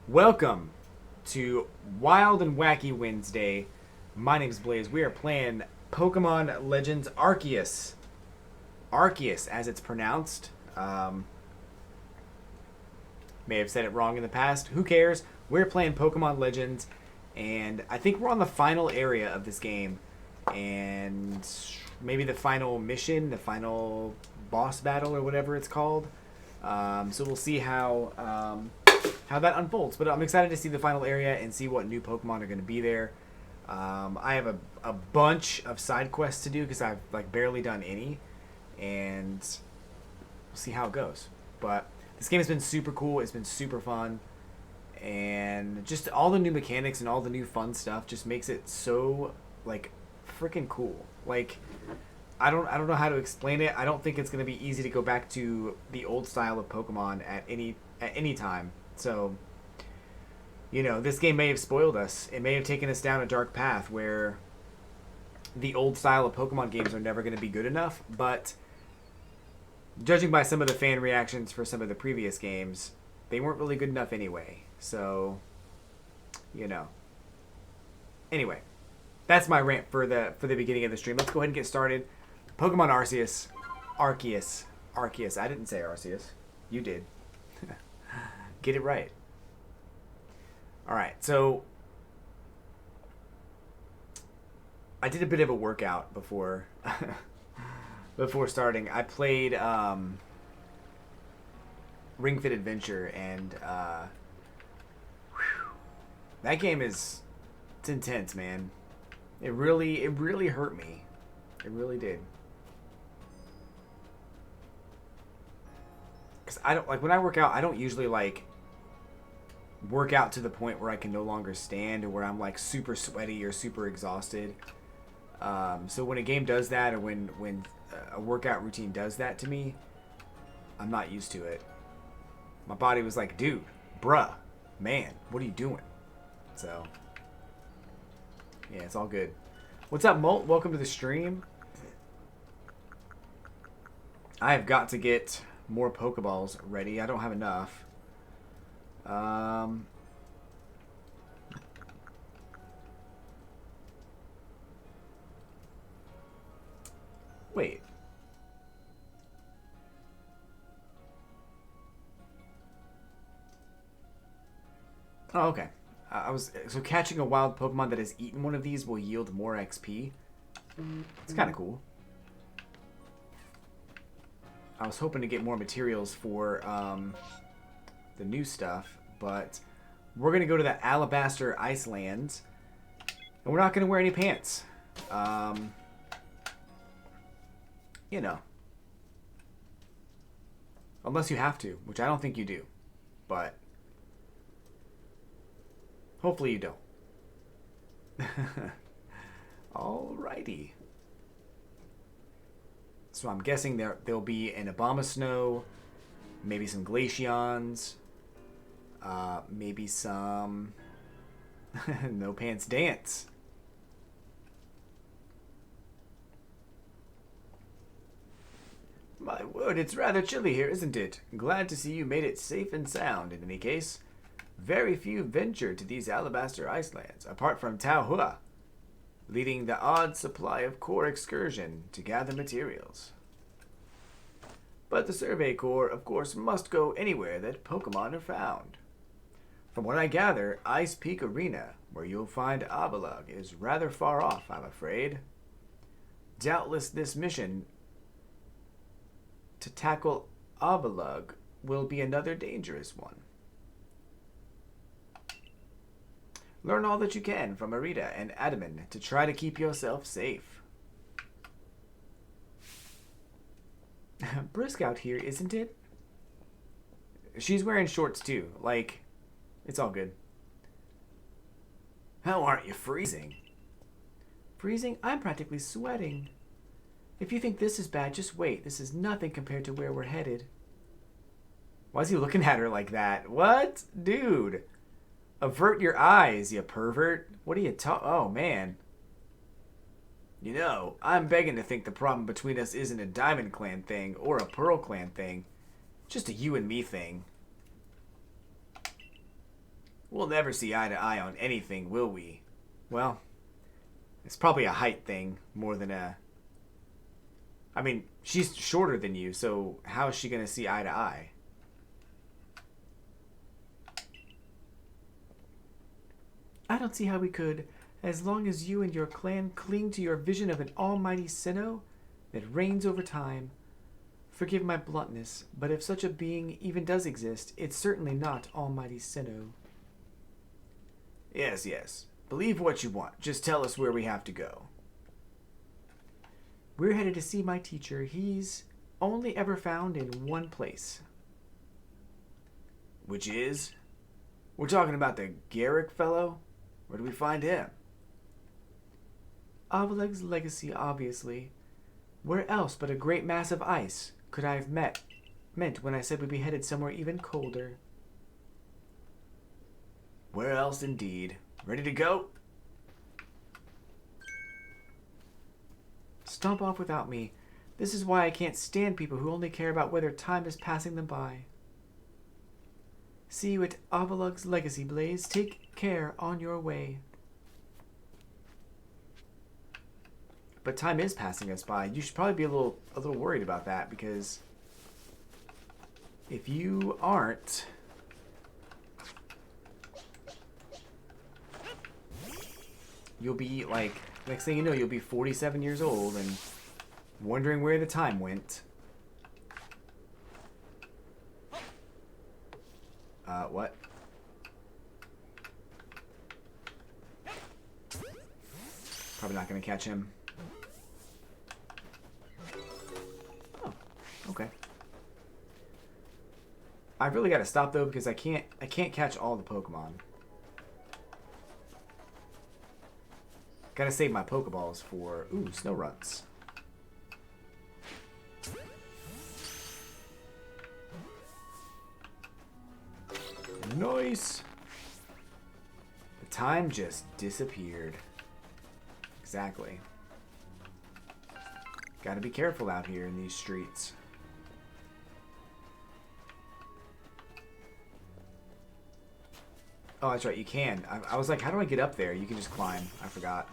Welcome to Wild and Wacky Wednesday. My name's Blaze. We are playing Pokemon Legends Arceus. Arceus, as it's pronounced. May have said it wrong in the past. Who cares? We're playing Pokemon Legends, and I think we're on the final area of this game, and maybe the final mission, the final boss battle, or whatever it's called. So we'll see how that unfolds. But I'm excited to see the final area and see what new Pokemon are going to be there. I have a bunch of side quests to do because I've barely done any, and we'll see how it goes. But this game has been super cool. It's been super fun, and just all the new mechanics and all the new fun stuff just makes it so freaking cool. I don't know how to explain it. I don't think it's going to be easy to go back to the old style of Pokemon at any time. So, this game may have spoiled us. It may have taken us down a dark path where the old style of Pokemon games are never going to be good enough. But judging by some of the fan reactions for some of the previous games, they weren't really good enough anyway. So, Anyway, that's my rant for the beginning of the stream. Let's go ahead and get started. Pokemon Arceus. Arceus. I didn't say Arceus. You did. Get it right. Alright, so I did a bit of a workout before before starting. I played Ring Fit Adventure, and that game it's intense, man. It really hurt me. It really did. Cause I don't when I work out, I don't usually work out to the point where I can no longer stand or where I'm super sweaty or super exhausted. So when a game does that, or when a workout routine does that to me, I'm not used to it. My body was like, dude, bruh, man, what are you doing? So yeah, it's all good. What's up, Molt? Welcome to the stream. I have got to get more Pokeballs ready. I don't have enough. Wait. Oh, okay. So catching a wild Pokemon that has eaten one of these will yield more XP. It's kind of cool. I was hoping to get more materials for the new stuff, but we're going to go to the Alabaster Icelands, and we're not going to wear any pants. Unless you have to, which I don't think you do, but hopefully you don't. Alrighty. So I'm guessing there'll be an Abomasnow, maybe some Glaceons, maybe some No Pants Dance. My word, it's rather chilly here, isn't it? Glad to see you made it safe and sound, in any case. Very few venture to these Alabaster Icelands, apart from Tao Hua, leading the odd supply of Corps excursion to gather materials. But the Survey Corps, of course, must go anywhere that Pokemon are found. From what I gather, Ice Peak Arena, where you'll find Avalugg, is rather far off, I'm afraid. Doubtless this mission to tackle Avalugg will be another dangerous one. Learn all that you can from Arita and Adaman to try to keep yourself safe. Brisk out here, isn't it? She's wearing shorts too. It's all good. How aren't you freezing? Freezing? I'm practically sweating. If you think this is bad, just wait. This is nothing compared to where we're headed. Why is he looking at her like that? What? Dude. Avert your eyes, you pervert. What are you Oh, man. I'm begging to think the problem between us isn't a Diamond Clan thing or a Pearl Clan thing. Just a you and me thing. We'll never see eye to eye on anything, will we? Well, it's probably a height thing more than a... I mean, she's shorter than you, so how is she going to see eye to eye? I don't see how we could, as long as you and your clan cling to your vision of an almighty Sinnoh that reigns over time. Forgive my bluntness, but if such a being even does exist, it's certainly not almighty Sinnoh. Yes, yes. Believe what you want. Just tell us where we have to go. We're headed to see my teacher. He's only ever found in one place. Which is? We're talking about the Garrick fellow? Where do we find him? Avaleg's legacy, obviously. Where else but a great mass of ice could I have meant when I said we'd be headed somewhere even colder? Where else indeed? Ready to go? Stomp off without me. This is why I can't stand people who only care about whether time is passing them by. See you at Avalug's Legacy, Blaze. Take care on your way. But time is passing us by. You should probably be a little worried about that, because if you aren't, you'll be like, next thing you know, you'll be 47 years old and wondering where the time went. What? Probably not going to catch him. Oh, okay. I've really got to stop though, because I can't catch all the Pokemon. Gotta save my Pokeballs for snow runs. Nice. The time just disappeared. Exactly. Gotta be careful out here in these streets. Oh, that's right, you can. I was like, how do I get up there? You can just climb. I forgot.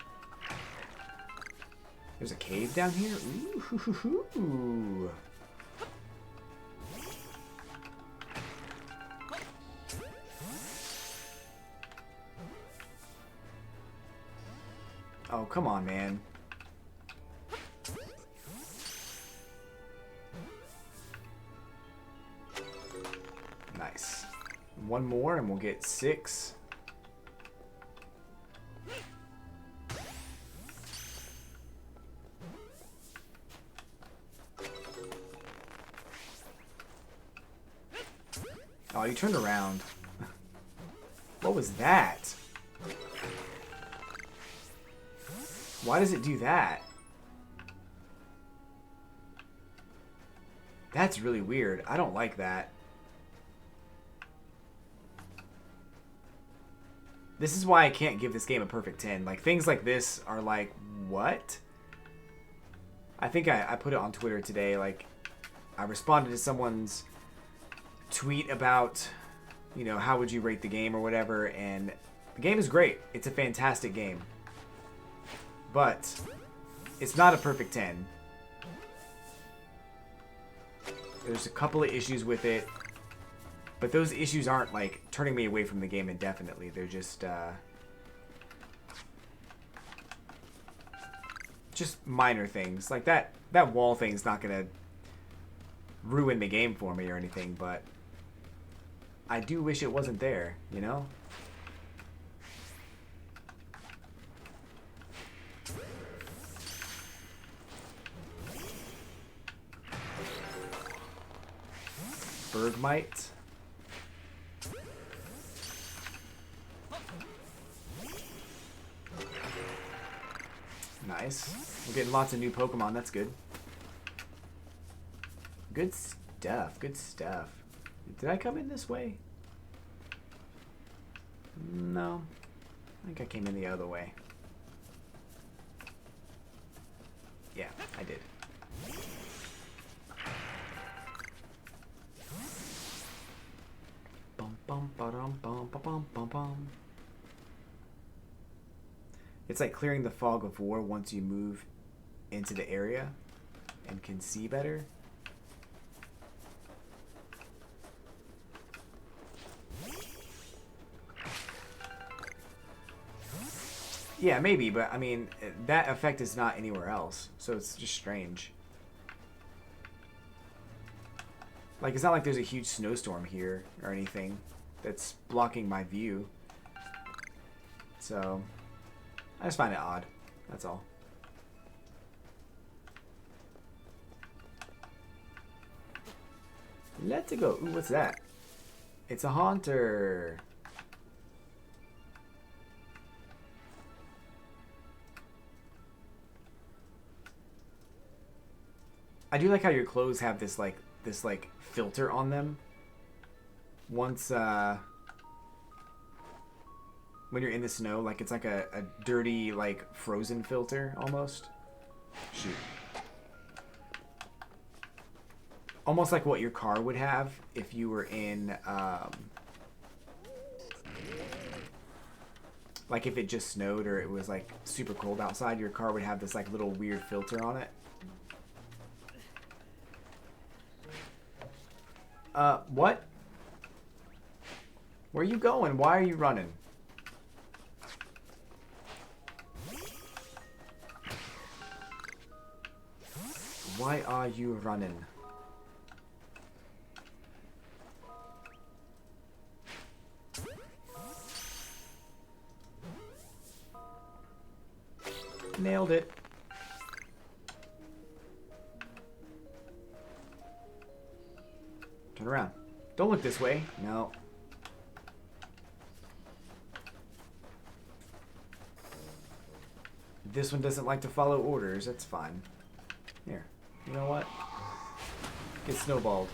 There's a cave down here? Ooh. Oh, come on, man. Nice. One more and we'll get 6. Oh, you turned around. What was that? Why does it do that? That's really weird. I don't like that. This is why I can't give this game a perfect 10. Like, things like this are like, what? I think I put it on Twitter today. Like, I responded to someone's tweet about, you know, how would you rate the game or whatever, and the game is great. It's a fantastic game. But it's not a perfect 10. There's a couple of issues with it, but those issues aren't like turning me away from the game indefinitely. They're just minor things. Like that wall thing's not gonna ruin the game for me or anything, but I do wish it wasn't there, you know? Bergmite. Nice. We're getting lots of new Pokemon. That's good. Good stuff. Good stuff. Did I come in this way? No. I think I came in the other way. Yeah, I did. Bum, bum, Ba-dum-bum-ba-bum-bum-bum. It's like clearing the fog of war once you move into the area and can see better. Yeah, maybe, but I mean, that effect is not anywhere else, so it's just strange. Like, it's not like there's a huge snowstorm here or anything that's blocking my view. So, I just find it odd. That's all. Let's go. Ooh, what's that? It's a haunter. I do like how your clothes have this filter on them. Once when you're in the snow, like it's like a dirty, like frozen filter almost. Shoot. Almost like what your car would have if you were in like if it just snowed or it was like super cold outside, your car would have this like little weird filter on it. What? Where are you going? Why are you running? Why are you running? Nailed it. Turn around. Don't look this way. No. This one doesn't like to follow orders. That's fine. Here. You know what? Get snowballed.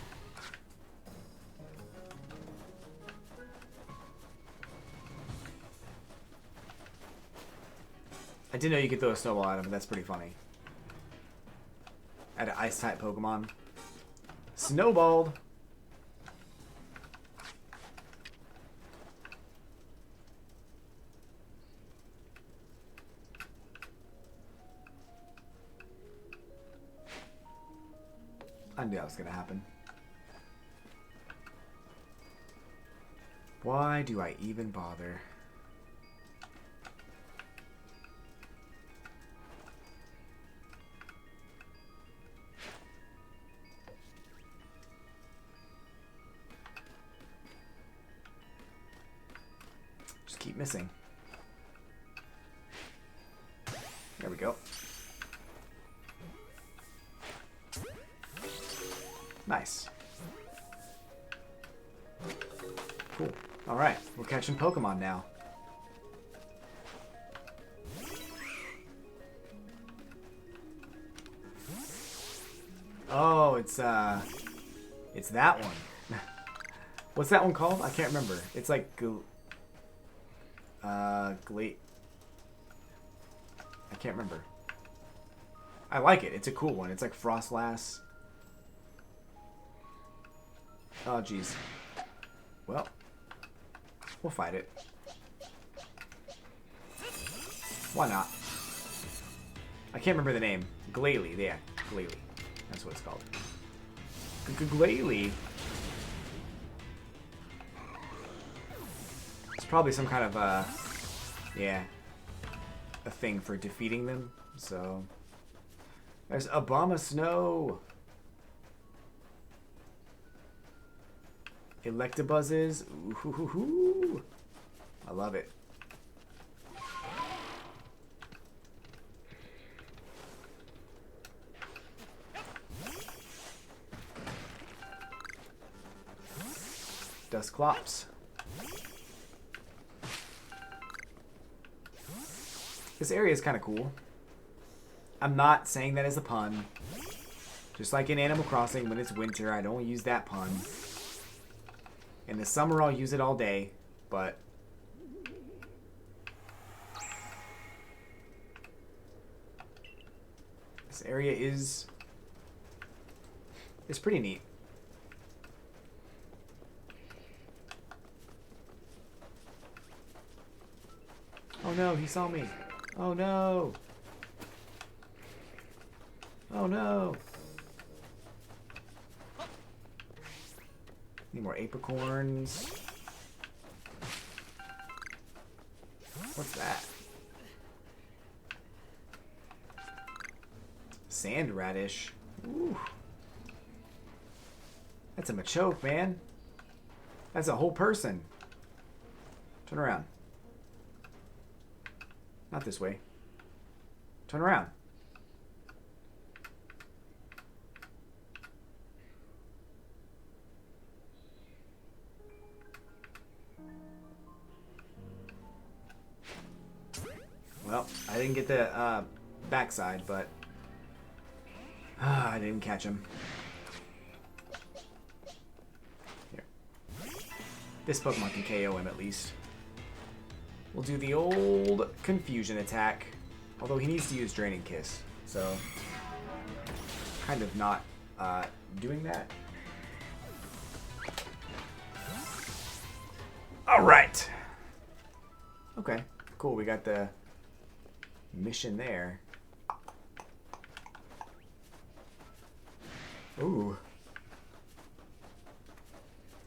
I didn't know you could throw a snowball at him, but that's pretty funny. At an ice-type Pokemon. Snowballed! I knew that was gonna happen. Why do I even bother? Just keep missing. There we go. Nice. Cool. Alright, we're catching Pokemon now. Oh, it's that one. What's that one called? I can't remember. It's like I can't remember. I like it. It's a cool one. It's like Frostlass. Oh, jeez. Well, we'll fight it. Why not? I can't remember the name. Glalie. Yeah, Glalie. That's what it's called. Glalie. It's probably some kind of, yeah, a thing for defeating them. So, there's Obama Snow. Electabuzzes. Ooh, I love it. Dusclops. This area is kind of cool. I'm not saying that as a pun. Just like in Animal Crossing, when it's winter, I don't use that pun. In the summer, I'll use it all day, but this area is pretty neat. no, he saw me. Oh no. Oh no. Need more apricorns. What's that? Sand radish. Ooh. That's a machoke, man. That's a whole person. Turn around. Not this way. Turn around. Well, I didn't get the backside, but I didn't catch him. Here. This Pokemon can KO him at least. We'll do the old confusion attack. Although he needs to use Draining Kiss, so kind of not doing that. Alright. Okay, cool. We got the mission there. Ooh.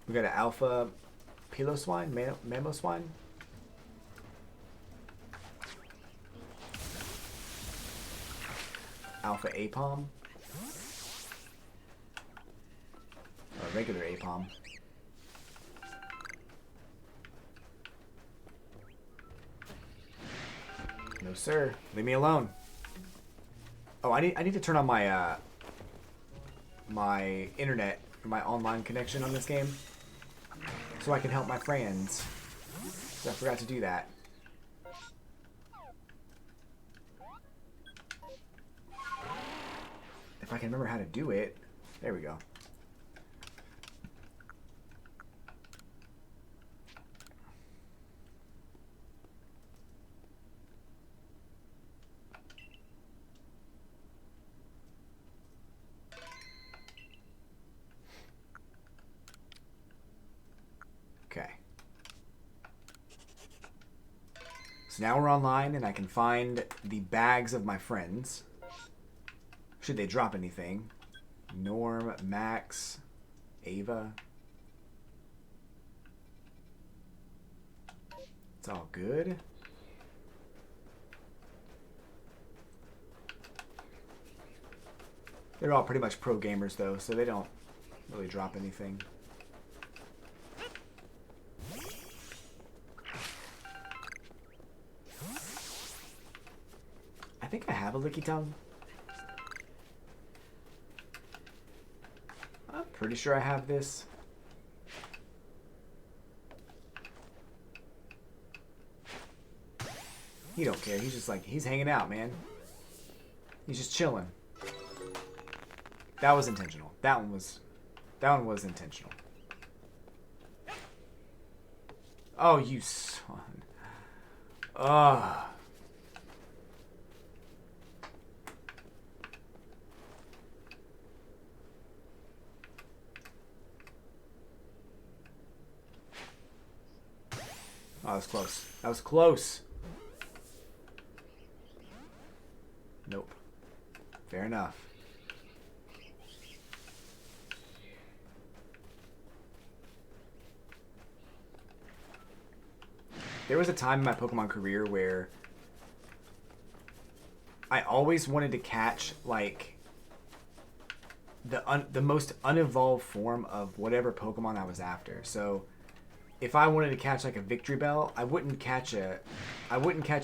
We got an Alpha Piloswine? Mamoswine? Alpha Apom? Or regular Apom. No sir. Leave me alone. Oh, I need to turn on my my internet, my online connection on this game, so I can help my friends. So I forgot to do that. If I can remember how to do it. There we go. Okay. So now we're online and I can find the bags of my friends. Should they drop anything? Norm, Max, Ava. It's all good. They're all pretty much pro gamers though, so they don't really drop anything. I think I have a Licky Tongue. I'm pretty sure I have this. He don't care. He's just like, he's hanging out, man. He's just chilling. That was intentional. That one was intentional. Oh, you son. Ugh. Oh, that was close. That was close. Nope. Fair enough. There was a time in my Pokemon career where I always wanted to catch, like, the most unevolved form of whatever Pokemon I was after. So if I wanted to catch like a Victory Bell, I wouldn't catch a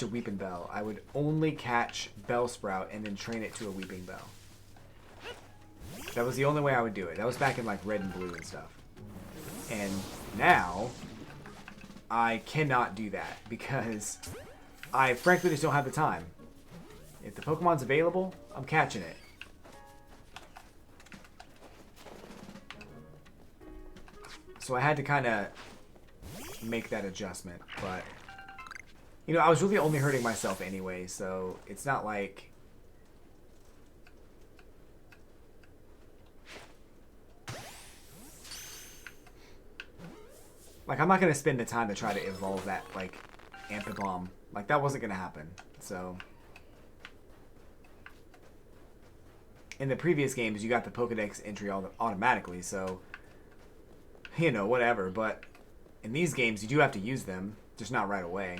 Weeping Bell. I would only catch Bellsprout and then train it to a Weeping Bell. That was the only way I would do it. That was back in like Red and Blue and stuff. And now I cannot do that because I frankly just don't have the time. If the Pokemon's available, I'm catching it. So I had to kind of make that adjustment, but you know, I was really only hurting myself anyway, so it's not like I'm not gonna spend the time to try to evolve that like Amphibalm Like, that wasn't going to happen. So, in the previous games, you got the Pokedex entry automatically, so, you know, whatever. But in these games, you do have to use them, just not right away.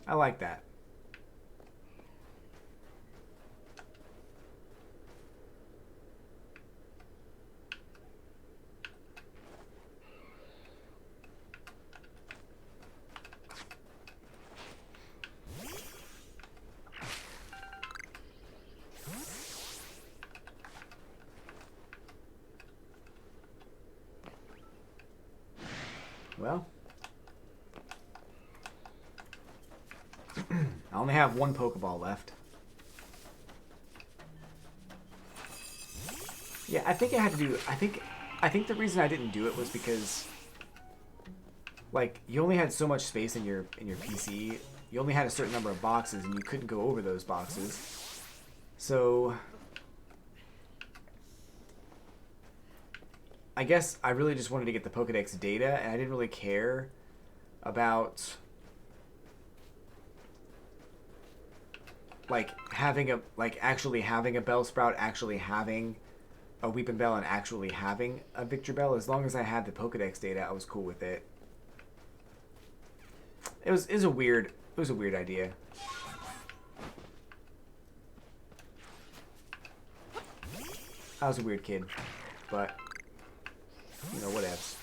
I like that. Well, I only have one Pokeball left. Yeah, I think I had to do. I think the reason I didn't do it was because, like, you only had so much space in your PC. You only had a certain number of boxes, and you couldn't go over those boxes. So, I guess I really just wanted to get the Pokedex data, and I didn't really care about, like, actually having a Bellsprout, actually having a Weeping Bell, and actually having a Victreebel. As long as I had the Pokedex data, I was cool with it. It was a weird idea. I was a weird kid, but you know, whatevs.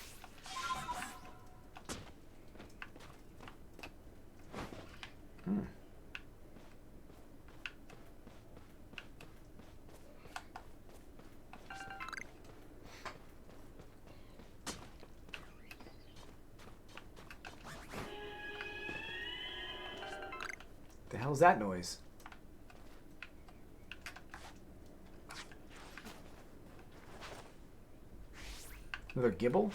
The hell's that noise? Another Gibble?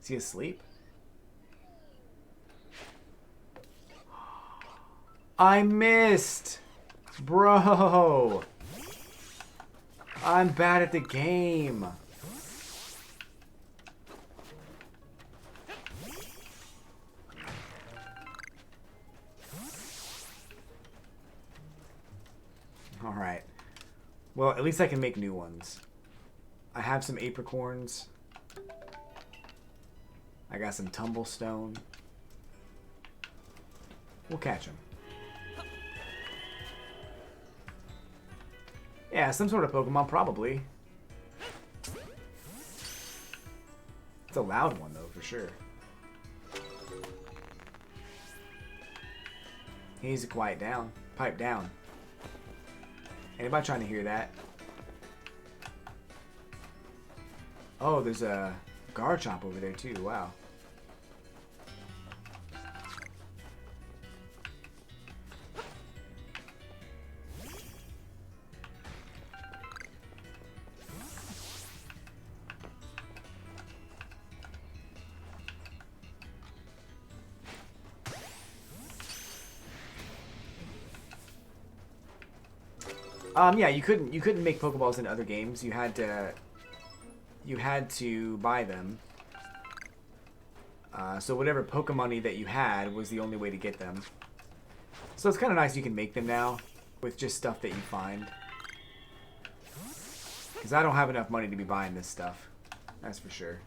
Is he asleep? I missed! Bro! I'm bad at the game. Alright. Well, at least I can make new ones. I have some apricorns. I got some tumblestone. We'll catch them. Yeah, some sort of Pokemon, probably. It's a loud one, though, for sure. He needs to quiet down. Pipe down. Anybody trying to hear that? Oh, there's a Garchomp over there, too. Wow. Yeah, you couldn't make Pokeballs in other games. You had to buy them. So whatever Pokemoney that you had was the only way to get them. So it's kind of nice you can make them now with just stuff that you find. Because I don't have enough money to be buying this stuff. That's for sure.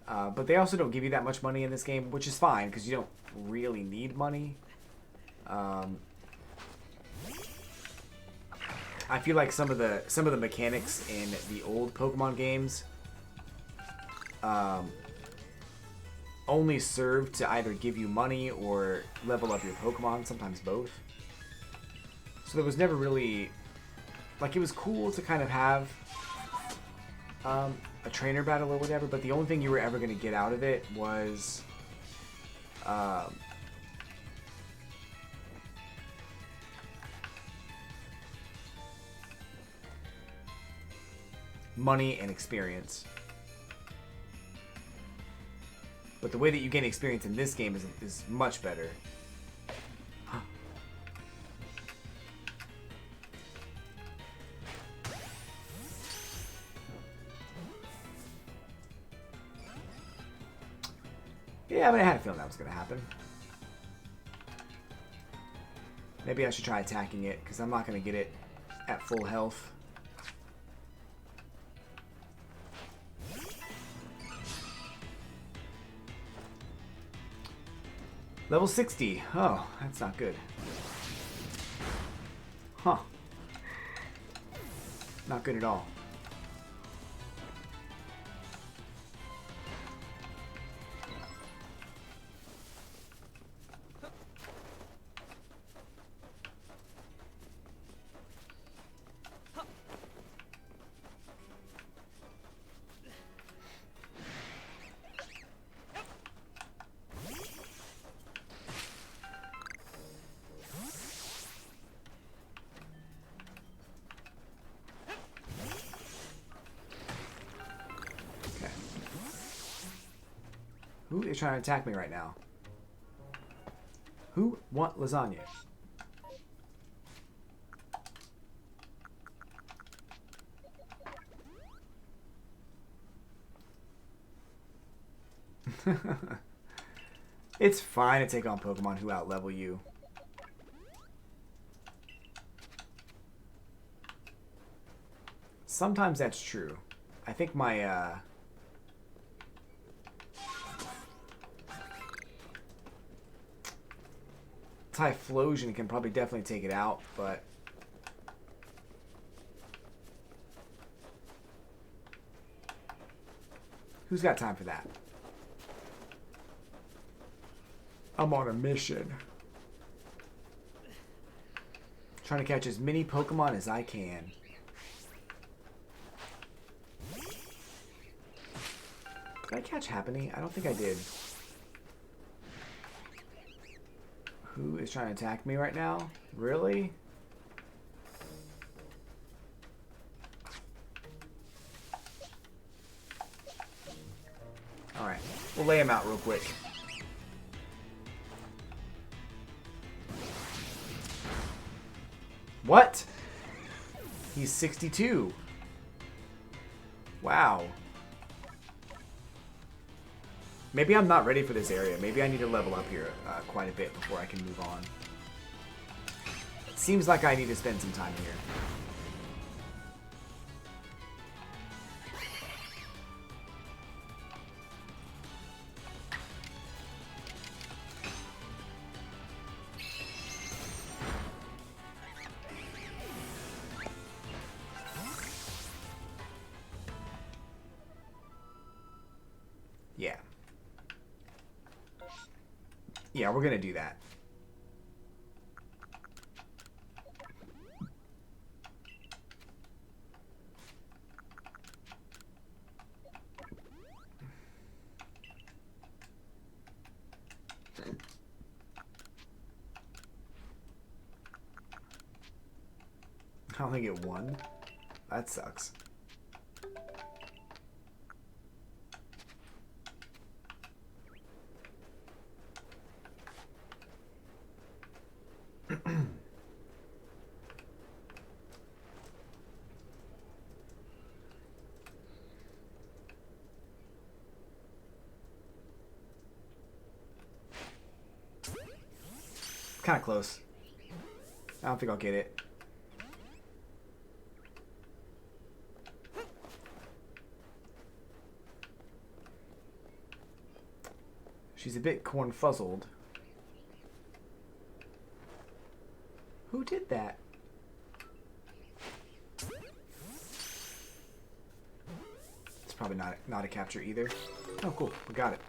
But they also don't give you that much money in this game, which is fine because you don't really need money. I feel like some of the mechanics in the old Pokemon games only serve to either give you money or level up your Pokemon, sometimes both. So there was never really, like, it was cool to kind of have a trainer battle or whatever, but the only thing you were ever going to get out of it was money and experience. But the way that you gain experience in this game is much better. Yeah, I mean, I had a feeling that was going to happen. Maybe I should try attacking it, because I'm not going to get it at full health. Level 60. Oh, that's not good. Huh. Not good at all. Who is trying to attack me right now? Who want lasagna? It's fine to take on Pokemon who outlevel you. Sometimes that's true. I think my Typhlosion can probably definitely take it out, but who's got time for that? I'm on a mission. Trying to catch as many Pokemon as I can. Did I catch Happiny? I don't think I did. Who is trying to attack me right now? Really? Alright. We'll lay him out real quick. What? He's 62. Wow. Maybe I'm not ready for this area. Maybe I need to level up here quite a bit before I can move on. It seems like I need to spend some time here. Yeah. Yeah, we're gonna do that. I only get one. That sucks. Kind of close. I don't think I'll get it. She's a bit corn-fuzzled. Who did that? It's probably not a capture either. Oh, cool. We got it.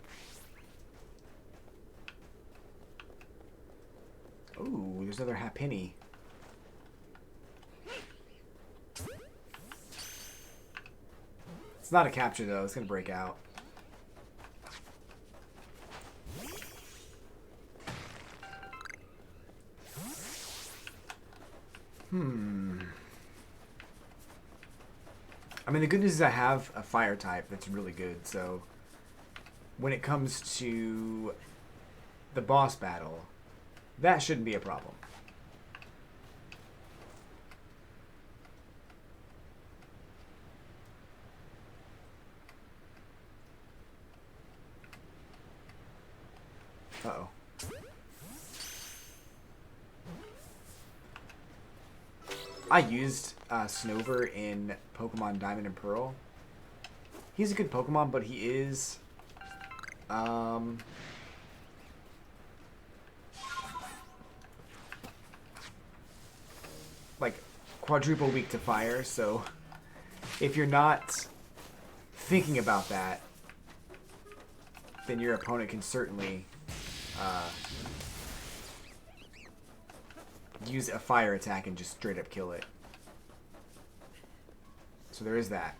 Ooh, there's another Happiny. It's not a capture, though. It's going to break out. I mean, the good news is I have a fire type that's really good, so when it comes to the boss battle, that shouldn't be a problem. Uh-oh. I used Snover in Pokemon Diamond and Pearl. He's a good Pokemon, but he is... like, quadruple weak to fire, so if you're not thinking about that, then your opponent can certainly use a fire attack and just straight up kill it. So there is that.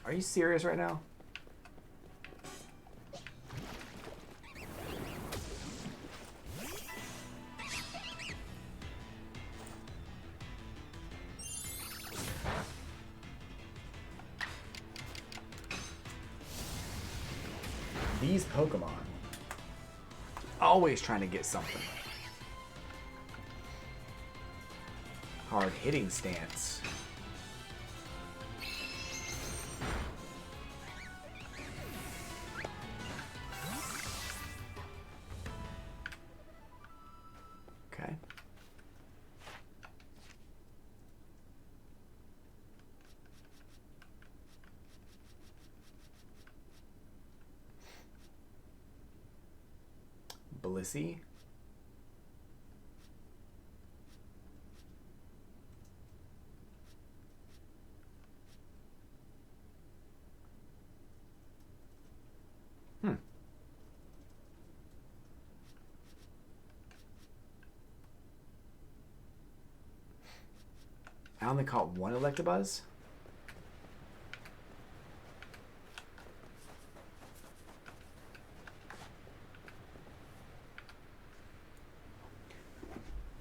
Are you serious right now? These Pokemon always trying to get something. Hard hitting stance. Okay. Blissey. I only caught one Electabuzz.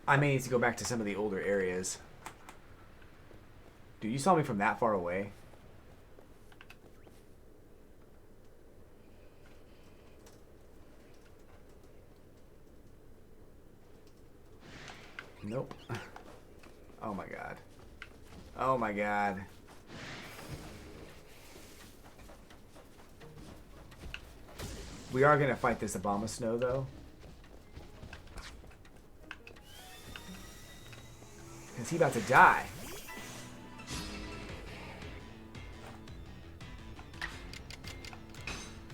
I may need to go back to some of the older areas. Dude, you saw me from that far away. Nope. Oh my god. Oh my god. We are gonna fight this Abomasnow though. Is he about to die?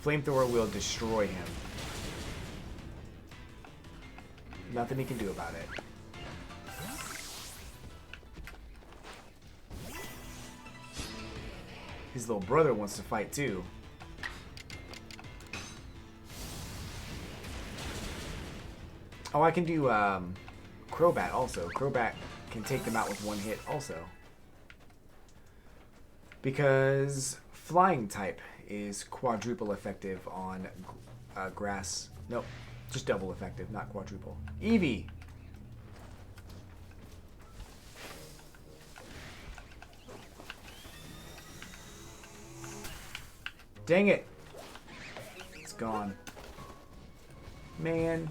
Flamethrower will destroy him. Nothing he can do about it. His little brother wants to fight too. Oh, I can do Crobat also. Crobat can take them out with one hit also. Because Flying type is quadruple effective on grass. Nope, just double effective, not quadruple. Eevee! Dang it! It's gone. Man.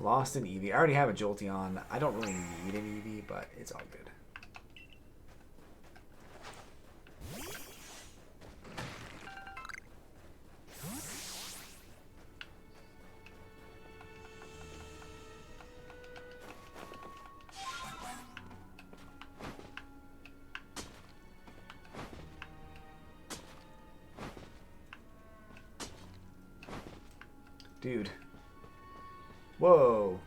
Lost an Eevee. I already have a Jolteon. I don't really need an Eevee, but it's all good. Dude. Whoa.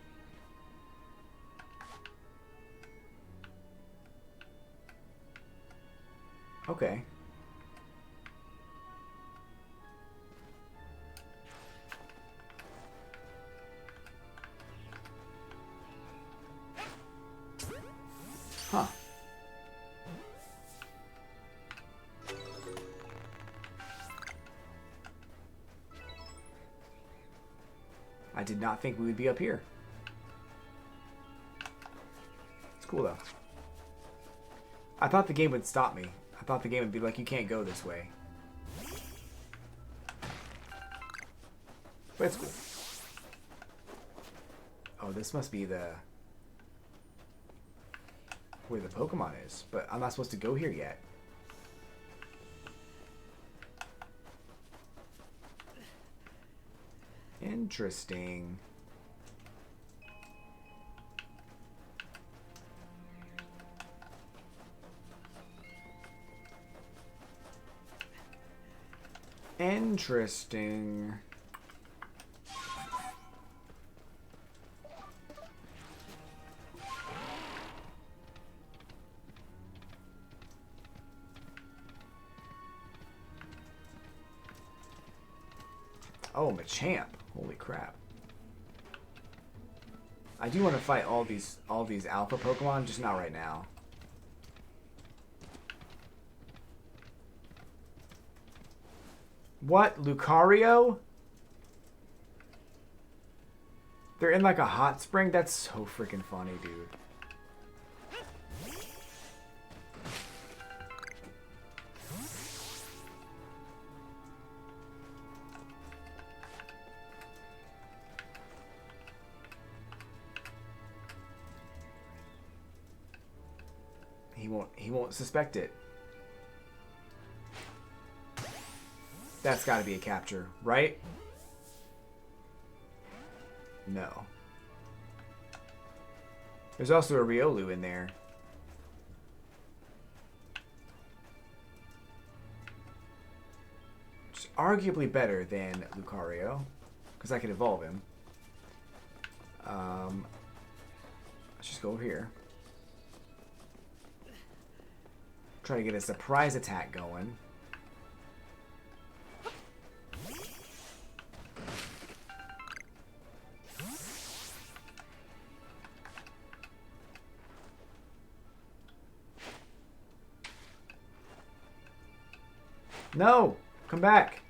Okay. Huh. I did not think we would be up here. It's cool though. I thought the game would stop me. I thought the game would be like, you can't go this way. But it's cool. Oh, this must be the... where the Pokemon is. But I'm not supposed to go here yet. Interesting. Interesting. Oh, Machamp. Holy crap. I do want to fight all these alpha Pokemon, just not right now. What? Lucario? They're in like a hot spring? That's so freaking funny, dude. He won't suspect it. That's got to be a capture, right? No. There's also a Riolu in there. Which is arguably better than Lucario, because I could evolve him. Let's just go over here. Try to get a surprise attack going. No! Come back!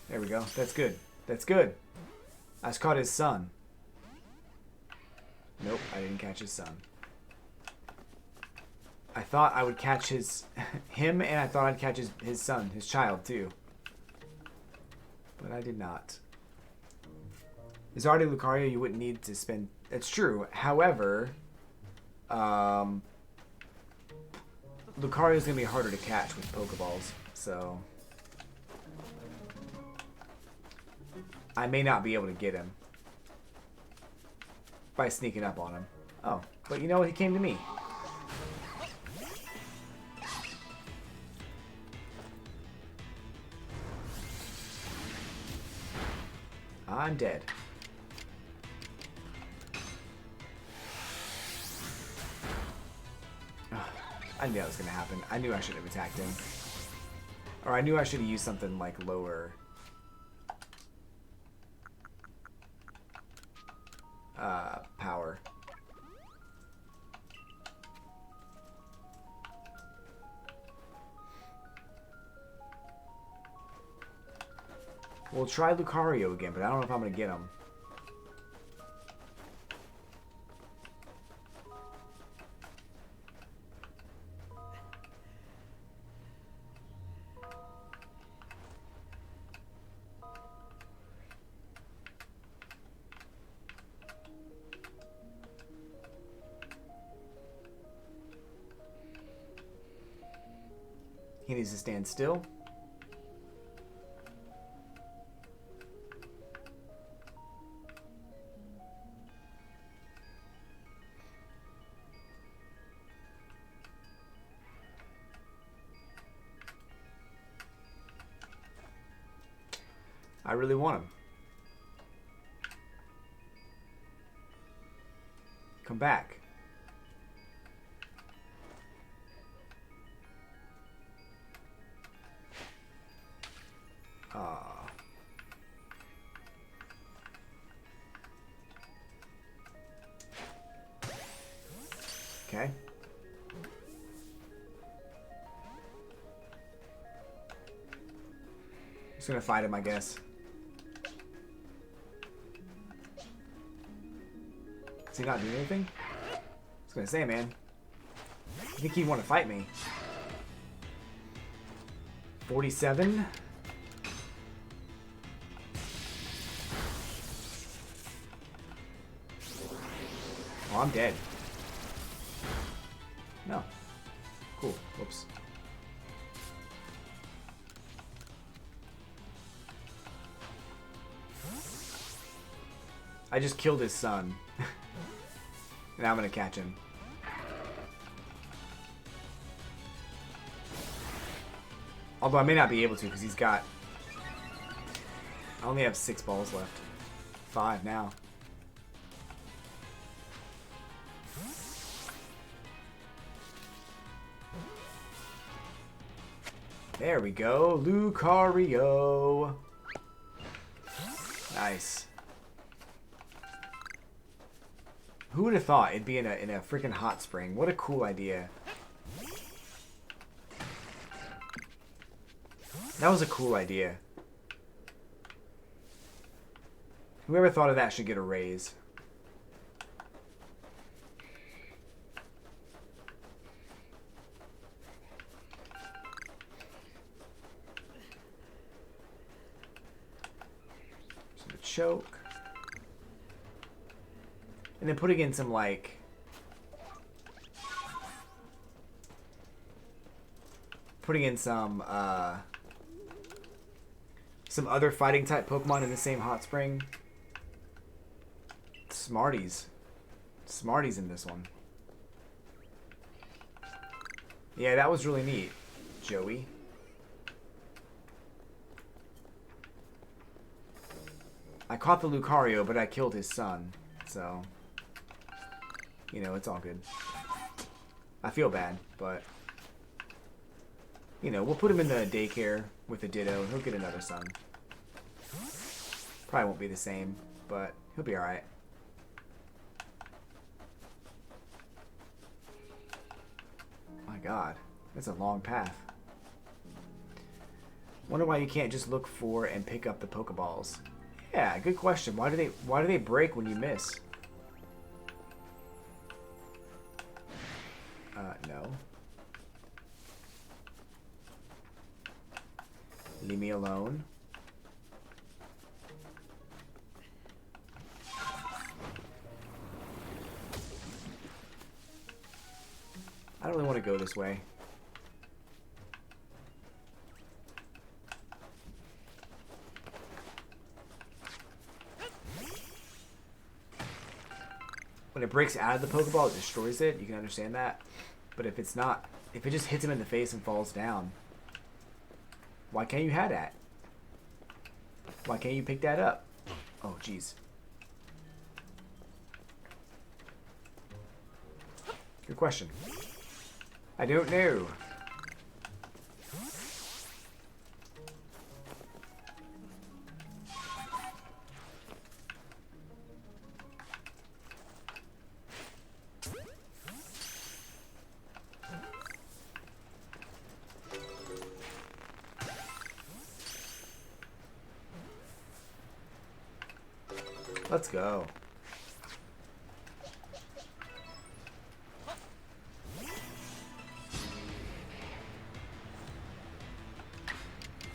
There we go. That's good. That's good. I just caught his son. Nope, I didn't catch his son. I thought I would catch him, and I thought I'd catch his son, his child, too. But I did not. There's already Lucario, you wouldn't need to spend... It's true. However, Lucario is going to be harder to catch with Pokeballs, so... I may not be able to get him by sneaking up on him. Oh, but you know what? He came to me. I'm dead. I knew that was going to happen. I knew I should have attacked him. Or I knew I should have used something like lower... power. We'll try Lucario again, but I don't know if I'm going to get him. He needs to stand still. I really want him. Come back. Okay. Just gonna fight him, I guess. Is he not doing anything? I was gonna say, man. I think he'd want to fight me. 47. Oh, I'm dead. No. Cool. Whoops. I just killed his son. Now I'm gonna catch him. Although I may not be able to because he's got... I only have 6 balls left. 5 now. There we go. Lucario. Nice. Who would have thought it'd be in a freaking hot spring? What a cool idea. That was a cool idea. Whoever thought of that should get a raise. Some choke. And then putting in some, like... Putting in some other fighting type Pokemon in the same hot spring. Smarties. Smarties in this one. Yeah, that was really neat, Joey. I caught the Lucario, but I killed his son. So, you know, it's all good. I feel bad, but... You know, we'll put him in the daycare with a Ditto. He'll get another son. Probably won't be the same, but he'll be alright. My god, that's a long path. Wonder why you can't just look for and pick up the Pokeballs. Yeah, good question. Why do they break when you miss? No. Leave me alone. I don't really want to go this way. When it breaks out of the Pokeball, it destroys it. You can understand that. But if it's not, if it just hits him in the face and falls down, why can't you have that? Why can't you pick that up? Oh, jeez. Good question. I don't know. Let's go.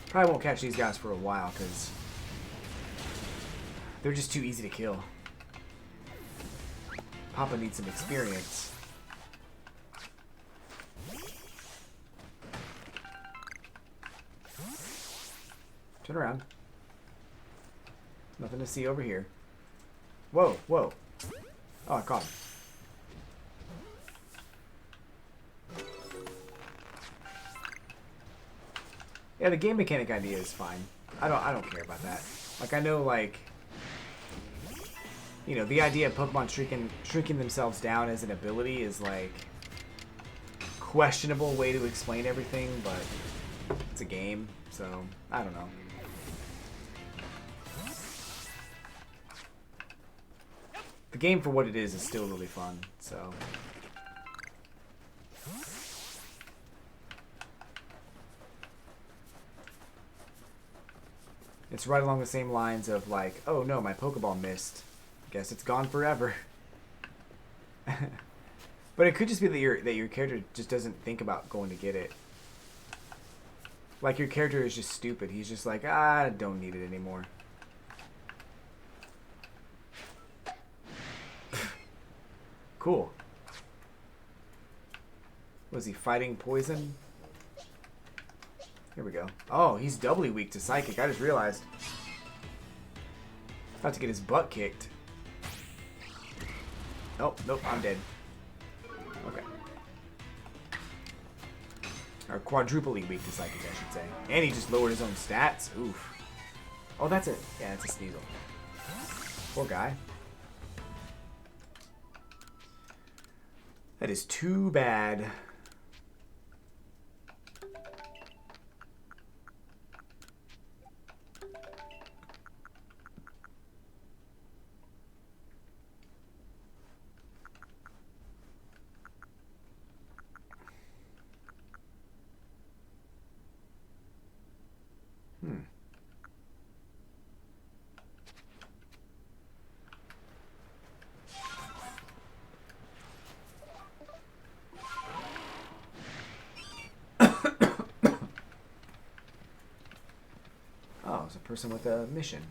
Probably won't catch these guys for a while because they're just too easy to kill. Papa needs some experience. Turn around. Nothing to see over here. Whoa, whoa. Oh, I caught him. Yeah, the game mechanic idea is fine. I don't care about that. Like, I know, like, you know, the idea of Pokemon shrinking themselves down as an ability is, like, questionable way to explain everything, but it's a game, so I don't know. The game for what it is still really fun, so. It's right along the same lines of like, oh no, my Pokeball missed. Guess it's gone forever. But it could just be that your character just doesn't think about going to get it. Like your character is just stupid. He's just like, I don't need it anymore. Cool. Was he fighting poison? Here we go. Oh, he's doubly weak to psychic. I just realized. About to get his butt kicked. Oh, nope, I'm dead. Okay. Or quadruply weak to psychic, I should say. And he just lowered his own stats. Oof. Oh, that's it. Yeah, it's a Sneasel. Poor guy. That is too bad. Oh, it's a person with a mission.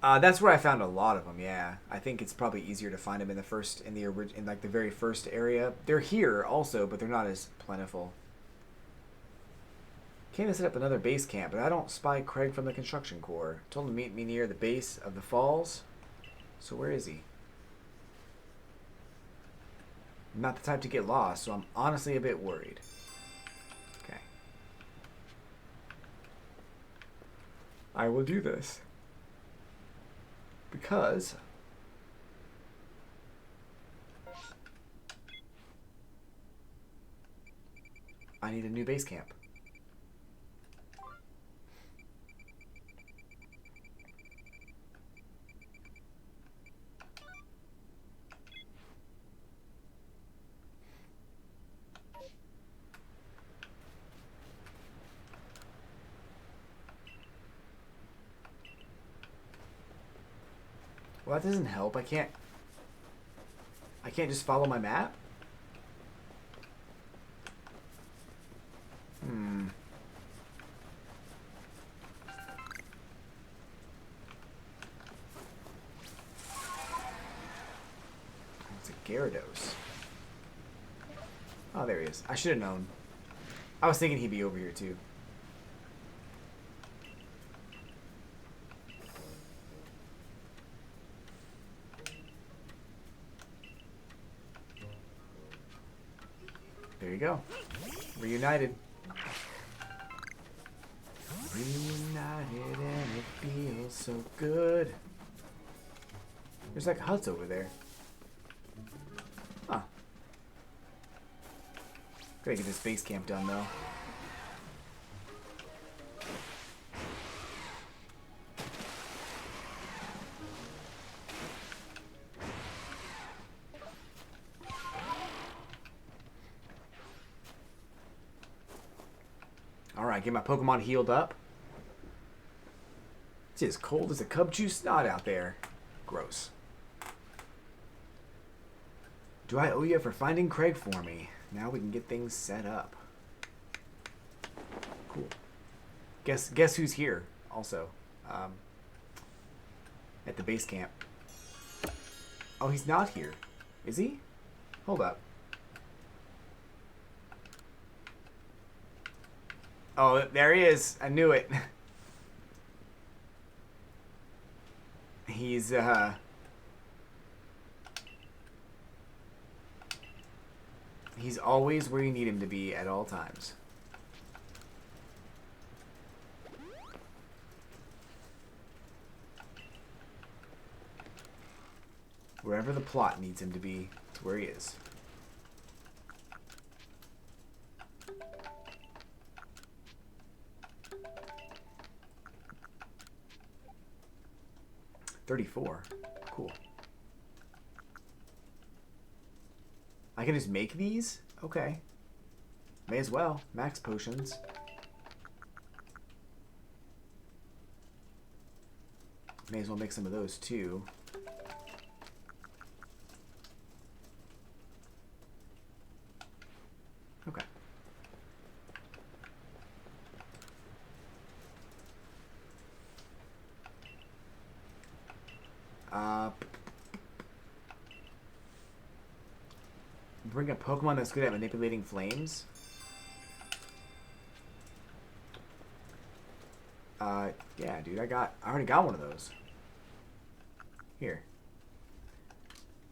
That's where I found a lot of them. Yeah, I think it's probably easier to find them in in like the very first area. They're here also, but they're not as plentiful. Came to set up another base camp, but I don't spy Craig from the construction corps. Told him to meet me near the base of the falls. So where is he? I'm not the type to get lost, so I'm honestly a bit worried. Okay. I will do this. Because I need a new base camp. Well, that doesn't help. I can't just follow my map? It's a Gyarados. Oh, there he is. I should have known. I was thinking he'd be over here, too. There you go. Reunited. Reunited and it feels so good. There's like huts over there. Huh. Gotta get this base camp done though. Alright, get my Pokemon healed up. It's as cold as a cub chew snot out there. Gross. Do I owe you for finding Craig for me? Now we can get things set up. Cool. Guess who's here also? At the base camp. Oh, he's not here. Is he? Hold up. Oh, there he is. I knew it. He's always where you need him to be at all times. Wherever the plot needs him to be, it's where he is. $34. Cool. I can just make these? Okay. May as well. Max potions. May as well make some of those too. Okay. Bring a Pokemon that's good at manipulating flames. Yeah, dude, I already got one of those. Here.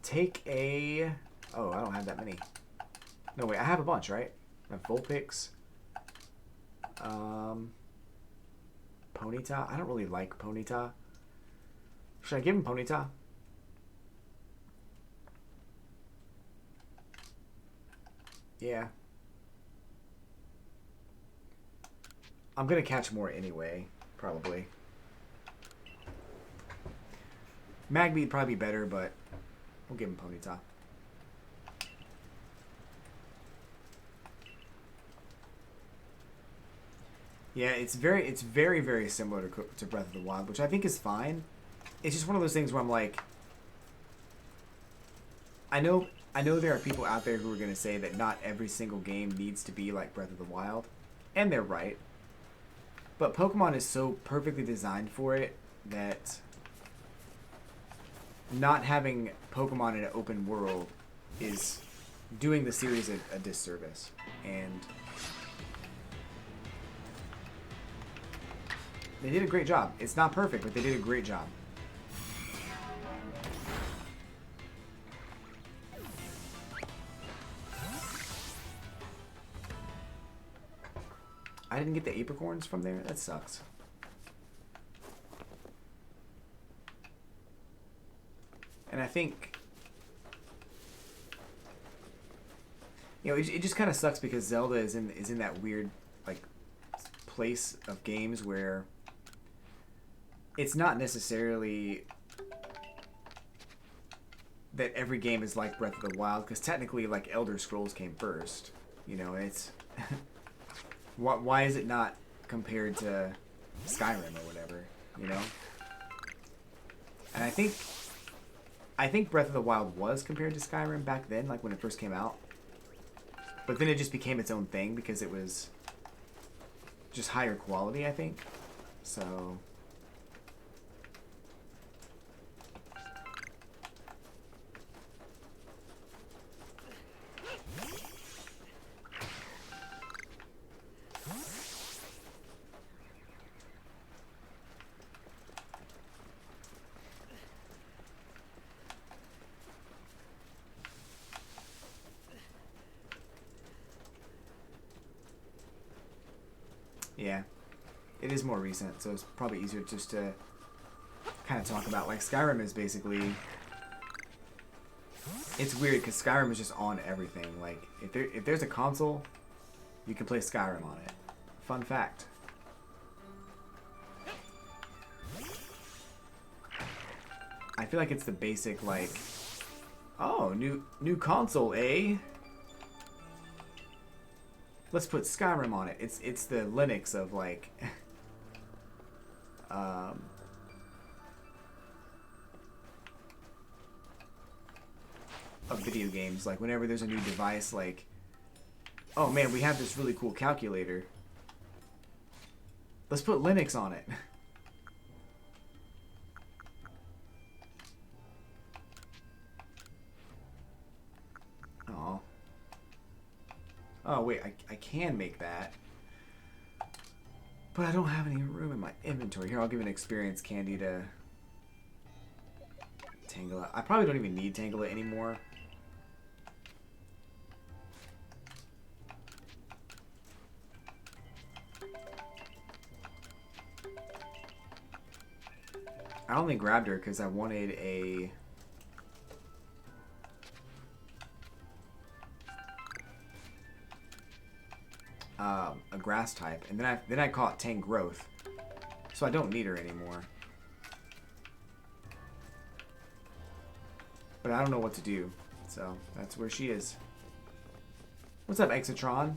Take a... Oh, I don't have that many. No, wait, I have a bunch, right? I have Vulpix. Ponyta. I don't really like Ponyta. Should I give him Ponyta? Yeah. I'm gonna catch more anyway, probably. Magby'd probably be better, but we'll give him Ponyta. Yeah, it's very, very similar to Breath of the Wild, which I think is fine. It's just one of those things where I'm like, I know there are people out there who are going to say that not every single game needs to be like Breath of the Wild, and they're right. But Pokemon is so perfectly designed for it that not having Pokemon in an open world is doing the series a disservice. And they did a great job. It's not perfect, but they did a great job. I didn't get the apricorns from there? That sucks. And I think... You know, it just kind of sucks because Zelda is in that weird, like, place of games where it's not necessarily that every game is like Breath of the Wild, because technically, like, Elder Scrolls came first. You know, it's... Why is it not compared to Skyrim or whatever, you know? And I think Breath of the Wild was compared to Skyrim back then, like when it first came out. But then it just became its own thing because it was just higher quality, I think. So... Yeah, it is more recent, so it's probably easier just to kind of talk about. Like, Skyrim is basically... It's weird, because Skyrim is just on everything. Like, if there's a console, you can play Skyrim on it. Fun fact. I feel like it's the basic, like... Oh, new console, eh? Let's put Skyrim on it. It's the Linux of, like, of video games. Like, whenever there's a new device, like, oh man, we have this really cool calculator. Let's put Linux on it. Oh. Oh, wait, I can make that. But I don't have any room in my inventory. Here, I'll give an experience candy to Tangela. I probably don't even need Tangela anymore. I only grabbed her because I wanted a... a grass type, and then I caught Tang Growth, so I don't need her anymore. But I don't know what to do, so that's where she is. What's up, Exotron?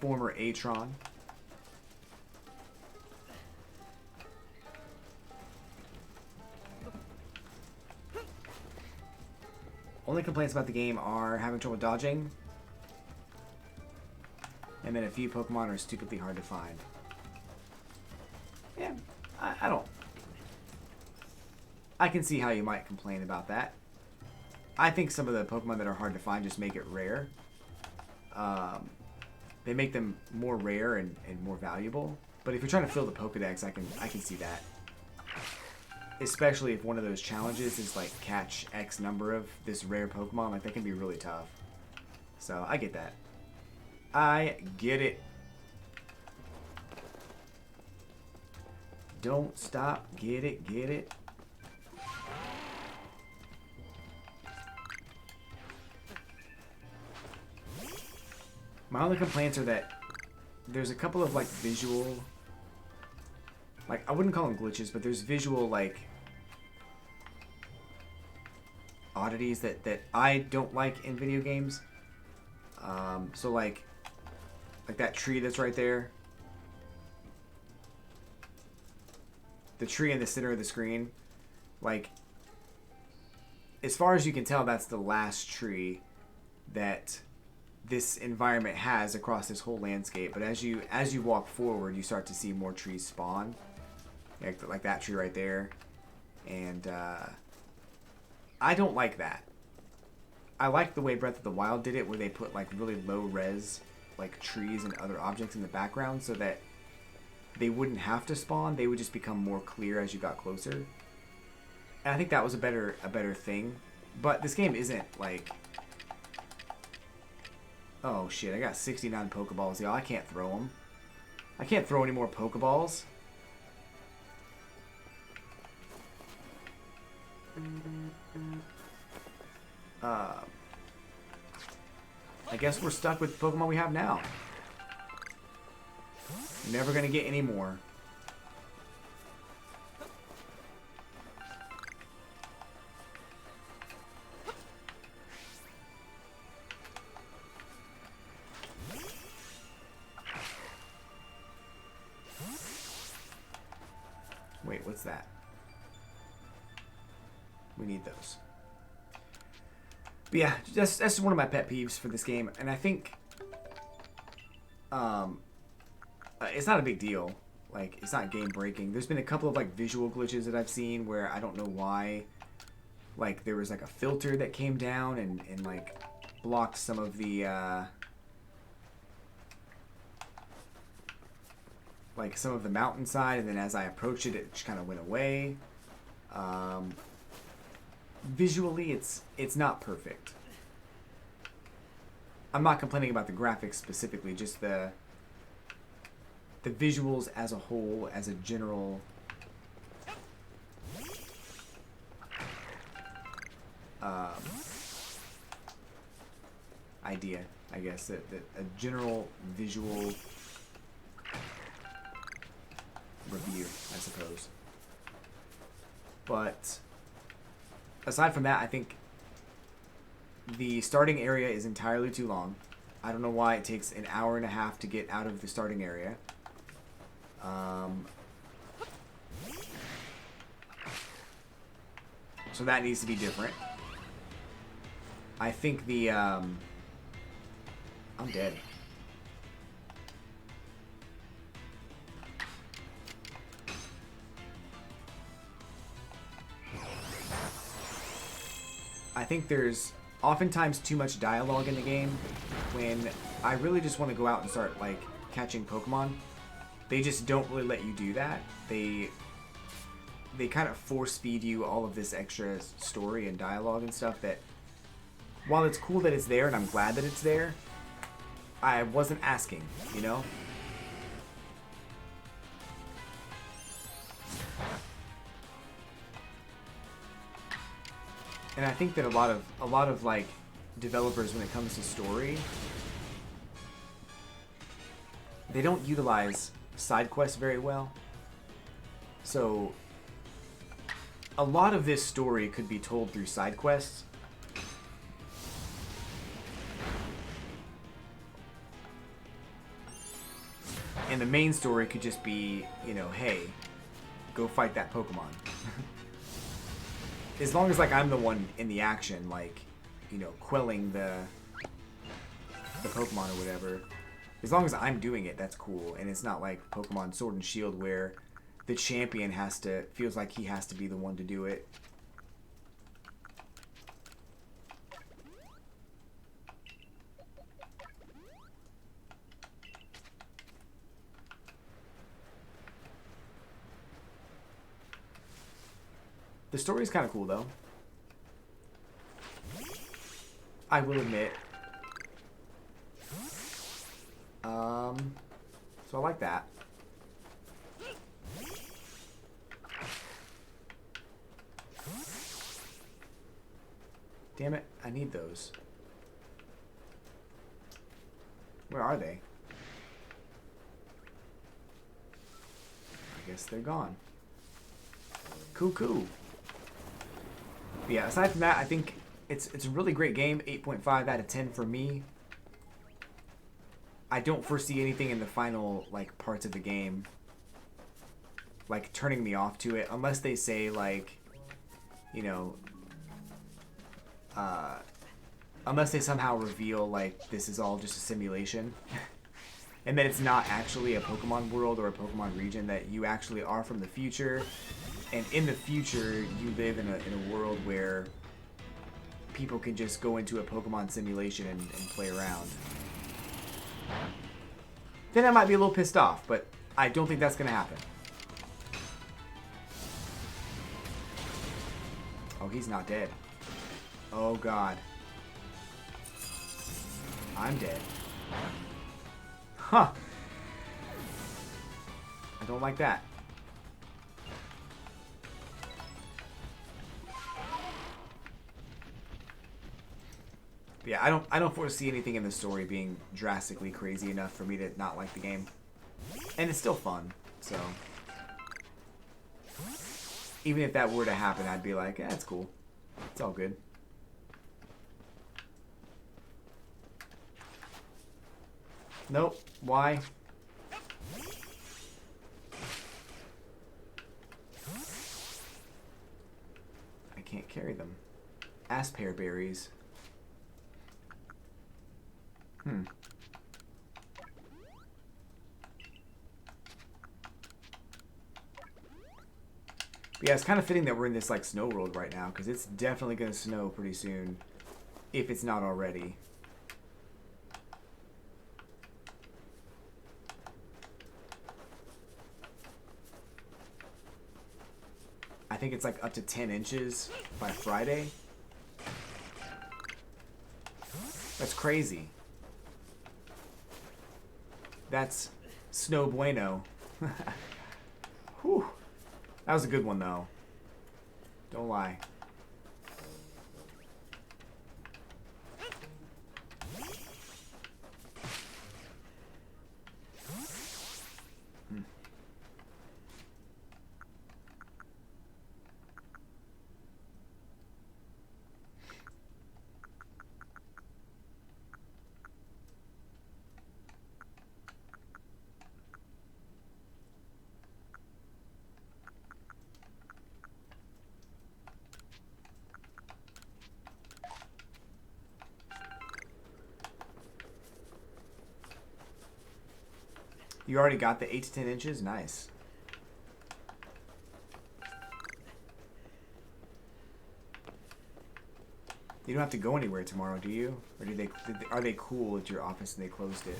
Former Atron. Only complaints about the game are having trouble dodging, and then a few Pokemon are stupidly hard to find. Yeah, I don't... I can see how you might complain about that. I think some of the Pokemon that are hard to find just make it rare. They make them more rare and more valuable. But if you're trying to fill the Pokedex, I can see that. Especially if one of those challenges is like catch X number of this rare Pokemon, like that can be really tough. So I get that. I get it. Don't stop. Get it. Get it. My only complaints are that there's a couple of like visual, like I wouldn't call them glitches, but there's visual like oddities that I don't like in video games. So like that tree that's right there, the tree in the center of the screen, like as far as you can tell, that's the last tree that this environment has across this whole landscape. But as you walk forward, you start to see more trees spawn, like that tree right there, and I don't like that. I like the way Breath of the Wild did it, where they put like really low res like trees and other objects in the background so that they wouldn't have to spawn. They would just become more clear as you got closer. And I think that was a better thing. But this game isn't like... Oh shit, I got 69 Pokeballs, y'all. I can't throw them. I can't throw any more Pokeballs. I guess we're stuck with the Pokemon we have now. Never gonna get any more. Wait, what's that? We need those. But yeah, that's one of my pet peeves for this game, and I think it's not a big deal. Like, it's not game breaking. There's been a couple of like visual glitches that I've seen where I don't know why. Like, there was like a filter that came down and like blocked some of the like some of the mountainside, and then as I approached it, it just kind of went away. Visually, it's not perfect. I'm not complaining about the graphics specifically, just the visuals as a whole, as a general idea, I guess. A general visual review, I suppose. But aside from that, I think the starting area is entirely too long. I don't know why it takes an hour and a half to get out of the starting area. So that needs to be different. I think the... I'm dead. I think there's oftentimes too much dialogue in the game when I really just want to go out and start like catching Pokemon. They just don't really let you do that. They kind of force feed you all of this extra story and dialogue and stuff that, while it's cool that it's there and I'm glad that it's there, I wasn't asking, you know? And I think that a lot of like developers, when it comes to story, they don't utilize side quests very well. So a lot of this story could be told through side quests. And the main story could just be, you know, hey, go fight that Pokemon. As long as, like, I'm the one in the action, like, you know, quelling the Pokemon or whatever. As long as I'm doing it, that's cool. And it's not like Pokemon Sword and Shield where the champion feels like he has to be the one to do it. The story's kind of cool, though. I will admit. So I like that. Damn it, I need those. Where are they? I guess they're gone. Cool. But yeah, aside from that, I think it's a really great game. 8.5 out of 10 for me. I don't foresee anything in the final, like, parts of the game, like, turning me off to it, unless they say, like, you know, unless they somehow reveal, like, this is all just a simulation, and that it's not actually a Pokemon world or a Pokemon region, that you actually are from the future, and in the future, you live in a world where people can just go into a Pokemon simulation and play around. Then I might be a little pissed off, but I don't think that's going to happen. Oh, he's not dead. Oh, God. I'm dead. Huh. I don't like that. But yeah, I don't foresee anything in the story being drastically crazy enough for me to not like the game. And it's still fun, so even if that were to happen, I'd be like, it's cool. It's all good. Nope. Why? I can't carry them. Aspear berries. But yeah, it's kind of fitting that we're in this, like, snow world right now, because it's definitely going to snow pretty soon, if it's not already. I think it's, like, up to 10 inches by Friday. That's crazy. That's snow bueno. Whew. That was a good one, though. Don't lie. You already got the 8 to 10 inches? Nice. You don't have to go anywhere tomorrow, do you? Or are they cool at your office and they closed it?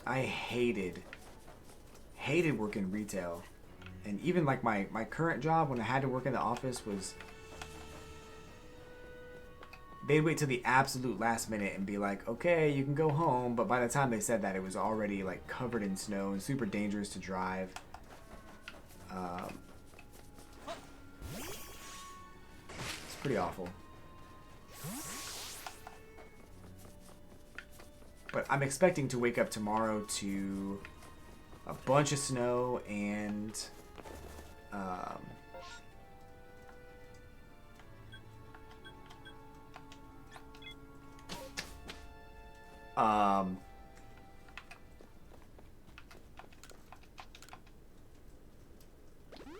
I hated working retail. And even like my current job when I had to work in the office was... They'd wait till the absolute last minute and be like, okay, you can go home. But by the time they said that, it was already like covered in snow and super dangerous to drive. It's pretty awful. But I'm expecting to wake up tomorrow to a bunch of snow and um, um,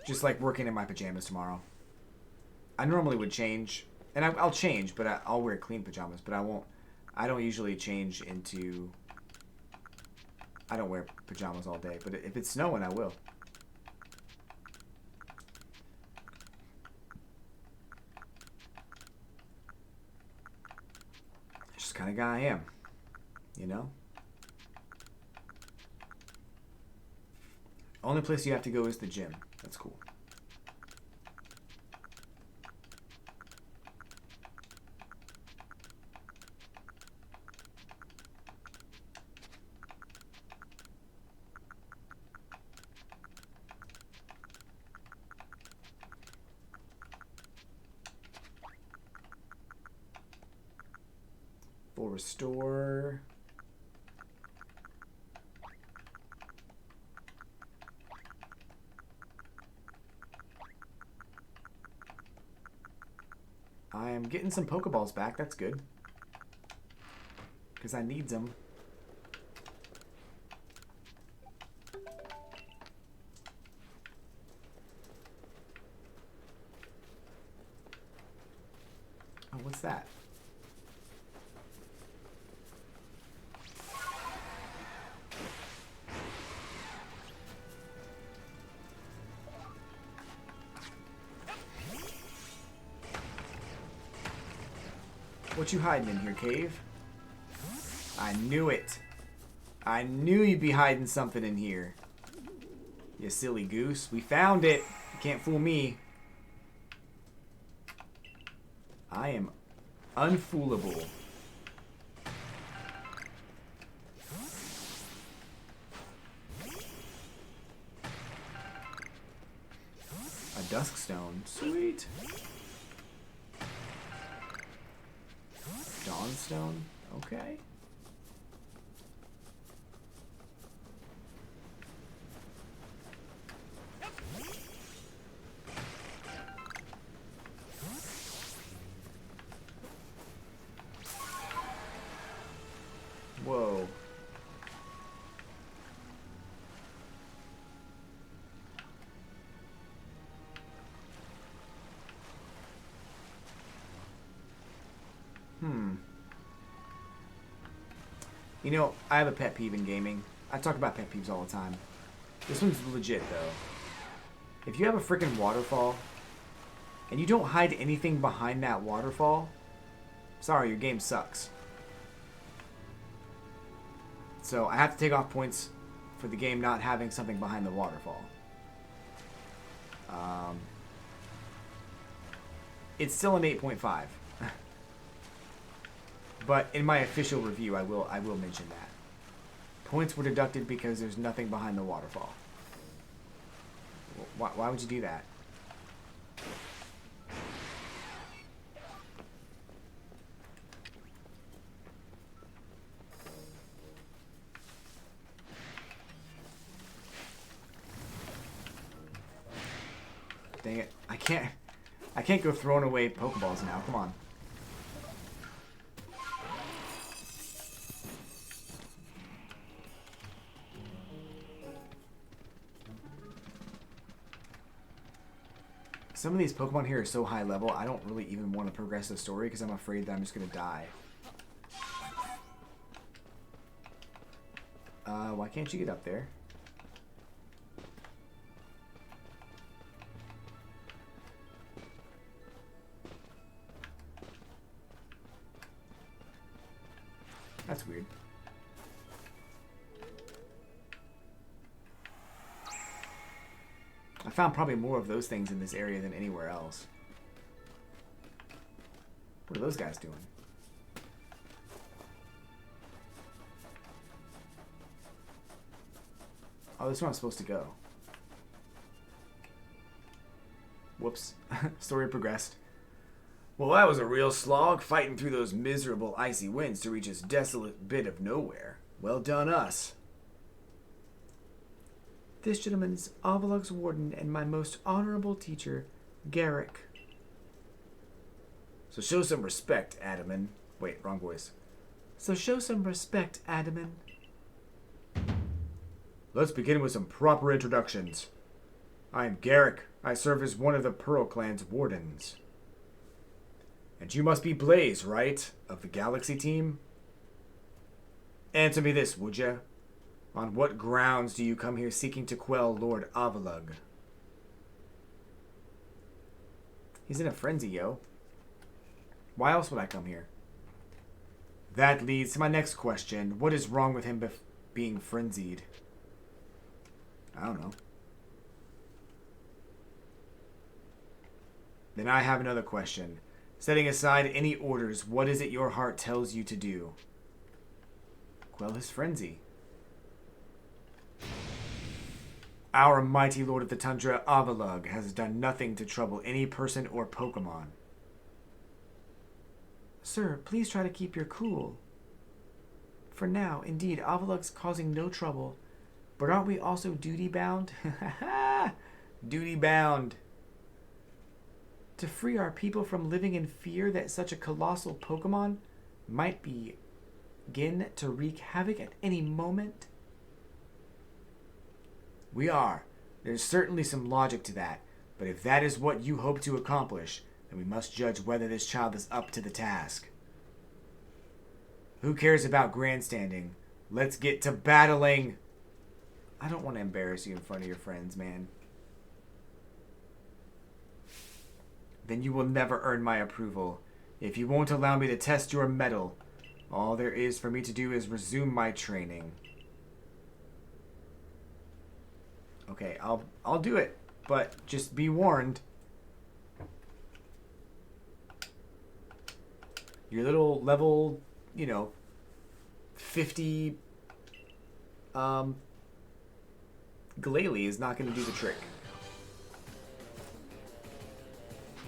just like working in my pajamas tomorrow. I normally would change, and I'll change, but I'll wear clean pajamas, but I won't. I don't usually change into. I don't wear pajamas all day, but if it's snowing, I will. Just the kind of guy I am, you know? Only place you have to go is the gym. That's cool. Full restore. I am getting some Pokeballs back. That's good. Because I need them. Oh, what's that? What you hiding in here, cave? I knew it. I knew you'd be hiding something in here. You silly goose. We found it. You can't fool me. I am unfoolable. A dusk stone. Sweet. Dawnstone? Okay. Whoa. You know, I have a pet peeve in gaming. I talk about pet peeves all the time. This one's legit, though. If you have a freaking waterfall, and you don't hide anything behind that waterfall, sorry, your game sucks. So I have to take off points for the game not having something behind the waterfall. It's still an 8.5. But in my official review, I will mention that. Points were deducted because there's nothing behind the waterfall. Why would you do that? Dang it. I can't go throwing away Pokeballs now. Come on. Some of these Pokemon here are so high level, I don't really even want to progress the story because I'm afraid that I'm just going to die. Why can't you get up there? That's weird. I found probably more of those things in this area than anywhere else. What are those guys doing? Oh, this is where I'm supposed to go. Whoops. Story progressed. Well, that was a real slog, fighting through those miserable icy winds to reach this desolate bit of nowhere. Well done us. This gentleman is Avalug's warden and my most honorable teacher, Garrick. So show some respect, Adaman. Wait, wrong voice. So show some respect, Adaman. Let's begin with some proper introductions. I am Garrick. I serve as one of the Pearl Clan's wardens. And you must be Blaze, right? Of the Galaxy team? Answer me this, would ya? On what grounds do you come here seeking to quell Lord Avalug? He's in a frenzy, yo. Why else would I come here? That leads to my next question. What is wrong with him being frenzied? I don't know. Then I have another question. Setting aside any orders, what is it your heart tells you to do? Quell his frenzy. Our mighty Lord of the Tundra, Avalug, has done nothing to trouble any person or Pokemon. Sir, please try to keep your cool. For now, indeed, Avalug's causing no trouble. But aren't we also duty-bound? Duty-bound. To free our people from living in fear that such a colossal Pokemon might begin to wreak havoc at any moment? We are. There's certainly some logic to that. But if that is what you hope to accomplish, then we must judge whether this child is up to the task. Who cares about grandstanding? Let's get to battling. I don't want to embarrass you in front of your friends, man. Then you will never earn my approval. If you won't allow me to test your mettle, all there is for me to do is resume my training. Okay, I'll do it, but just be warned. Your little level, 50 Glalie is not going to do the trick.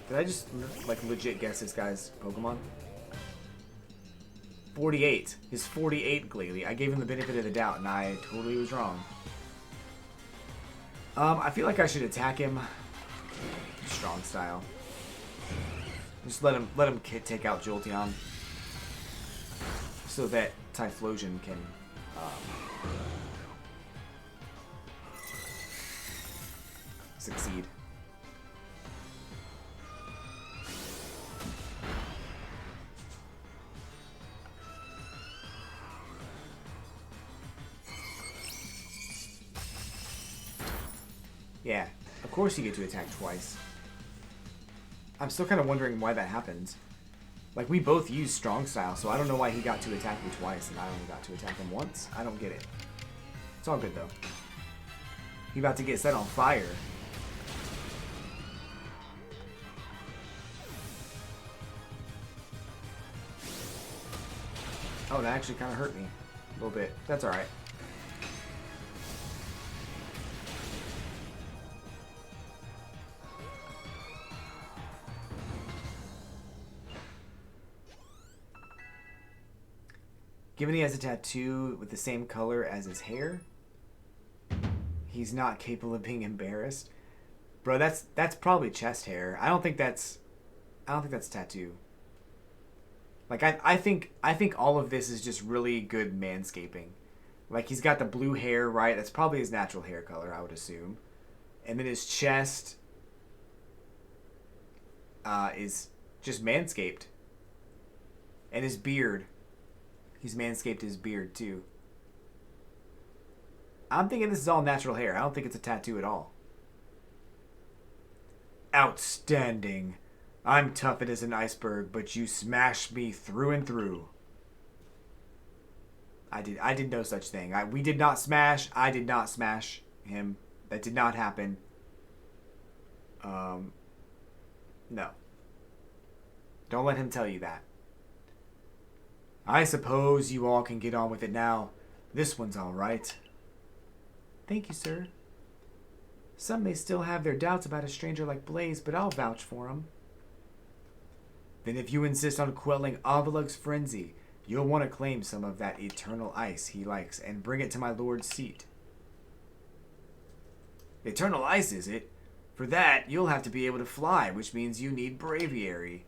Did I just legit guess this guy's Pokemon? 48. His 48 Glalie. I gave him the benefit of the doubt, and I totally was wrong. I feel like I should attack him strong style. Just let him take out Jolteon, so that Typhlosion can succeed. Yeah, of course you get to attack twice. I'm still kind of wondering why that happens. Like, we both use strong style, so I don't know why he got to attack me twice and I only got to attack him once. I don't get it. It's all good, though. He about to get set on fire. Oh, that actually kind of hurt me. A little bit. That's alright. Given he has a tattoo with the same color as his hair, he's not capable of being embarrassed. Bro, that's probably chest hair. I don't think that's tattoo. Like, I think all of this is just really good manscaping. Like, he's got the blue hair, right? That's probably his natural hair color, I would assume. And then his chest is just manscaped. And his beard. He's manscaped his beard, too. I'm thinking this is all natural hair. I don't think it's a tattoo at all. Outstanding. I'm tough as an iceberg, but you smashed me through and through. I did no such thing. We did not smash. I did not smash him. That did not happen. No. Don't let him tell you that. I suppose you all can get on with it now. This one's all right. Thank you, sir. Some may still have their doubts about a stranger like Blaze, but I'll vouch for him. Then if you insist on quelling Avalug's frenzy, you'll want to claim some of that eternal ice he likes and bring it to my lord's seat. Eternal ice, is it? For that, you'll have to be able to fly, which means you need braviary.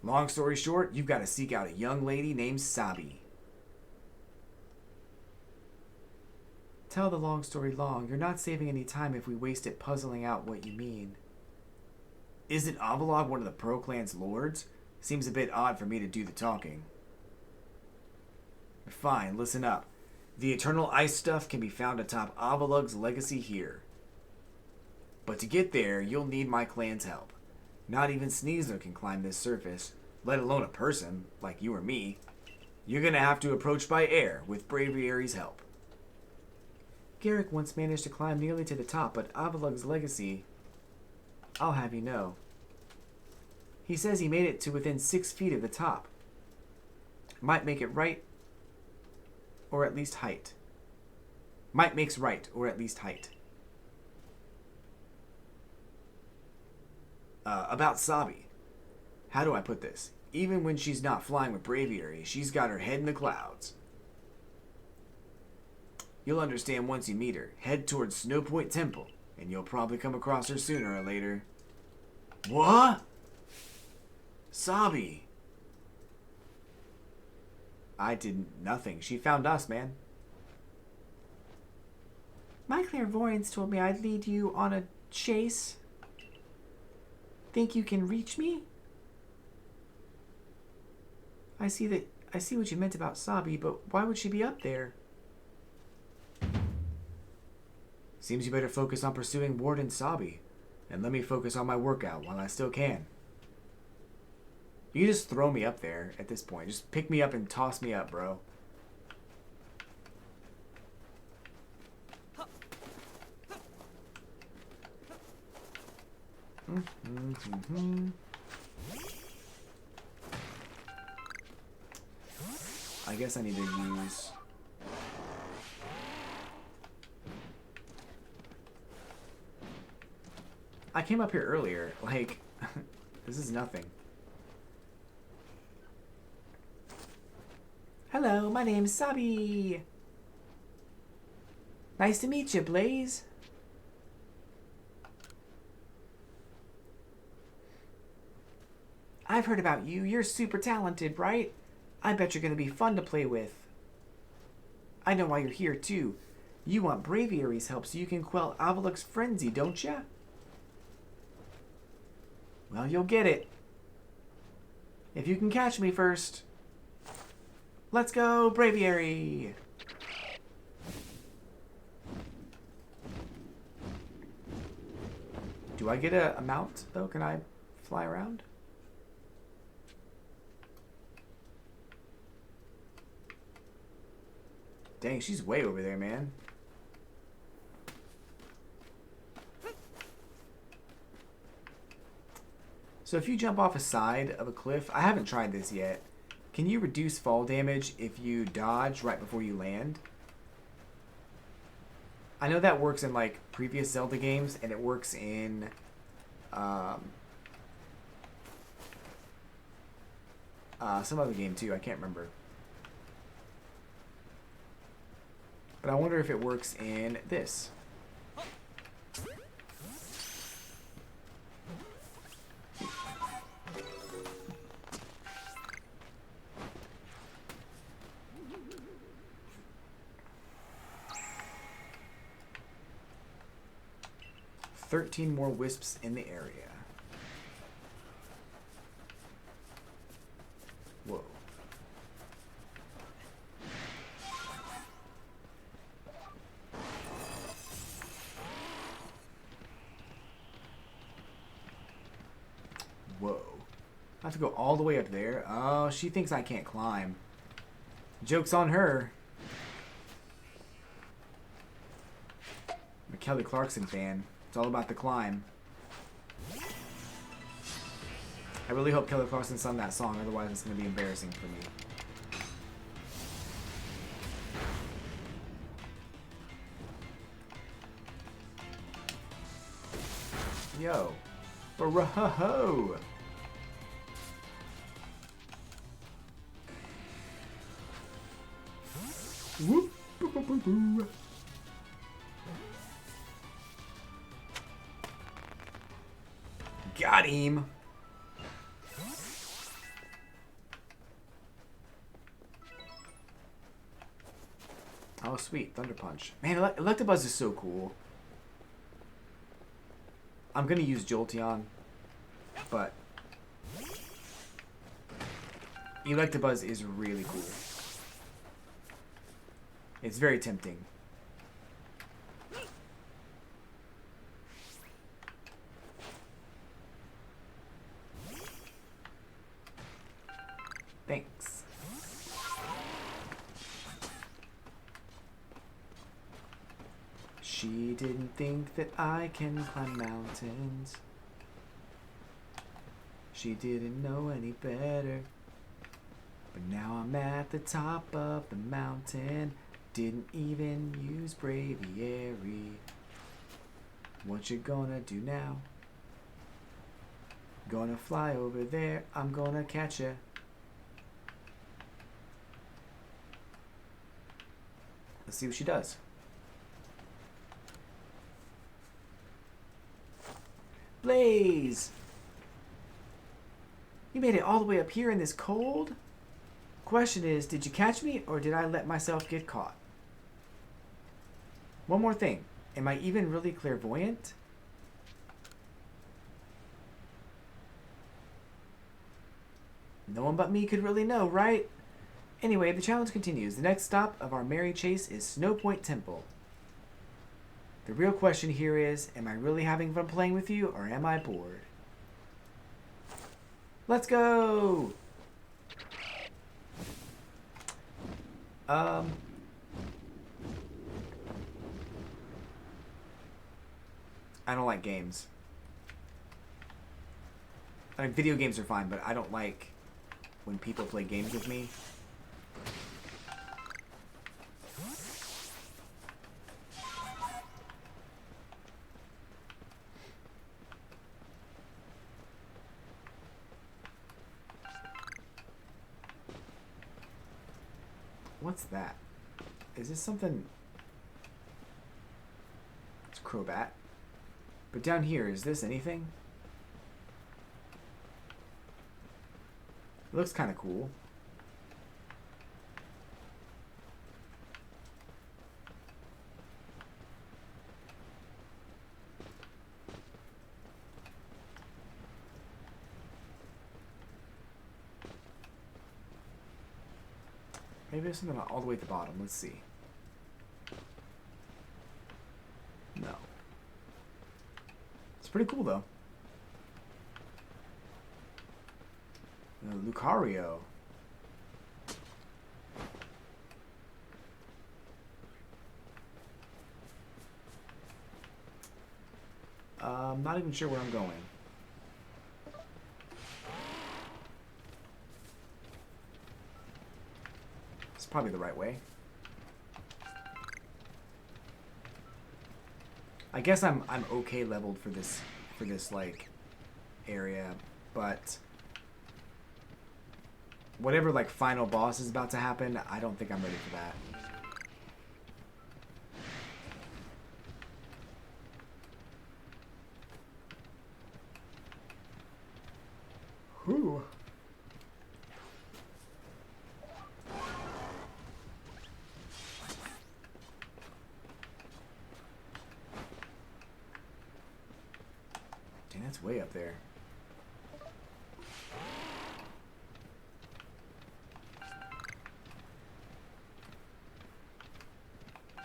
Long story short, you've got to seek out a young lady named Sabi. Tell the long story long. You're not saving any time if we waste it puzzling out what you mean. Isn't Avalog one of the Pro Clan's lords? Seems a bit odd for me to do the talking. Fine, listen up. The Eternal Ice stuff can be found atop Avalug's legacy here. But to get there, you'll need my clan's help. Not even Sneasler can climb this surface, let alone a person, like you or me. You're gonna have to approach by air, with Braviary's help. Garrick once managed to climb nearly to the top, but Avalug's legacy, I'll have you know. He says he made it to within 6 feet of the top. Might make it right, or at least height. Might makes right, or at least height. About Sabi. How do I put this? Even when she's not flying with Braviary, she's got her head in the clouds. You'll understand once you meet her. Head towards Snow Point Temple, and you'll probably come across her sooner or later. What? Sabi. I did nothing. She found us, man. My clairvoyance told me I'd lead you on a chase. Think you can reach me? I see what you meant about Sabi, but why would she be up there? Seems you better focus on pursuing Warden Sabi, and let me focus on my workout while I still can. You can just throw me up there at this point. Just pick me up and toss me up, bro. I guess I need to use... I came up here earlier. Like, this is nothing. Hello, my name's Sabi. Nice to meet you, Blaze. I've heard about you. You're super talented, right? I bet you're going to be fun to play with. I know why you're here, too. You want Braviary's help so you can quell Avalug's frenzy, don't ya? Well, you'll get it. If you can catch me first. Let's go, Braviary! Do I get a mount, though? Can I fly around? Dang, she's way over there, man. So if you jump off a side of a cliff, I haven't tried this yet. Can you reduce fall damage if you dodge right before you land? I know that works in like previous Zelda games, and it works in some other game too. I can't remember. But I wonder if it works in this. $13 more wisps in the area. Whoa. Whoa. I have to go all the way up there. Oh, she thinks I can't climb. Joke's on her. I'm a Kelly Clarkson fan. It's all about the climb. I really hope Kelly Clarkson sung that song, otherwise it's going to be embarrassing for me. Yo. Bro-ho-ho! Whoop! Boo-boo-boo-boo. Got him. Oh, sweet. Thunder Punch. Man, Electabuzz is so cool. I'm going to use Jolteon, but Electabuzz is really cool. It's very tempting. Thanks. She didn't think that I can climb mountains. She didn't know any better. But now I'm at the top of the mountain. Didn't even use Braviary. What you gonna do now? Gonna fly over there. I'm gonna catch ya. Let's see what she does. Blaze! You made it all the way up here in this cold? Question is, did you catch me or did I let myself get caught? One more thing. Am I even really clairvoyant? No one but me could really know, right? Anyway, the challenge continues. The next stop of our merry chase is Snow Point Temple. The real question here is, am I really having fun playing with you, or am I bored? Let's go! I don't like games. I mean, video games are fine, but I don't like when people play games with me. What's that? Is this something? It's Crobat. But down here, is this anything? It looks kind of cool. Maybe there's something all the way at the bottom. Let's see. No. It's pretty cool, though. Lucario. I'm not even sure where I'm going. It's probably the right way. I guess I'm okay leveled for this like area, but whatever like final boss is about to happen, I don't think I'm ready for that. Whew. Dang, that's way up there.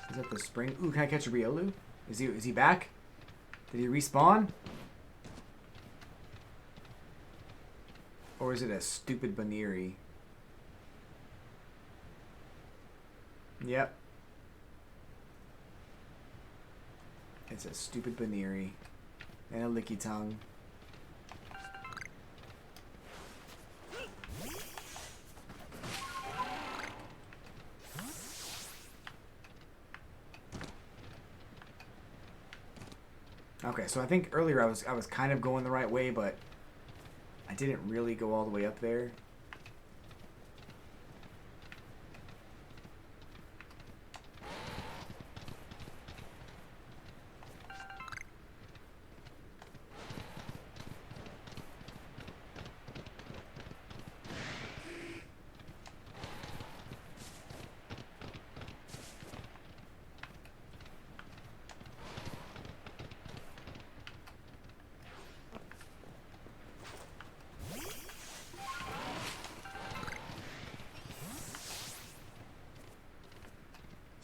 Is that the spring? Ooh, can I catch a Riolu? Is he back? Did he respawn? Or is it a stupid Baniri? Yep. It's a stupid Baniri. And a Licky Tongue. Okay, so I think earlier I was kind of going the right way, but I didn't really go all the way up there.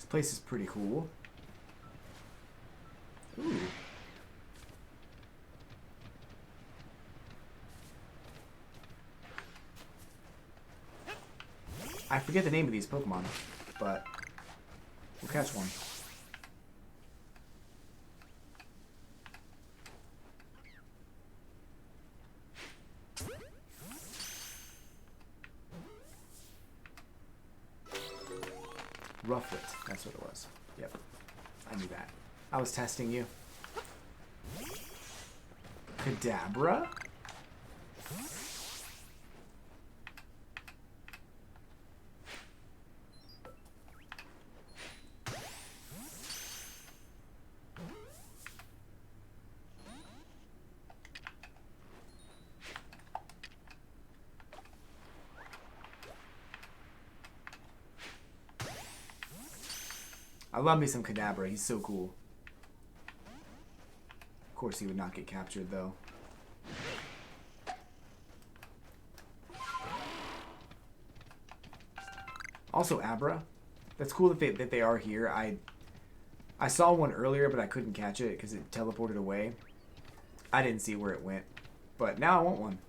place is pretty cool. Ooh. I forget the name of these Pokemon, but we'll catch one. Rufflet, that's what it was. Yep, I knew that. I was testing you. Kadabra? I love me some Kadabra. He's so cool. Of course, he would not get captured, though. Also, Abra. That's cool that they are here. I saw one earlier, but I couldn't catch it because it teleported away. I didn't see where it went. But now I want one.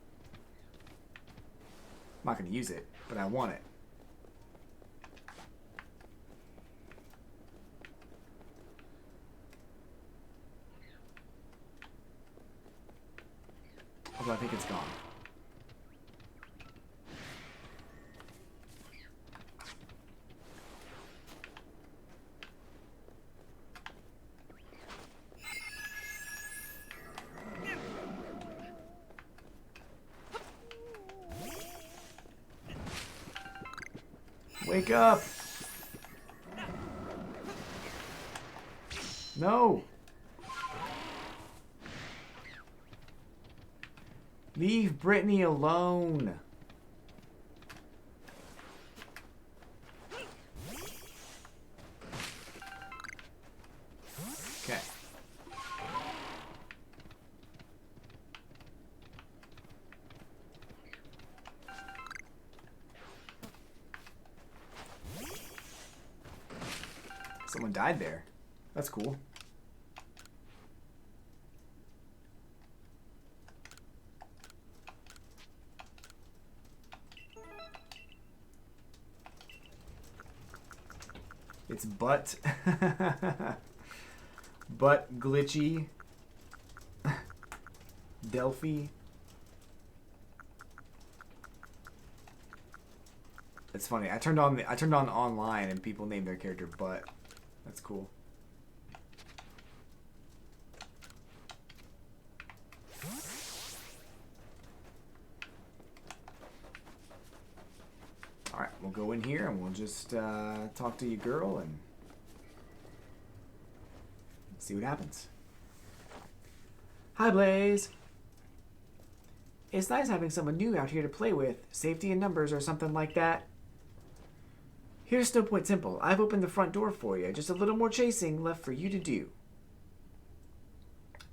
I'm not going to use it, but I want it. Although I think it's gone. Wake up! No! Leave Brittany alone. Okay. Someone died there. That's cool. It's butt. Butt glitchy. Delphi. It's funny. I turned on online and people named their character Butt. That's cool. Alright, we'll go in here and we'll just talk to your girl and see what happens. Hi, Blaze. It's nice having someone new out here to play with. Safety in numbers or something like that. Here's no point simple. I've opened the front door for you. Just a little more chasing left for you to do.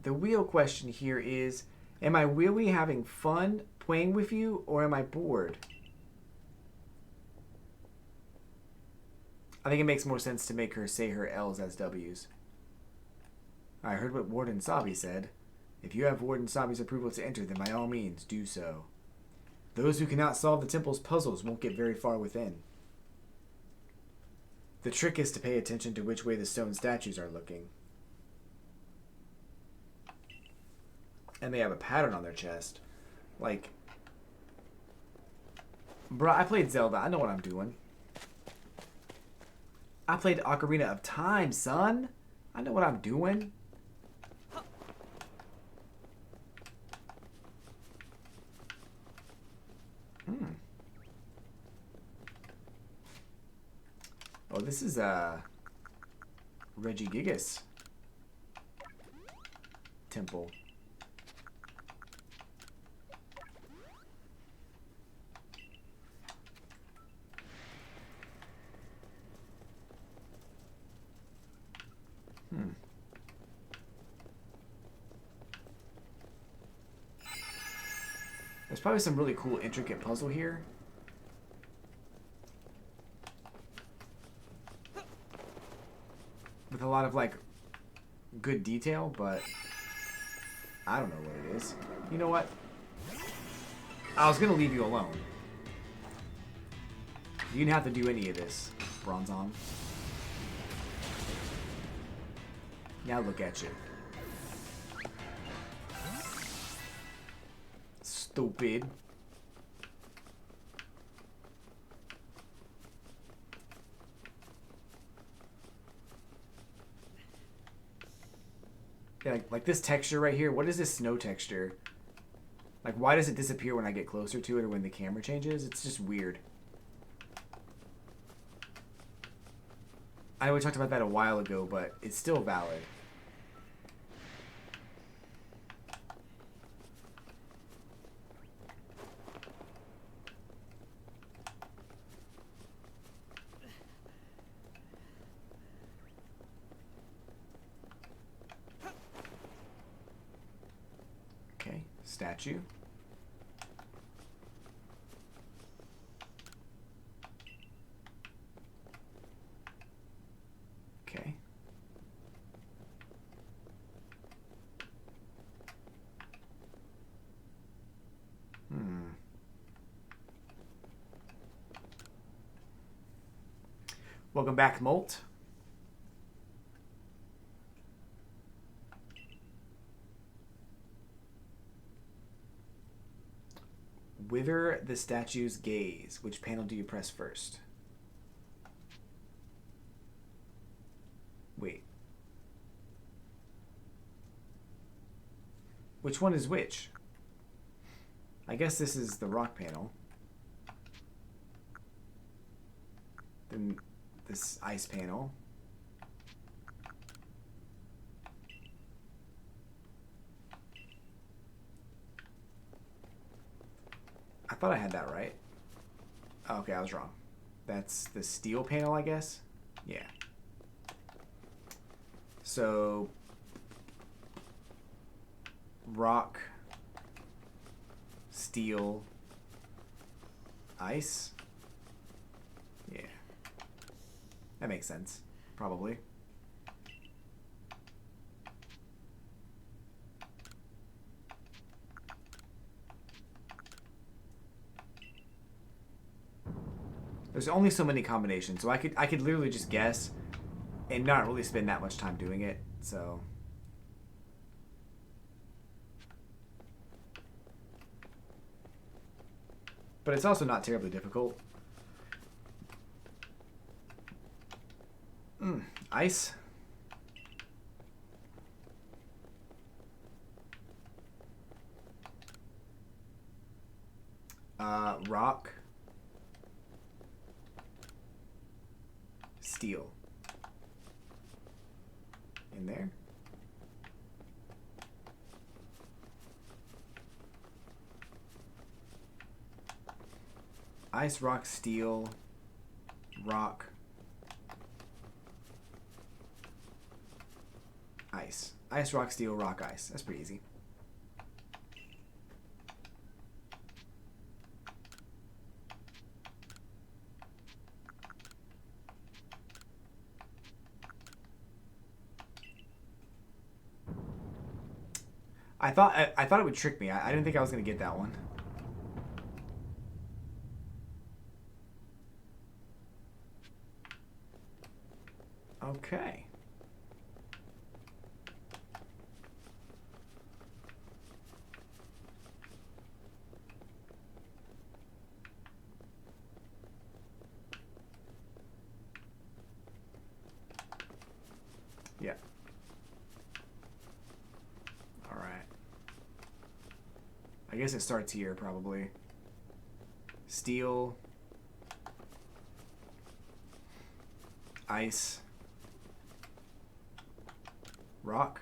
The real question here is, am I really having fun playing with you or am I bored? I think it makes more sense to make her say her L's as W's. I heard what Warden Sabi said. If you have Warden Sabi's approval to enter, then by all means, do so. Those who cannot solve the temple's puzzles won't get very far within. The trick is to pay attention to which way the stone statues are looking. And they have a pattern on their chest. Like, bruh, I played Zelda. I know what I'm doing. I played Ocarina of Time, son. I know what I'm doing. Oh, this is Regigigas temple. There's probably some really cool, intricate puzzle here. with a lot of like good detail, but I don't know what it is. You know what? I was gonna leave you alone. You didn't have to do any of this, Bronzong. Now look at you. Stupid. Yeah, like this texture right here. What is this snow texture? Like, why does it disappear when I get closer to it or when the camera changes? It's just weird. I know we talked about that a while ago, but it's still valid. Okay, statue. Okay. Welcome back, Molt. Wither the statue's gaze. Which panel do you press first? Wait. Which one is which? I guess this is the rock panel. Then this ice panel. I thought I had that right. Oh, okay, I was wrong. That's the steel panel, I guess? Yeah. So, rock, steel, ice. Yeah. That makes sense, probably. There's only so many combinations, so I could literally just guess and not really spend that much time doing it, so. But it's also not terribly difficult. Ice. Rock. Steel. In there. Ice, rock, steel, rock, ice. Ice, rock, steel, rock, ice. That's pretty easy. I thought it would trick me. I didn't think I was gonna get that one. Okay. Yeah. All right. I guess it starts here probably. Steel. Ice. Rock.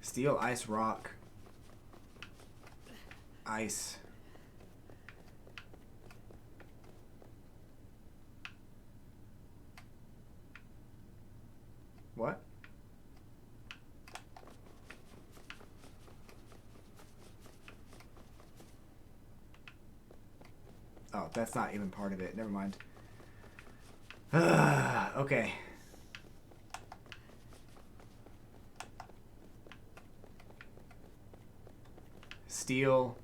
Steel, ice, rock. Ice. What? Oh, that's not even part of it. Never mind. Okay. Steel.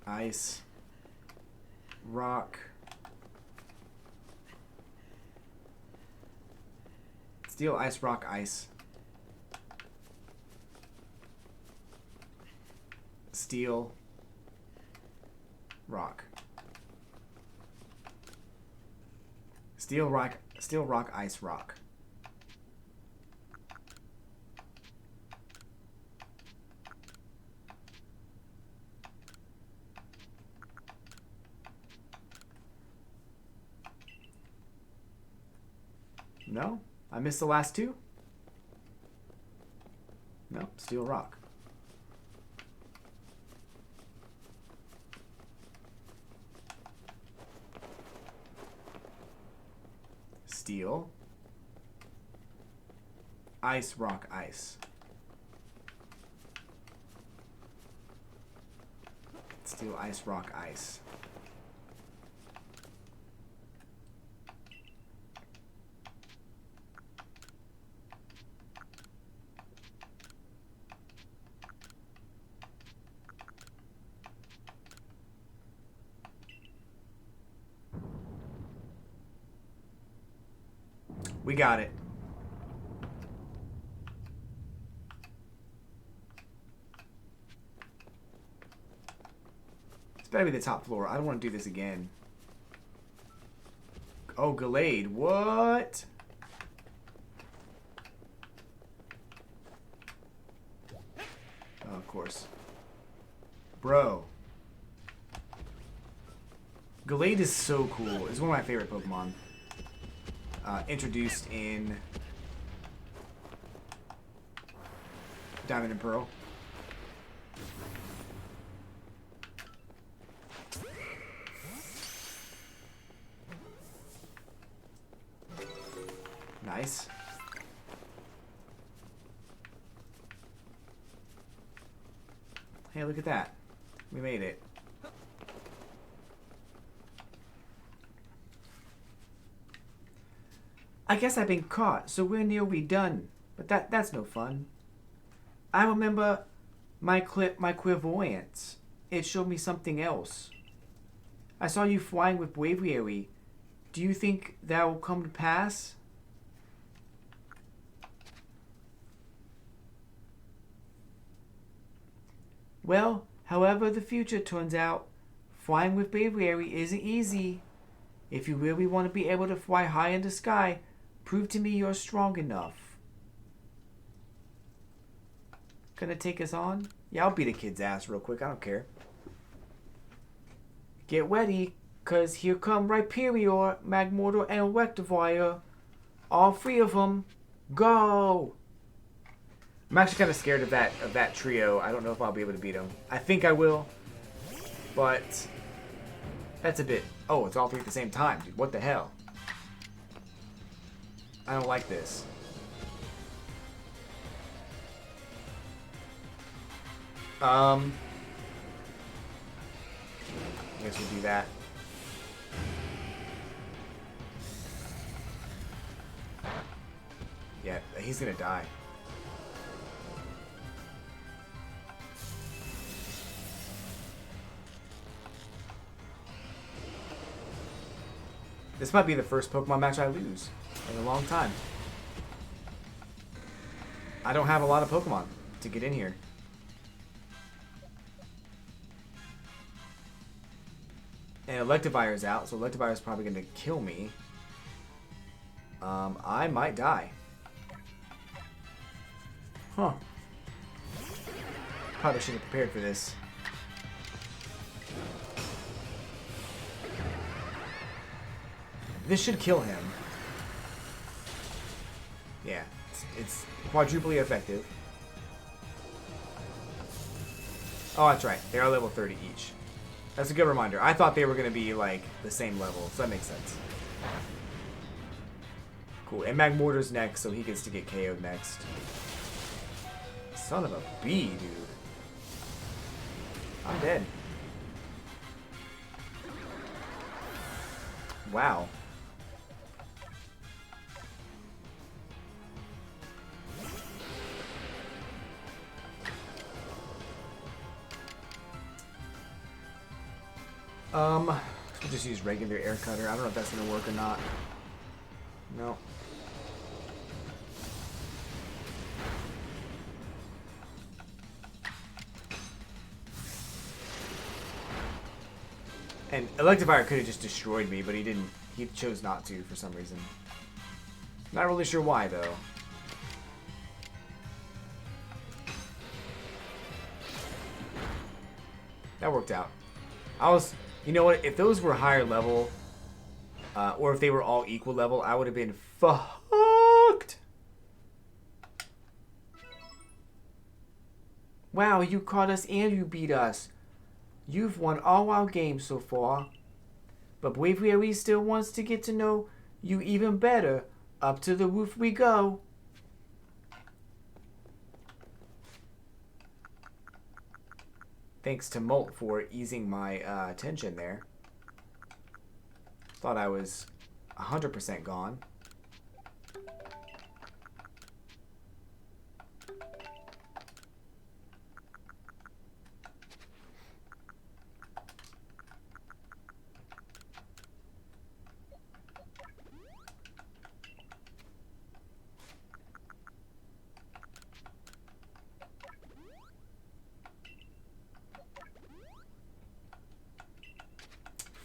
Ice. Rock. Steel, ice, rock, ice. Steel. Rock. Steel, rock, ice, rock. No? I missed the last two? No, steel, rock. Steel. Ice, rock, ice. Steel, ice, rock, ice. We got it. It's better be the top floor. I don't want to do this again. Oh, Gallade. What? Oh, of course. Bro. Gallade is so cool. It's one of my favorite Pokemon. Introduced in Diamond and Pearl. Nice. Hey, look at that. We made it. I guess I've been caught, so we're nearly done. But that's no fun. I remember my clairvoyance. It showed me something else. I saw you flying with bravery. Do you think that will come to pass? Well, however the future turns out, flying with bravery isn't easy. If you really want to be able to fly high in the sky, prove to me you're strong enough. Gonna take us on? Yeah, I'll beat a kid's ass real quick. I don't care. Get ready, cause here come Rhyperior, Magmortar, and Electivire. All three of them. Go! I'm actually kind of scared of that trio. I don't know if I'll be able to beat them. I think I will, but that's a bit... Oh, it's all three at the same time, dude. What the hell? I don't like this. I guess we'll do that. Yeah, he's gonna die. This might be the first Pokemon match I lose in a long time. I don't have a lot of Pokemon to get in here. And Electivire's out, so Electivire's probably going to kill me. I might die. Huh. Probably should have prepared for this. This should kill him. Yeah, it's quadruply effective. Oh, that's right. They are level 30 each. That's a good reminder. I thought they were going to be, like, the same level, so that makes sense. Cool. And Magmortar's next, so he gets to get KO'd next. Son of a bee, dude. I'm dead. Wow. We'll just use regular air cutter. I don't know if that's gonna work or not. No. And Electivire could have just destroyed me, but he didn't. He chose not to for some reason. Not really sure why, though. That worked out. You know what? If those were higher level, or if they were all equal level, I would have been fucked. Wow, you caught us and you beat us. You've won all our games so far. But Braviary still wants to get to know you even better. Up to the roof we go. Thanks to Molt for easing my tension there. Thought I was 100% gone.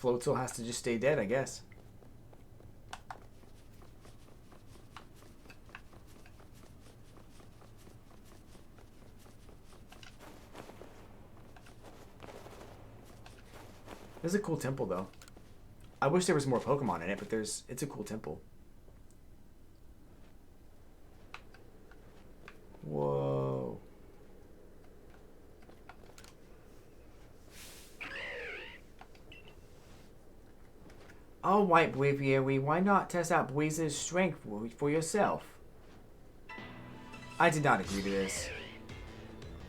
Floatzel has to just stay dead, I guess. This is a cool temple, though. I wish there was more Pokemon in it, but it's a cool temple. Whoa. All right, Braviary, why not test out Blaze's strength for yourself? I did not agree to this.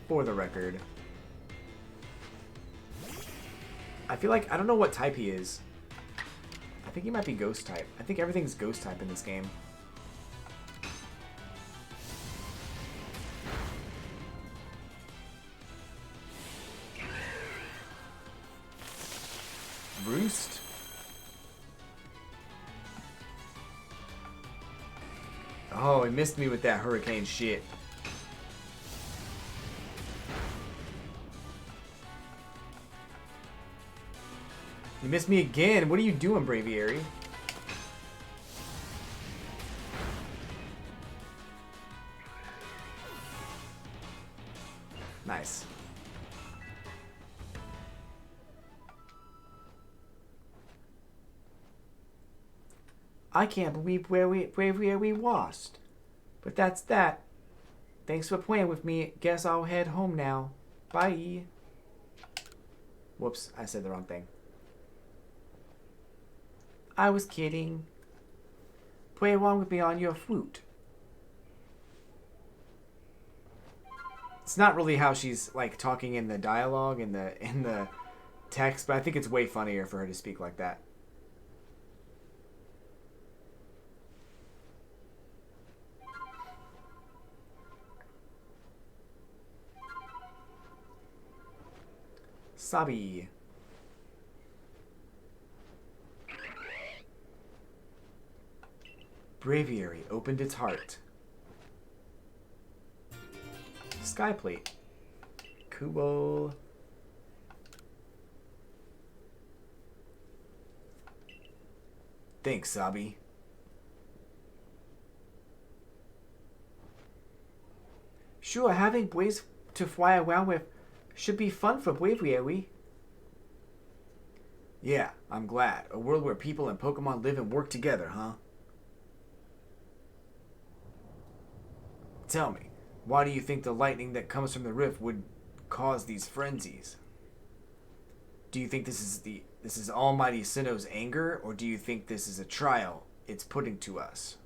For the record. I feel like, I don't know what type he is. I think he might be ghost type. I think everything's ghost type in this game. Roost? Oh, he missed me with that hurricane shit. You missed me again. What are you doing, Braviary? Nice. I can't believe Braviary lost. But that's that. Thanks for playing with me. Guess I'll head home now. Bye. Whoops, I said the wrong thing. I was kidding. Play along with me on your flute. It's not really how she's like talking in the dialogue in the text, but I think it's way funnier for her to speak like that. Sabi. Braviary opened its heart. Skyplate. Cool. Thanks, Sabi. Sure, having Blaze to fly around with should be fun for Braviary. Yeah, I'm glad. A world where people and Pokemon live and work together, huh? Tell me, why do you think the lightning that comes from the rift would cause these frenzies? Do you think this is Almighty Sinnoh's anger, or do you think this is a trial it's putting to us?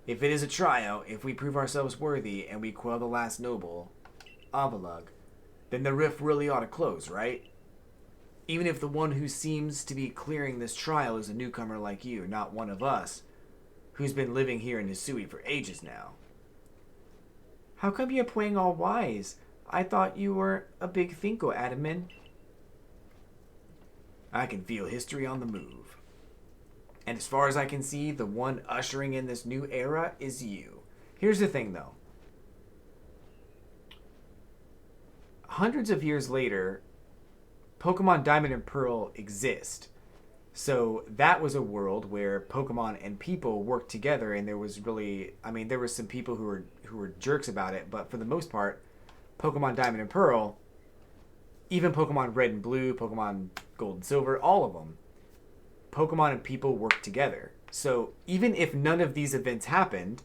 If it is a trial, if we prove ourselves worthy and we quell the last noble, Avalugg, then the rift really ought to close, right? Even if the one who seems to be clearing this trial is a newcomer like you, not one of us, who's been living here in Hisui for ages now. How come you're playing all wise? I thought you were a big thinker, Adamant. I can feel history on the move. And as far as I can see, the one ushering in this new era is you. Here's the thing, though. Hundreds of years later, Pokemon Diamond and Pearl exist. So that was a world where Pokemon and people worked together, and there was really, I mean, there were some people who were jerks about it, but for the most part, Pokemon Diamond and Pearl, even Pokemon Red and Blue, Pokemon Gold and Silver, all of them, Pokemon and people worked together. So even if none of these events happened,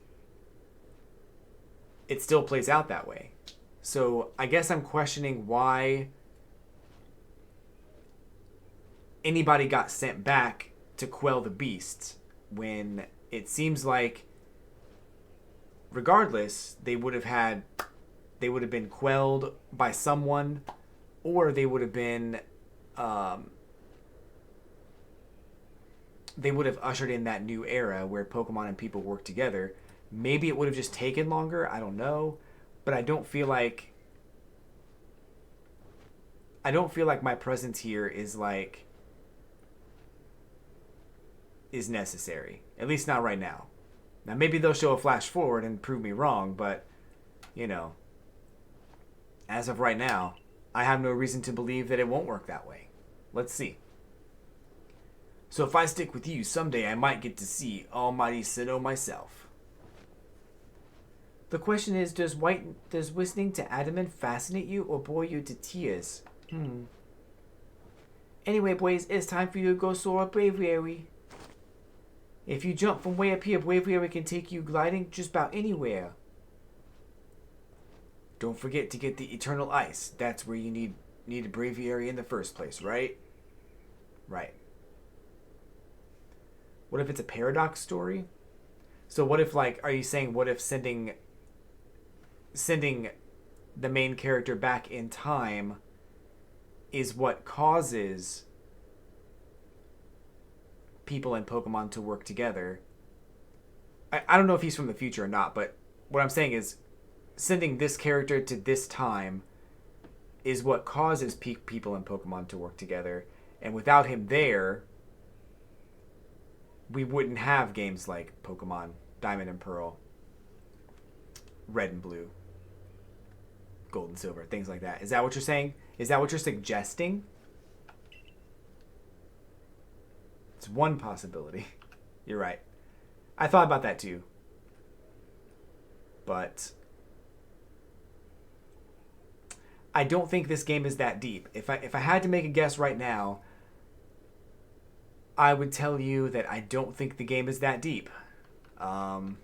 it still plays out that way. So I guess I'm questioning why anybody got sent back to quell the beasts when it seems like regardless they would have been quelled by someone, or they would have been they would have ushered in that new era where Pokemon and people work together. Maybe it would have just taken longer, I don't know, but I don't feel like my presence here is necessary. At least not right now. Now maybe they'll show a flash forward and prove me wrong, but you know, as of right now, I have no reason to believe that it won't work that way. Let's see. So if I stick with you, someday I might get to see Almighty Sinnoh myself. The question is, does listening to Adamant fascinate you or bore you to tears? Anyway, boys, it's time for you to go soar a Braviary. If you jump from way up here, Braviary can take you gliding just about anywhere. Don't forget to get the Eternal Ice. That's where you need a Braviary in the first place, right? Right. What if it's a paradox story? So what if, are you saying, what if sending the main character back in time is what causes people and Pokemon to work together? I don't know if he's from the future or not, but what I'm saying is sending this character to this time is what causes people and Pokemon to work together. And without him there, we wouldn't have games like Pokemon Diamond and Pearl, Red and Blue, Gold and Silver, things like that. Is that what you're saying? Is that what you're suggesting? It's one possibility. You're right. I thought about that too. But I don't think this game is that deep. If I had to make a guess right now, I would tell you that I don't think the game is that deep. And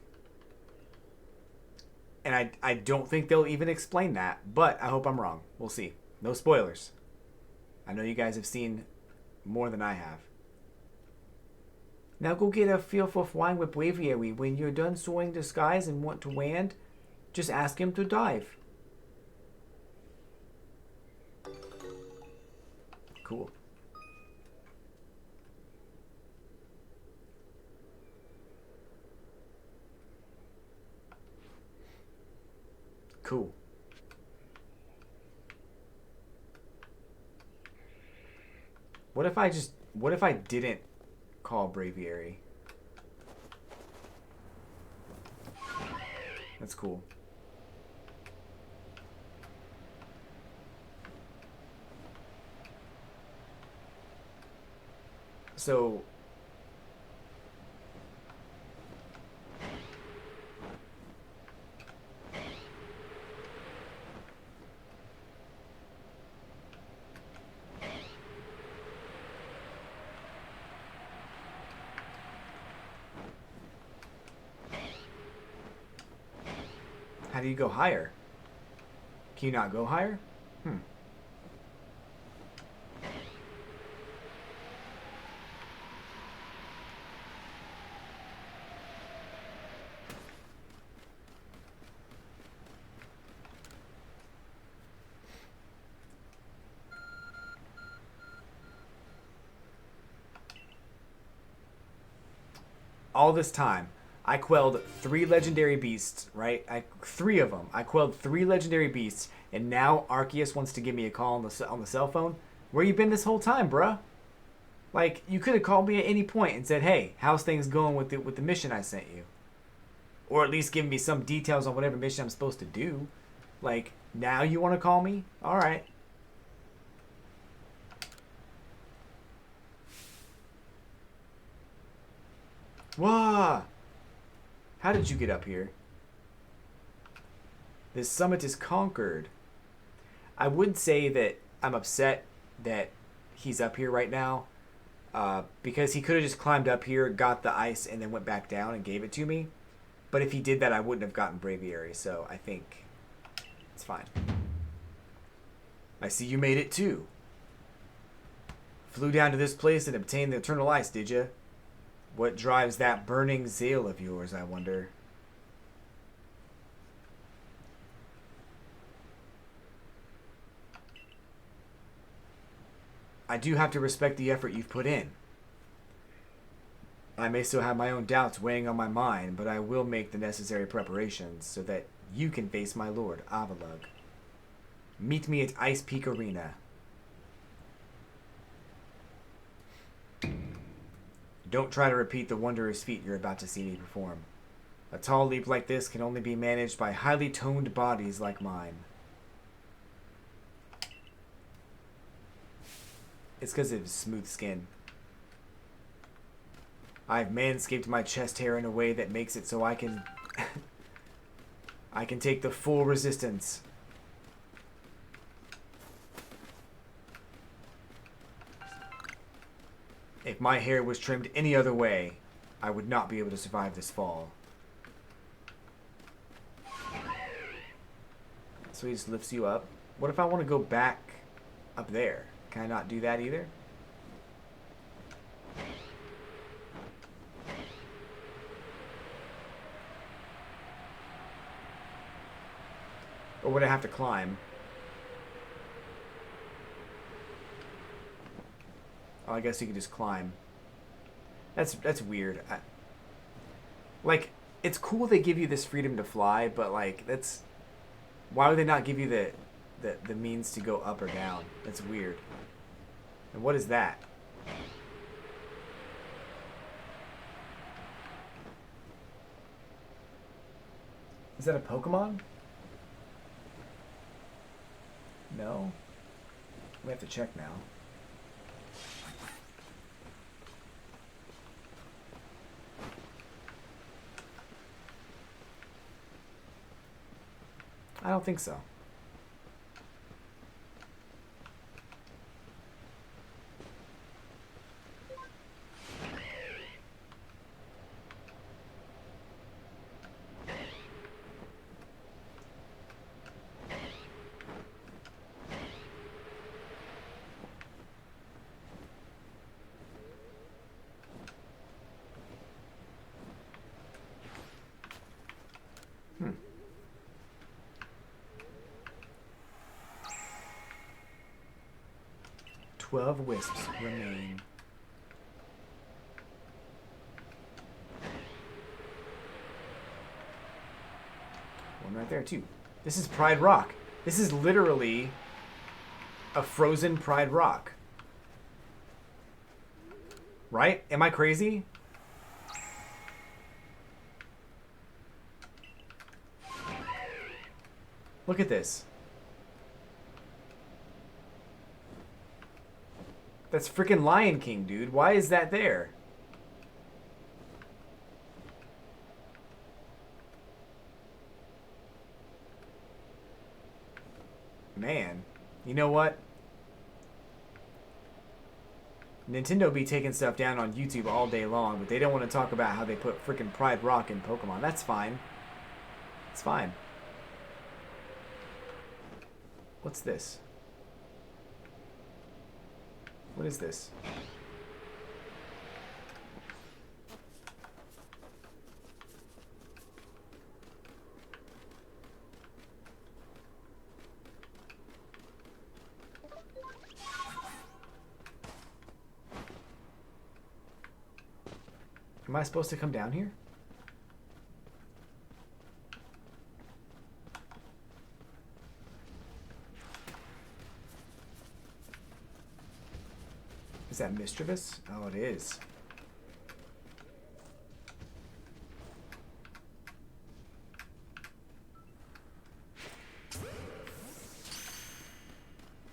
I don't think they'll even explain that, but I hope I'm wrong. We'll see. No spoilers. I know you guys have seen more than I have. Now go get a feel for flying with Braviary. When you're done soaring the skies and want to land, just ask him to dive. Cool. Cool. What if I didn't call Braviary? That's cool. So how do you go higher? Can you not go higher? All this time, I quelled 3 legendary beasts, right? 3 of them. I quelled 3 legendary beasts, and now Arceus wants to give me a call on the cell phone. Where you been this whole time, bruh? Like, you could have called me at any point and said, "Hey, how's things going with the mission I sent you?" Or at least give me some details on whatever mission I'm supposed to do. Like, now you want to call me? All right. Whoa! How did you get up here? This summit is conquered. I would say that I'm upset that he's up here right now. Because he could have just climbed up here, got the ice, and then went back down and gave it to me. But if he did that, I wouldn't have gotten Braviary, so I think it's fine. I see you made it too. Flew down to this place and obtained the eternal ice, did you? What drives that burning zeal of yours, I wonder? I do have to respect the effort you've put in. I may still have my own doubts weighing on my mind, but I will make the necessary preparations so that you can face my lord, Avalugg. Meet me at Ice Peak Arena. Don't try to repeat the wondrous feat you're about to see me perform. A tall leap like this can only be managed by highly toned bodies like mine. It's because of his smooth skin. I've manscaped my chest hair in a way that makes it so I can... I can take the full resistance. If my hair was trimmed any other way, I would not be able to survive this fall. So he just lifts you up. What if I want to go back up there? Can I not do that either? Or would I have to climb? Oh, I guess you could just climb. That's weird. Like, it's cool they give you this freedom to fly, but like, that's... Why would they not give you the means to go up or down? That's weird. And what is that? Is that a Pokemon? No? We have to check now. I don't think so. Hmm. "12 wisps remain." One right there, too. This is Pride Rock. This is literally a frozen Pride Rock. Right? Am I crazy? Look at this. That's freaking Lion King, dude. Why is that there? Man, you know what? Nintendo be taking stuff down on YouTube all day long, but they don't want to talk about how they put freaking Pride Rock in Pokemon. That's fine. It's fine. What's this? What is this? Am I supposed to come down here? that mischievous? Oh, it is.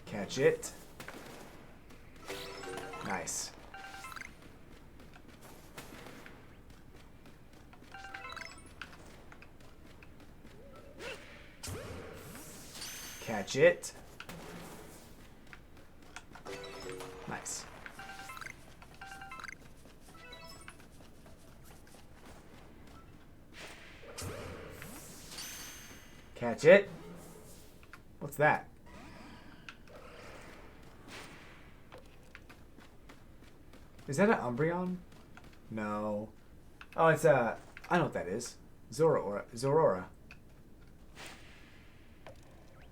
Catch it. Nice. Catch it. Nice. Catch it. What's that? Is that an Umbreon? No. Oh, it's a... I know what that is. Zorora. Zorora.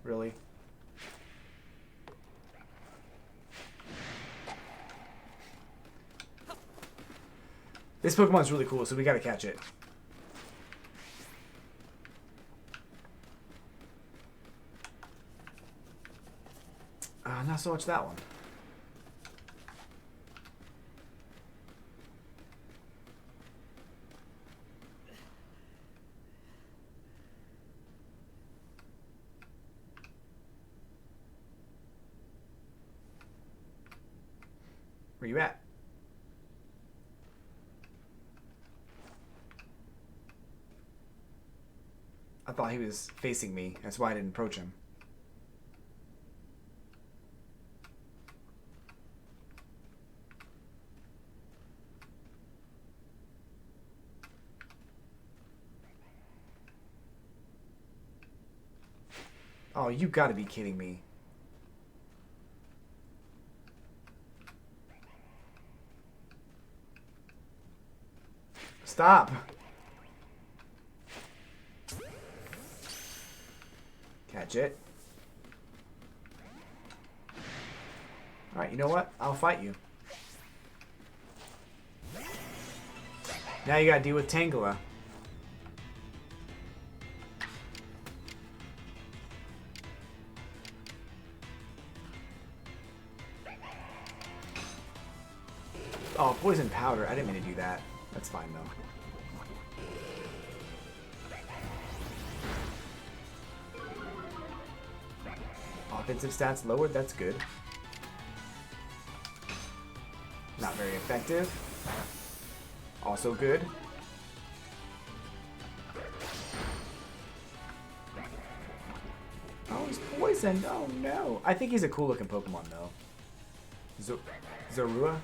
Really? This Pokemon's really cool, so we gotta catch it. Not so much that one. Where you at? I thought he was facing me. That's why I didn't approach him. Oh, you gotta be kidding me. Stop. Catch it. Alright, you know what? I'll fight you. Now you gotta deal with Tangela. Oh, poison powder. I didn't mean to do that. That's fine, though. Offensive stats lowered. That's good. Not very effective. Also good. Oh, he's poisoned. Oh, no. I think he's a cool-looking Pokemon, though. Zorua?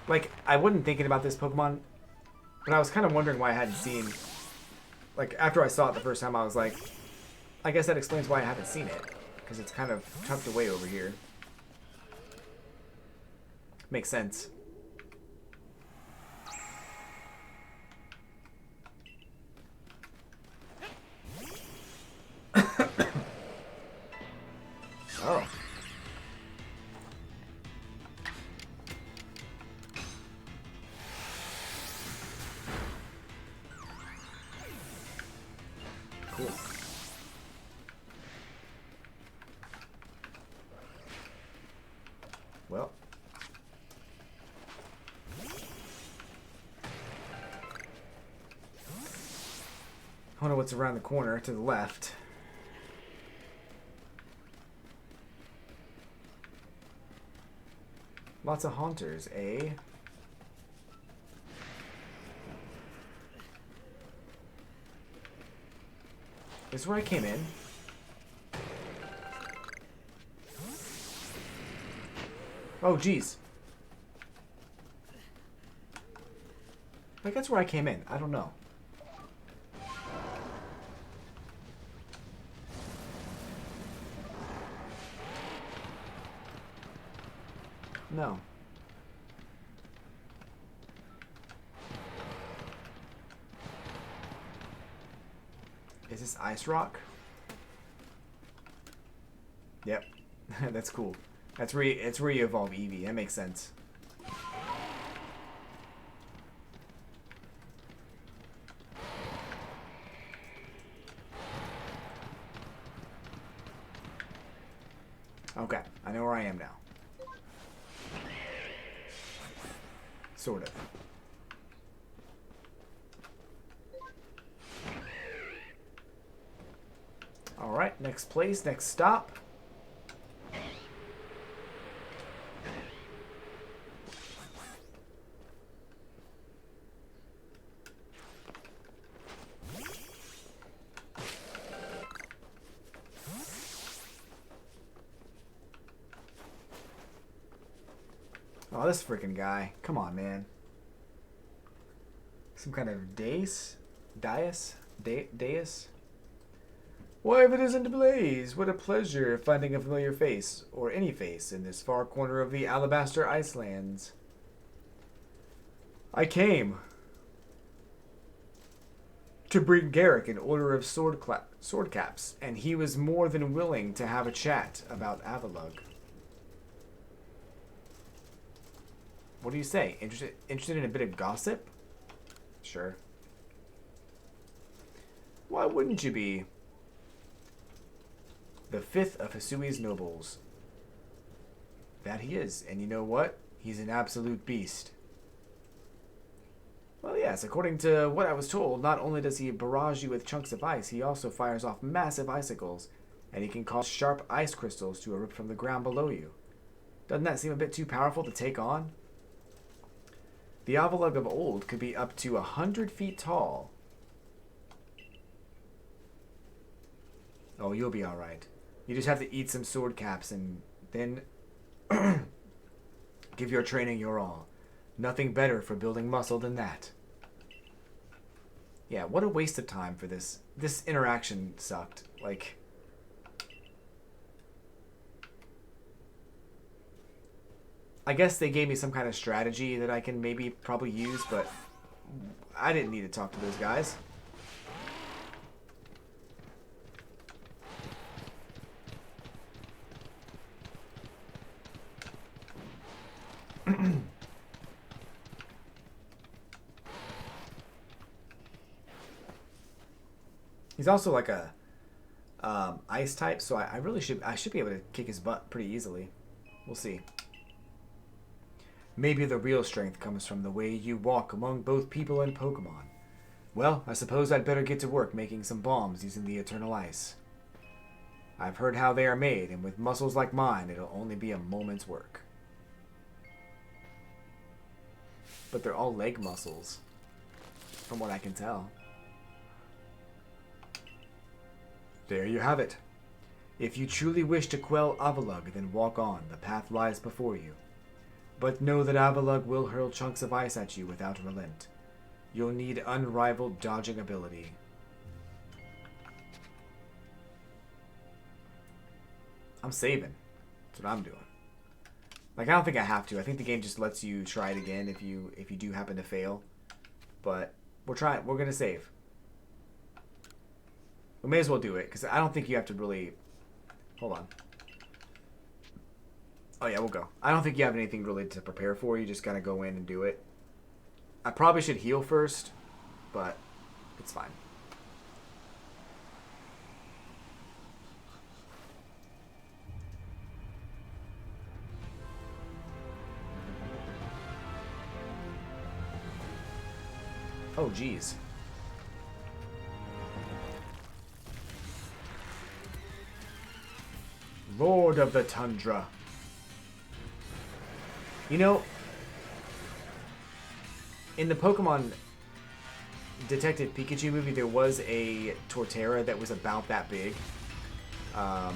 Like, I wasn't thinking about this Pokemon, but I was kind of wondering why I hadn't seen... Like, after I saw it the first time, I was like, I guess that explains why I haven't seen it. Because it's kind of tucked away over here. Makes sense. Oh. Cool. Well. I wonder what's around the corner to the left. Lots of haunters, eh? This is where I came in. Oh, geez. Like, that's where I came in. I don't know. No. Is this Ice Rock? Yep. That's cool. It's where you evolve Eevee. That makes sense. Okay, I know where I am now. Sort of. Alright, next place, next stop. Oh, this freaking guy. Come on, man. Some kind of dais? Dais? Why, if it isn't Blaze, what a pleasure finding a familiar face, or any face, in this far corner of the Alabaster Icelands. I came to bring Garrick an order of sword caps, and he was more than willing to have a chat about Avalug. What do you say? Interested in a bit of gossip? Sure. Why wouldn't you be? The fifth of Hisui's nobles. That he is. And you know what? He's an absolute beast. Well, yes, according to what I was told, not only does he barrage you with chunks of ice, he also fires off massive icicles, and he can cause sharp ice crystals to erupt from the ground below you. Doesn't that seem a bit too powerful to take on? The Avalug of old could be up to 100 feet tall. Oh, you'll be alright. You just have to eat some sword caps and then give your training your all. Nothing better for building muscle than that. Yeah, what a waste of time for this. This interaction sucked. Like, I guess they gave me some kind of strategy that I can maybe probably use, but I didn't need to talk to those guys. He's also like a ice type, so I should be able to kick his butt pretty easily. We'll see. Maybe the real strength comes from the way you walk among both people and Pokemon. Well, I suppose I'd better get to work making some bombs using the Eternal Ice. I've heard how they are made, and with muscles like mine, it'll only be a moment's work. But they're all leg muscles, from what I can tell. There you have it. If you truly wish to quell Avalug, then walk on. The path lies before you. But know that Avalug will hurl chunks of ice at you without relent. You'll need unrivaled dodging ability. I'm saving. That's what I'm doing. Like, I don't think I have to. I think the game just lets you try it again if you do happen to fail. But we're gonna save. We may as well do it, because I don't think you have to really... Hold on. Oh yeah, we'll go. I don't think you have anything really to prepare for. You just gotta go in and do it. I probably should heal first, but it's fine. Oh, geez. Lord of the Tundra. You know, in the Pokemon Detective Pikachu movie, there was a Torterra that was about that big. Oh,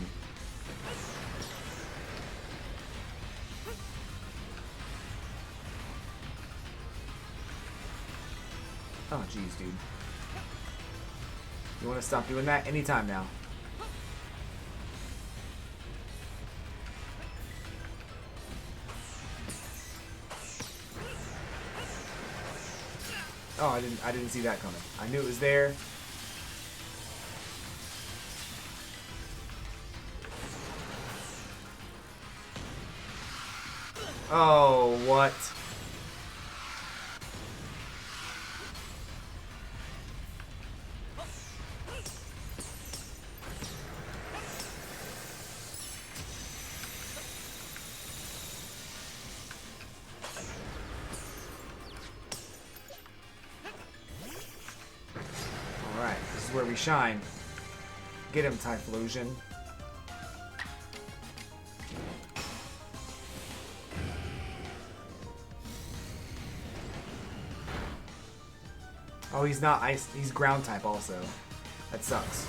jeez, dude. You want to stop doing that? Anytime now. Oh, I didn't see that coming. I knew it was there. Oh, what? shine. Get him, Typhlosion. Oh, he's not ice. He's ground type also. That sucks.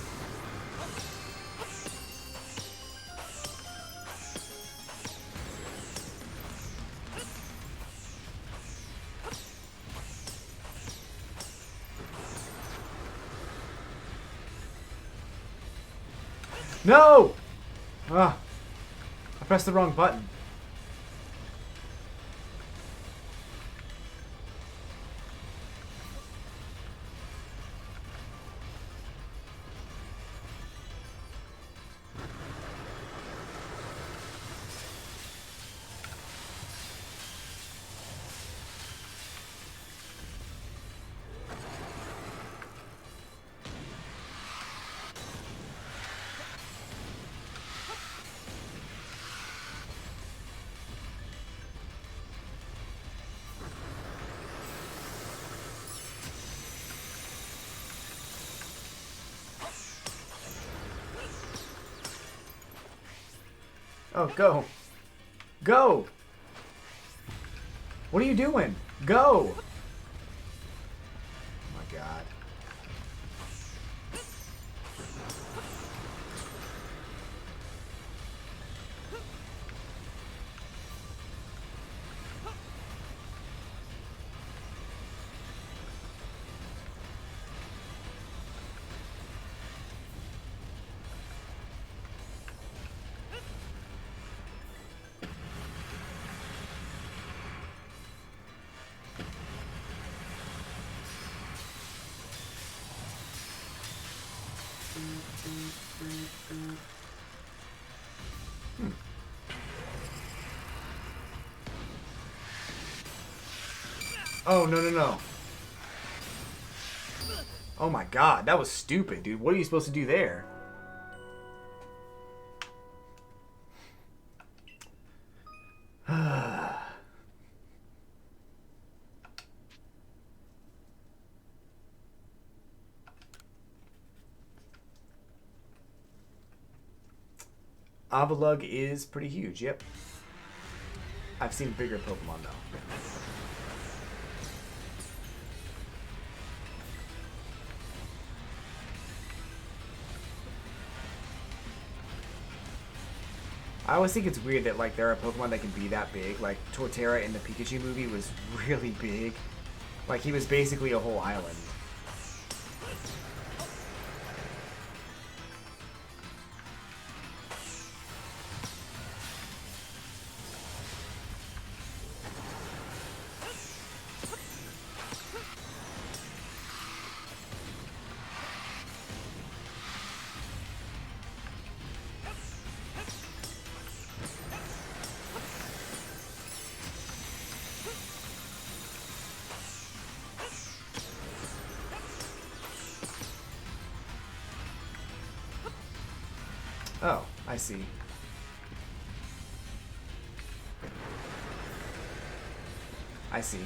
No! Ah, I pressed the wrong button. Oh, go. Go! What are you doing? Go! Oh my god. Oh, no, no, no. Oh my god, that was stupid, dude. What are you supposed to do there? Avalugg is pretty huge, yep. I've seen bigger Pokemon, though. I always think it's weird that, like, there are Pokemon that can be that big. Like, Torterra in the Pikachu movie was really big. Like, he was basically a whole island. Oh, I see. I see.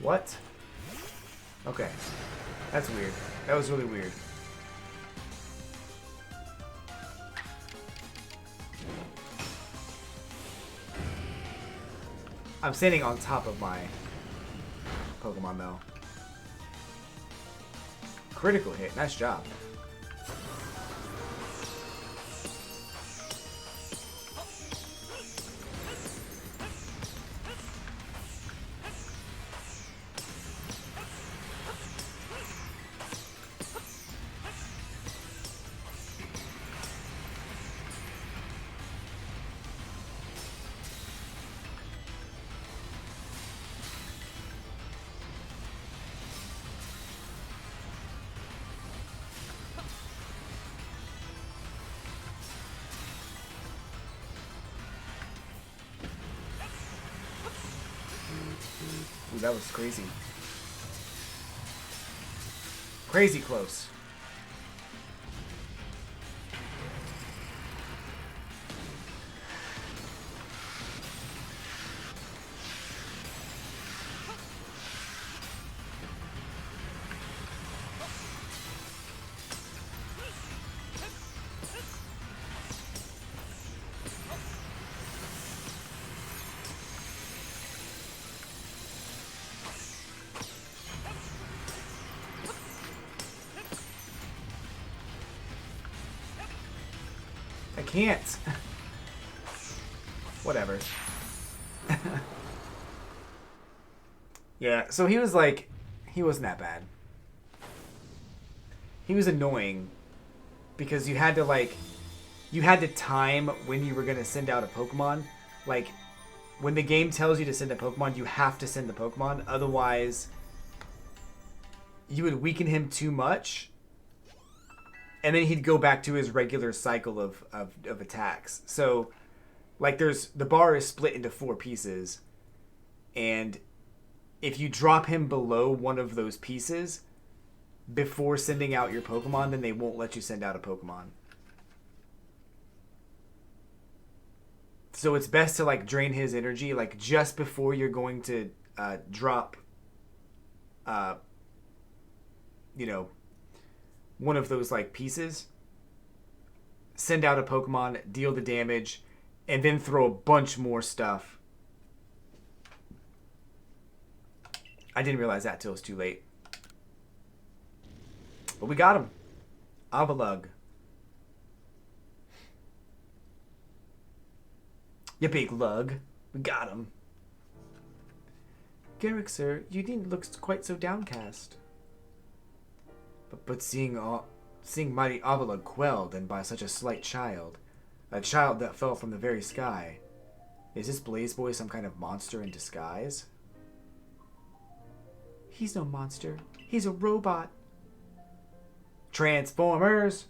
What? Okay. That's weird. That was really weird. I'm standing on top of my Pokemon, though. Critical hit. Nice job. that was crazy. Crazy close. I can't. Whatever. Yeah, so he was like, he wasn't that bad. He was annoying because you had to like, you had to time when you were going to send out a Pokemon. Like, when the game tells you to send a Pokemon, you have to send the Pokemon. Otherwise, you would weaken him too much. And then he'd go back to his regular cycle of attacks. So, like, the bar is split into 4 pieces. And if you drop him below one of those pieces before sending out your Pokemon, then they won't let you send out a Pokemon. So it's best to, like, drain his energy, like, just before you're going to drop, you know, one of those, like, pieces. Send out a Pokemon, deal the damage, and then throw a bunch more stuff. I didn't realize that till it was too late. But we got him. Avalugg. You big lug. We got him. Garrick, sir, you needn't look quite so downcast. But seeing mighty Avalugg quelled and by such a slight child, a child that fell from the very sky, is this Blaze Boy some kind of monster in disguise? He's no monster. He's a robot. Transformers!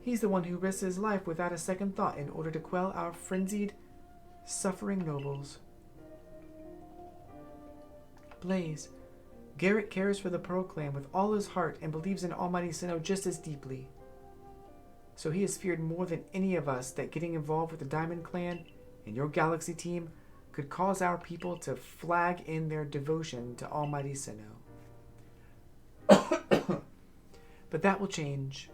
He's the one who risks his life without a second thought in order to quell our frenzied, suffering nobles. Blaze, Garrett cares for the Pearl Clan with all his heart and believes in Almighty Sinnoh just as deeply. So he has feared more than any of us that getting involved with the Diamond Clan and your Galaxy team could cause our people to flag in their devotion to Almighty Sinnoh. But that will change.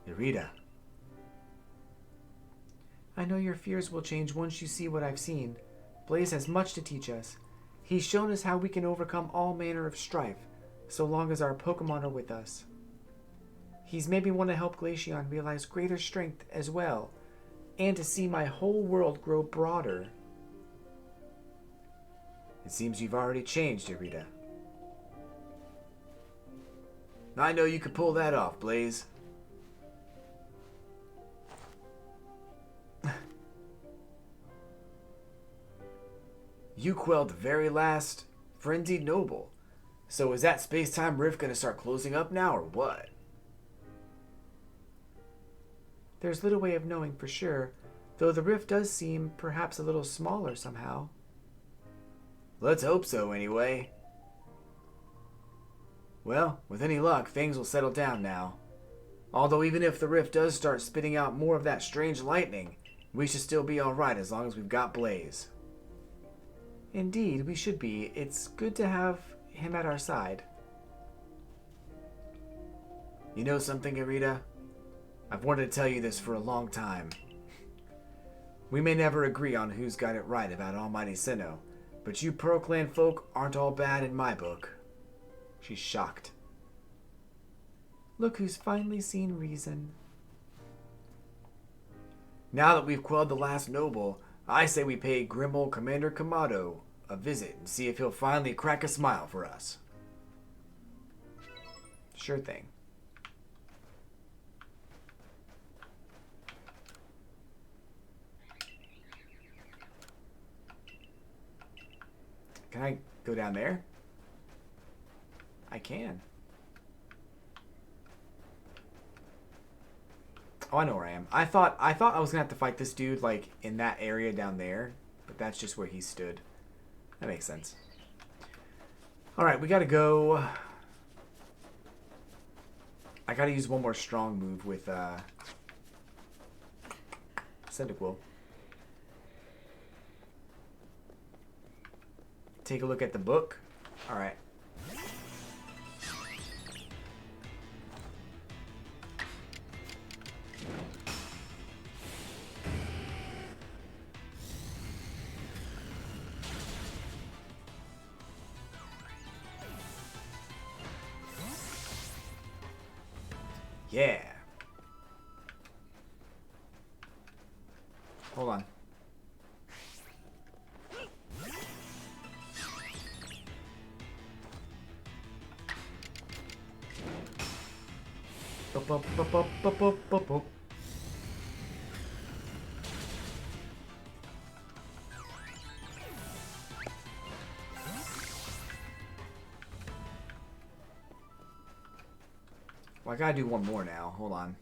Irida. I know your fears will change once you see what I've seen. Blaze has much to teach us. He's shown us how we can overcome all manner of strife, so long as our Pokemon are with us. He's made me want to help Glaceon realize greater strength as well, and to see my whole world grow broader. It seems you've already changed, Irida. I know you could pull that off, Blaze. You quelled the very last frenzied noble. So is that space-time rift going to start closing up now, or what? There's little way of knowing for sure, though the rift does seem perhaps a little smaller somehow. Let's hope so, anyway. Well, with any luck, things will settle down now. Although even if the rift does start spitting out more of that strange lightning, we should still be alright as long as we've got Blaze. Indeed, we should be. It's good to have him at our side. You know something, Irida? I've wanted to tell you this for a long time. We may never agree on who's got it right about Almighty Sinnoh, but you Pearl Clan folk aren't all bad in my book. She's shocked. Look who's finally seen reason. Now that we've quelled the last noble, I say we pay grim old Commander Kamado a visit and see if he'll finally crack a smile for us. Sure thing. Can I go down there? I can. Oh, I know where I am. I thought I was gonna have to fight this dude like in that area down there, but that's just where he stood. That makes sense. Alright, we gotta go. I gotta use one more strong move with Cyndaquil. Take a look at the book. Alright. Yeah. Hold on. Bup, bup, bup, bup, bup, bup, bup, bup. Well, I gotta do one more now. Hold on.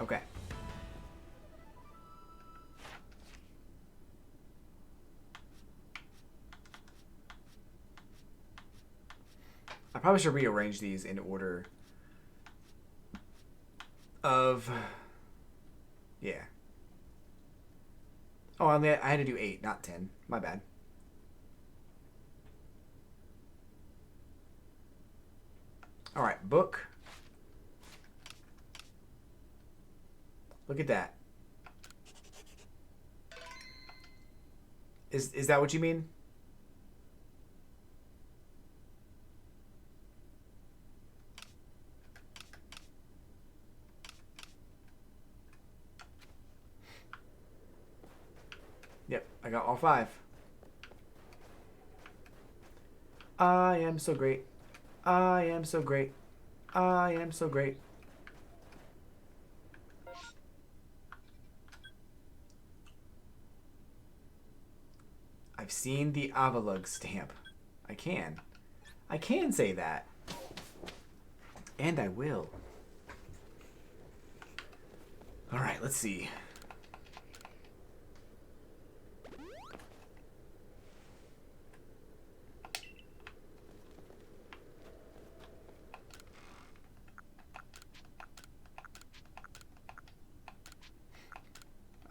Okay. I probably should rearrange these in order of... Yeah. Oh, I had to do 8, not 10. My bad. Alright, book. Look at that. Is that what you mean? Yep, I got all 5. I am so great. I am so great. I am so great. I've seen the Avalug stamp. I can. I can say that. And I will. Alright, let's see.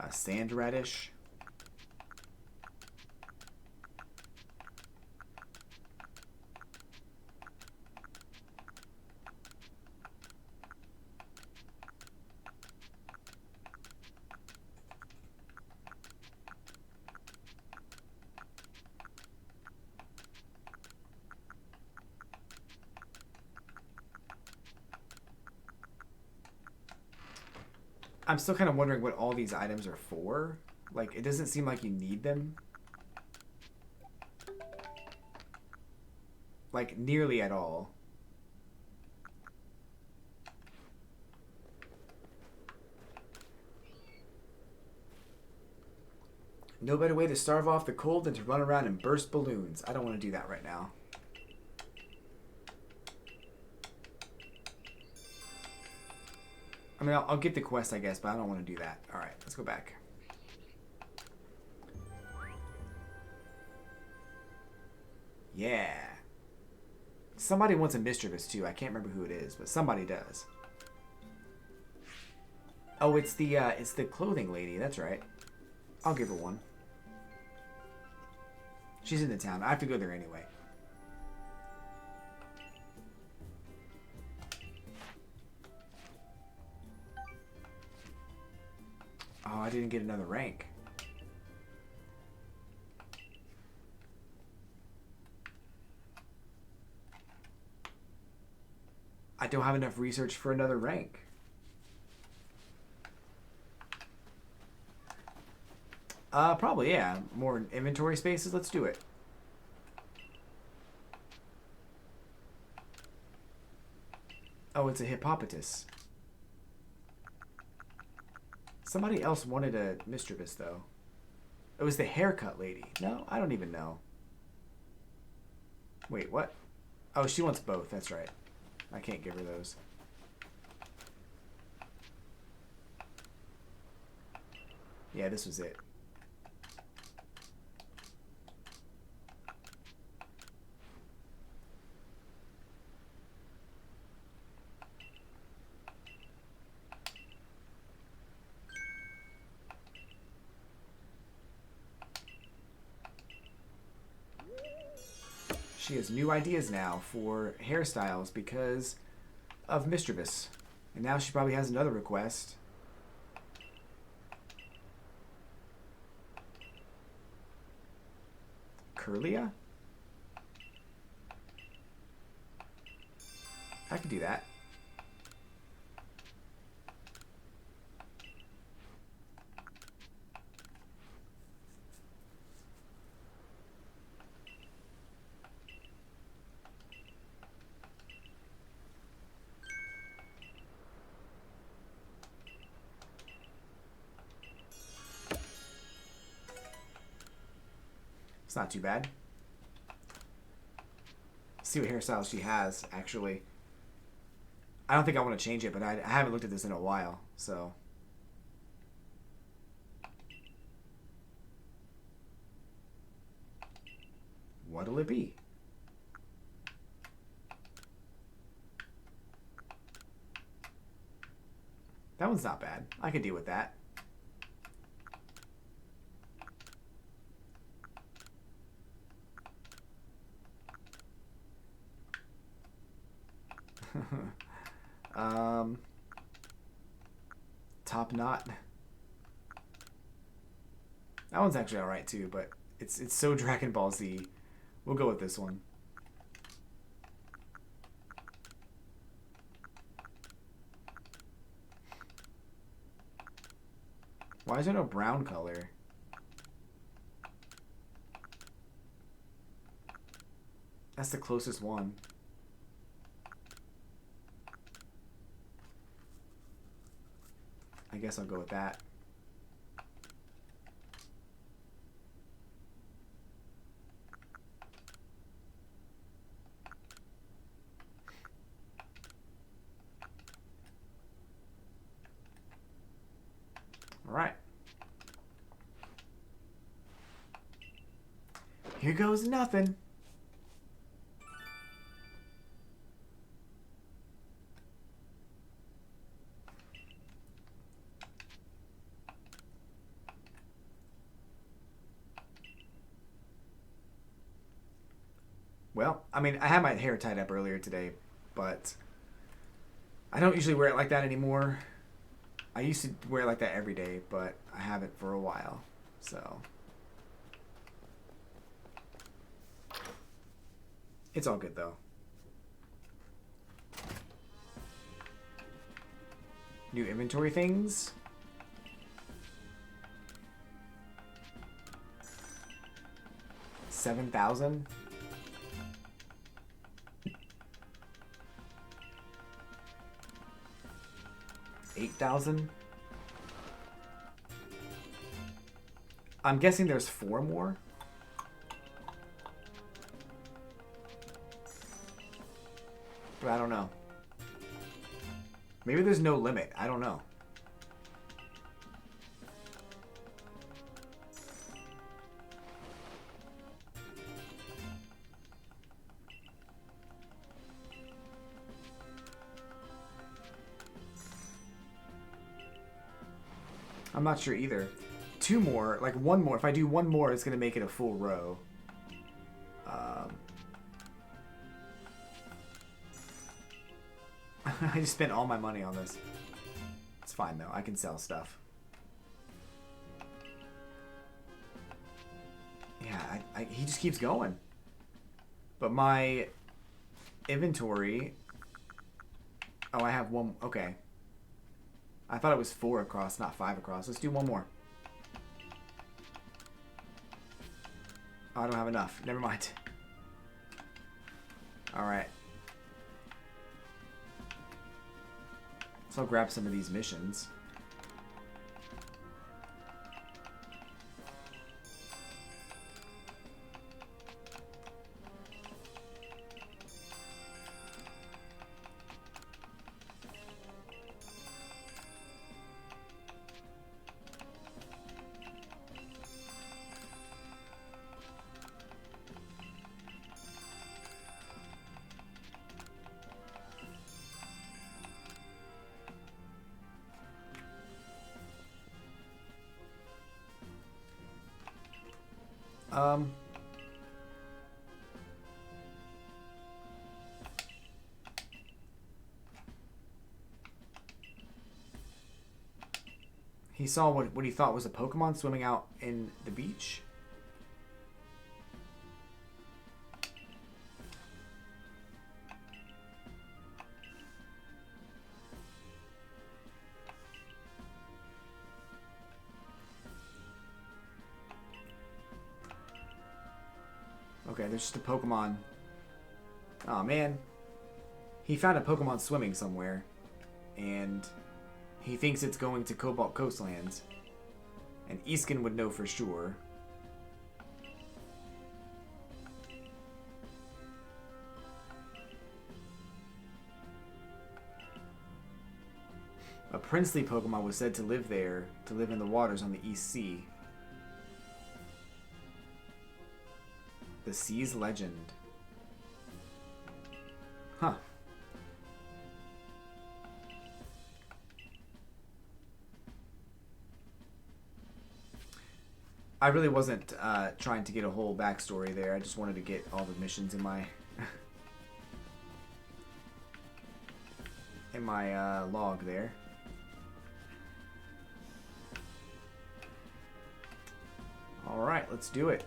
Sand radish. I'm still kind of wondering what all these items are for. Like, it doesn't seem like you need them. Like, nearly at all. No better way to starve off the cold than to run around and burst balloons. I don't want to do that right now. I mean, I'll get the quest, I guess, but I don't want to do that. Alright, let's go back. Yeah. Somebody wants a mischievous, too. I can't remember who it is, but somebody does. Oh, it's the clothing lady. That's right. I'll give her one. She's in the town. I have to go there anyway. Oh, I didn't get another rank. I don't have enough research for another rank. Probably, yeah. More inventory spaces. Let's do it. Oh, it's a hippopotamus. Somebody else wanted a mischievous, though. It was the haircut lady. No, I don't even know. Wait, what? Oh, she wants both. That's right. I can't give her those. Yeah, this was it. She has new ideas now for hairstyles because of Mischievous. And now she probably has another request. Curlia? I could do that. It's not too bad. See what hairstyle she has, actually. I don't think I want to change it, but I haven't looked at this in a while, so. What'll it be? That one's not bad. I could deal with that. Top knot. That one's actually alright too, but it's so Dragon Ball Z. We'll go with this one. Why is there no brown color? That's the closest one. I guess I'll go with that. All right. Here goes nothing. Well, I mean, I had my hair tied up earlier today, but I don't usually wear it like that anymore. I used to wear it like that every day, but I haven't for a while, so. It's all good, though. New inventory things. $7,000. $8,000. I'm guessing there's 4 more. But I don't know. Maybe there's no limit. I don't know. I'm not sure either. 2 more, like 1 more. If I do 1 more, it's going to make it a full row. I just spent all my money on this. It's fine, though. I can sell stuff. Yeah, he just keeps going. But my inventory... Oh, I have 1... Okay. I thought it was 4 across, not 5 across. Let's do 1 more. Oh, I don't have enough. Never mind. Alright. So I'll grab some of these missions. He saw what he thought was a Pokemon swimming out in the beach. Okay, there's just a Pokemon. Oh man. He found a Pokemon swimming somewhere. And he thinks it's going to Cobalt Coastlands. And Iskin would know for sure. A princely Pokemon was said to live there, to live in the waters on the East Sea. The Sea's Legend. Huh. I really wasn't trying to get a whole backstory there. I just wanted to get all the missions in my log there. All right, let's do it.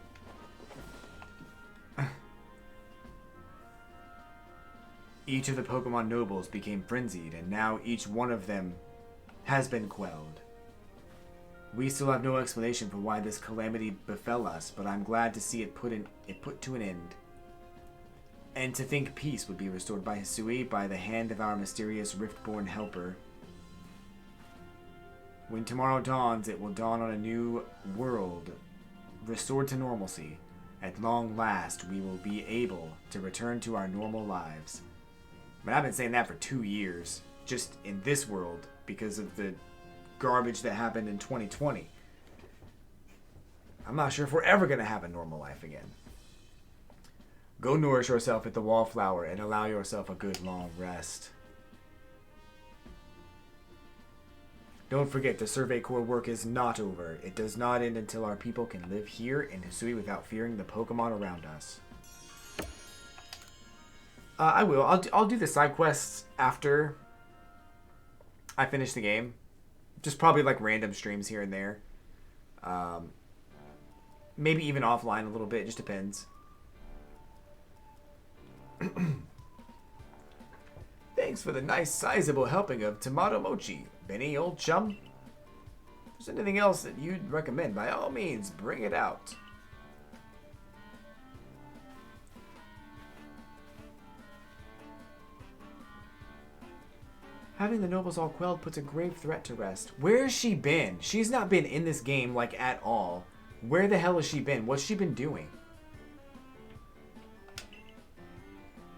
Each of the Pokemon nobles became frenzied, and now each one of them has been quelled. We still have no explanation for why this calamity befell us, but I'm glad to see it put to an end. And to think peace would be restored by Hisui by the hand of our mysterious Riftborn helper. When tomorrow dawns, it will dawn on a new world, restored to normalcy. At long last, we will be able to return to our normal lives. I mean, I've been saying that for 2 years, just in this world, because of the garbage that happened in 2020. I'm not sure if we're ever going to have a normal life again. Go nourish yourself at the Wallflower and allow yourself a good long rest. Don't forget, the Survey Corps work is not over. It does not end until our people can live here in Hisui without fearing the Pokemon around us. I will. I'll do the side quests after I finish the game. Just probably like random streams here and there. Maybe even offline a little bit. Just depends. Thanks for the nice sizable helping of tomato mochi, Benny, old chum. If there's anything else that you'd recommend, by all means, bring it out. Having the nobles all quelled puts a grave threat to rest. Where has she been? She's not been in this game, like, at all. Where the hell has she been? What's she been doing?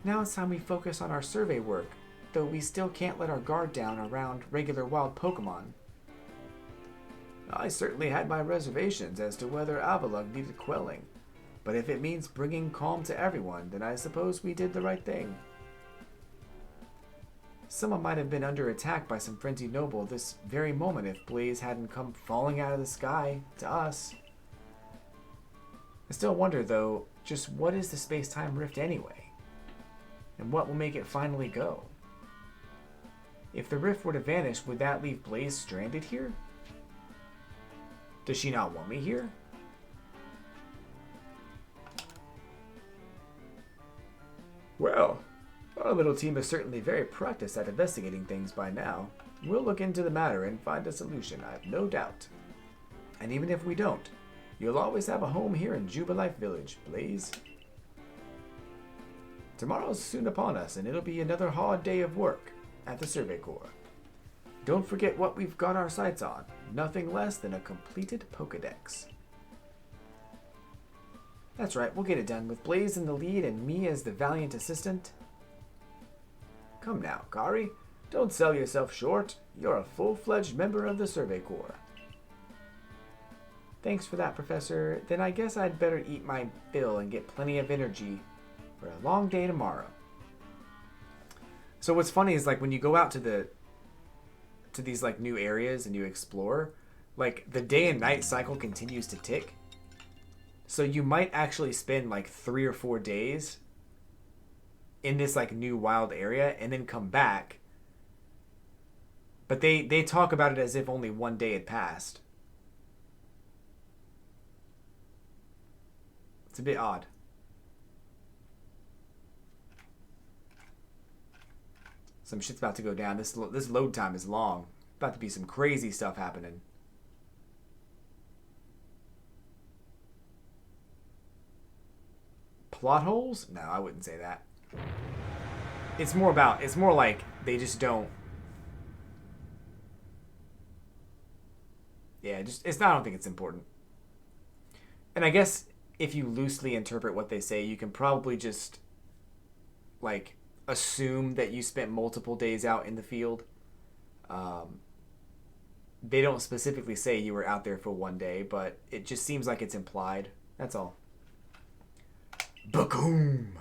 Now it's time we focus on our survey work, though we still can't let our guard down around regular wild Pokemon. I certainly had my reservations as to whether Avalugg needed quelling, but if it means bringing calm to everyone, then I suppose we did the right thing. Someone might have been under attack by some frenzied noble this very moment if Blaze hadn't come falling out of the sky to us. I still wonder, though, just what is the space-time rift anyway? And what will make it finally go? If the rift were to vanish, would that leave Blaze stranded here? Does she not want me here? Well, our little team is certainly very practiced at investigating things by now. We'll look into the matter and find a solution, I have no doubt. And even if we don't, you'll always have a home here in Jubilife Village, Blaze. Tomorrow's soon upon us, and it'll be another hard day of work at the Survey Corps. Don't forget what we've got our sights on. Nothing less than a completed Pokedex. That's right, we'll get it done with Blaze in the lead and me as the valiant assistant. Come now, Kari. Don't sell yourself short. You're a full-fledged member of the Survey Corps. Thanks for that, Professor. Then I guess I'd better eat my fill and get plenty of energy for a long day tomorrow. So what's funny is, like, when you go out to these like new areas and you explore, like the day and night cycle continues to tick. So you might actually spend like 3 or 4 days in this like new wild area and then come back. But they talk about it as if only one day had passed. It's a bit odd. Some shit's about to go down. This load time is long. About to be some crazy stuff happening. Plot holes? No, I wouldn't say that. It's more like they just don't. Yeah, I don't think it's important. And I guess if you loosely interpret what they say, you can probably just like assume that you spent multiple days out in the field. They don't specifically say you were out there for one day, but it just seems like it's implied. That's all. Boom!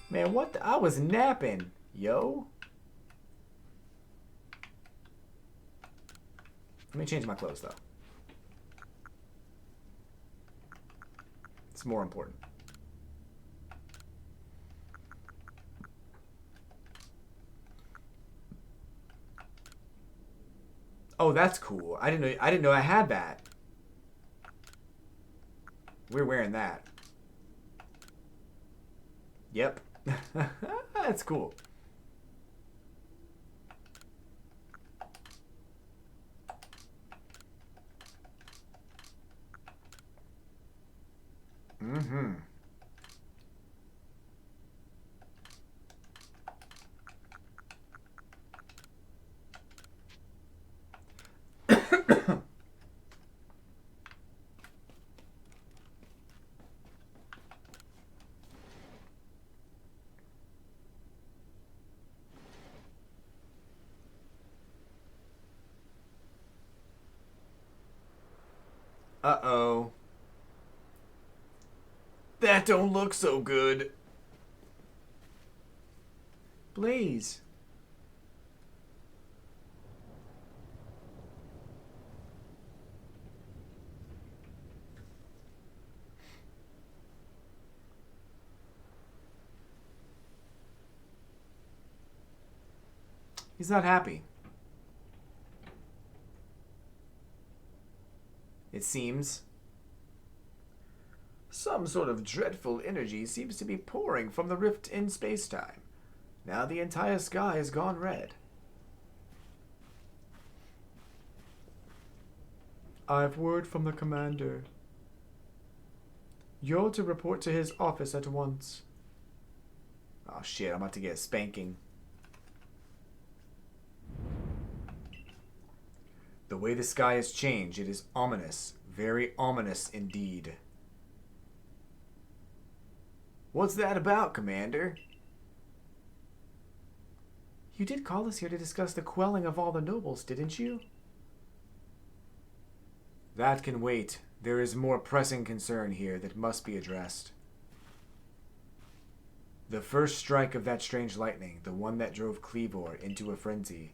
Man, what I was napping, yo. Let me change my clothes, though. It's more important. Oh, that's cool. I didn't know I had that. We're wearing that. Yep. That's cool. Mm-hmm. Uh-oh. That don't look so good. Blaze. He's not happy. It seems. Some sort of dreadful energy seems to be pouring from the rift in space-time. Now the entire sky has gone red. I've word from the commander. You're to report to his office at once. Oh shit, I'm about to get a spanking. The way the sky has changed, it is ominous. Very ominous indeed. What's that about, Commander? You did call us here to discuss the quelling of all the nobles, didn't you? That can wait. There is more pressing concern here that must be addressed. The first strike of that strange lightning, the one that drove Cleavor into a frenzy,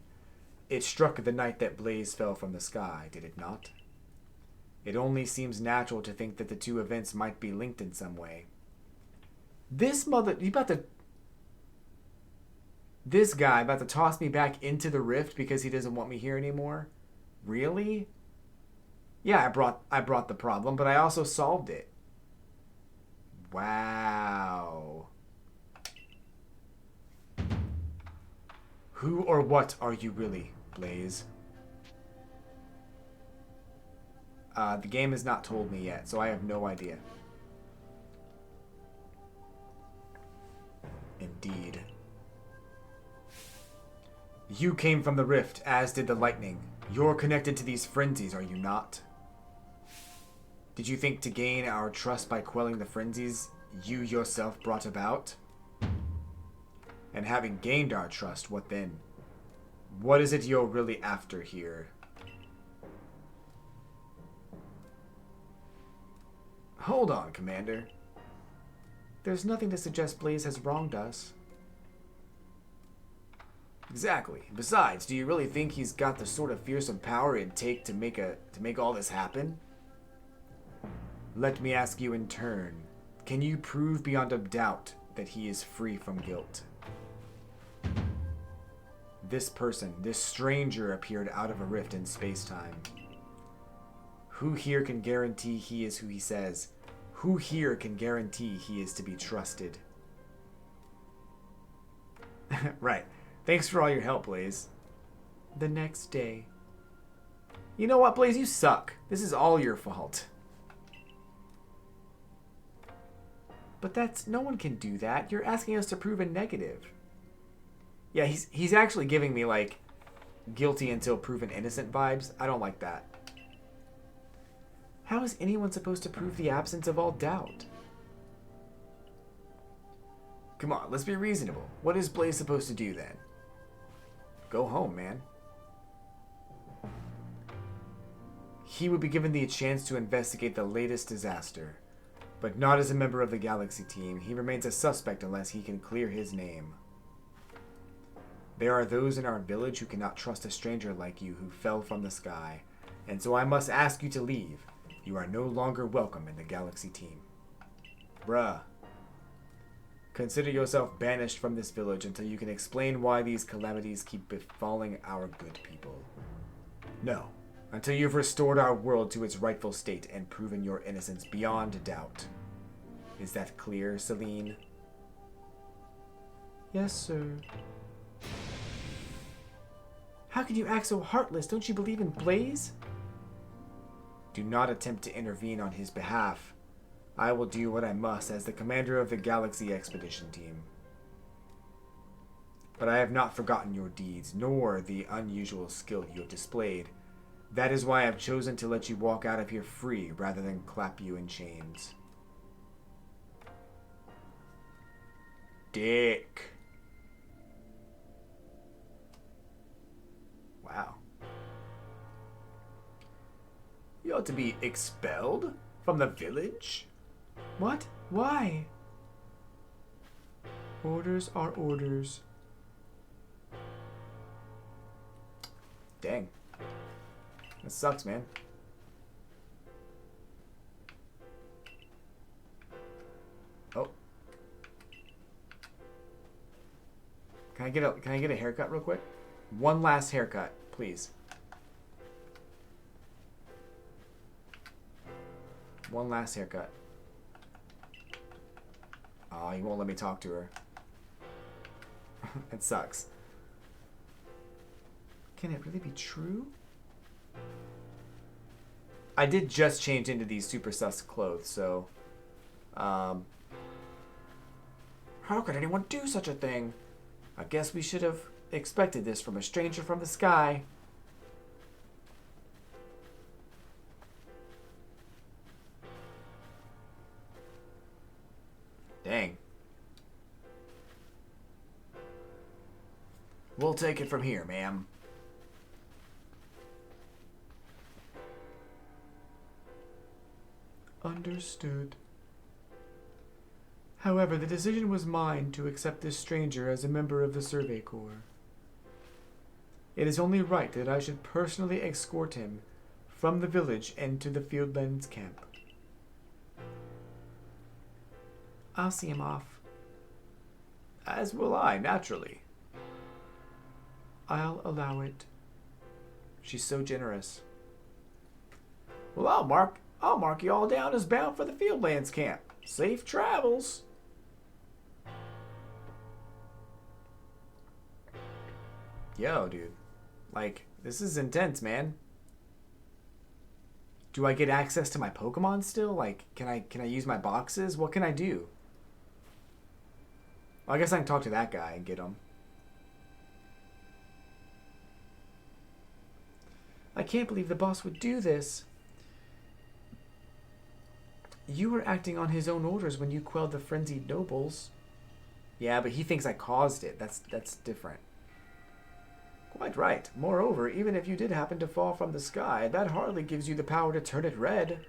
it struck the night that Blaze fell from the sky, did it not? It only seems natural to think that the two events might be linked in some way. This guy about to toss me back into the rift because he doesn't want me here anymore? Really? Yeah, I brought the problem, but I also solved it. Wow. Who or what are you really, Blaze? The game has not told me yet, so I have no idea. Indeed. You came from the rift, as did the lightning. You're connected to these frenzies, are you not? Did you think to gain our trust by quelling the frenzies you yourself brought about? And having gained our trust, what then? What is it you're really after here? Hold on, Commander. There's nothing to suggest Blaze has wronged us. Exactly. Besides, do you really think he's got the sort of fearsome power it'd take to make all this happen? Let me ask you in turn, can you prove beyond a doubt that he is free from guilt? This person, this stranger, appeared out of a rift in space-time. Who here can guarantee he is who he says? Who here can guarantee he is to be trusted? Right. Thanks for all your help, Blaze. The next day. You know what, Blaze? You suck. This is all your fault. But that's... No one can do that. You're asking us to prove a negative. Yeah, he's actually giving me, like, guilty until proven innocent vibes. I don't like that. How is anyone supposed to prove the absence of all doubt? Come on, let's be reasonable. What is Blaze supposed to do then? Go home, man. He would be given the chance to investigate the latest disaster. But not as a member of the Galaxy team. He remains a suspect unless he can clear his name. There are those in our village who cannot trust a stranger like you who fell from the sky. And so I must ask you to leave. You are no longer welcome in the Galaxy team. Bruh. Consider yourself banished from this village until you can explain why these calamities keep befalling our good people. No. Until you've restored our world to its rightful state and proven your innocence beyond doubt. Is that clear, Celine? Yes, sir. How can you act so heartless? Don't you believe in Blaze? Do not attempt to intervene on his behalf. I will do what I must as the commander of the Galaxy Expedition Team. But I have not forgotten your deeds, nor the unusual skill you have displayed. That is why I have chosen to let you walk out of here free rather than clap you in chains. Dick. Wow. You ought to be expelled from the village? What? Why? Orders are orders. Dang. That sucks, man. Oh. Can I get a haircut real quick? One last haircut, please. One last haircut. Oh, he won't let me talk to her. It sucks. Can it really be true? I did just change into these super sus clothes, so... How could anyone do such a thing? I guess we should have expected this from a stranger from the sky. Dang. We'll take it from here, ma'am. Understood. However, the decision was mine to accept this stranger as a member of the Survey Corps. It is only right that I should personally escort him from the village and to the Fieldlands camp. I'll see him off. As will I, naturally. I'll allow it. She's so generous. Well, I'll mark you all down as bound for the Fieldlands camp. Safe travels. Yo, dude. Like, this is intense, man. Do I get access to my Pokemon still? Like, can I use my boxes? What can I do? Well, I guess I can talk to that guy and get him. I can't believe the boss would do this. You were acting on his own orders when you quelled the frenzied nobles. Yeah, but he thinks I caused it. That's different. Quite right. Moreover, even if you did happen to fall from the sky, that hardly gives you the power to turn it red.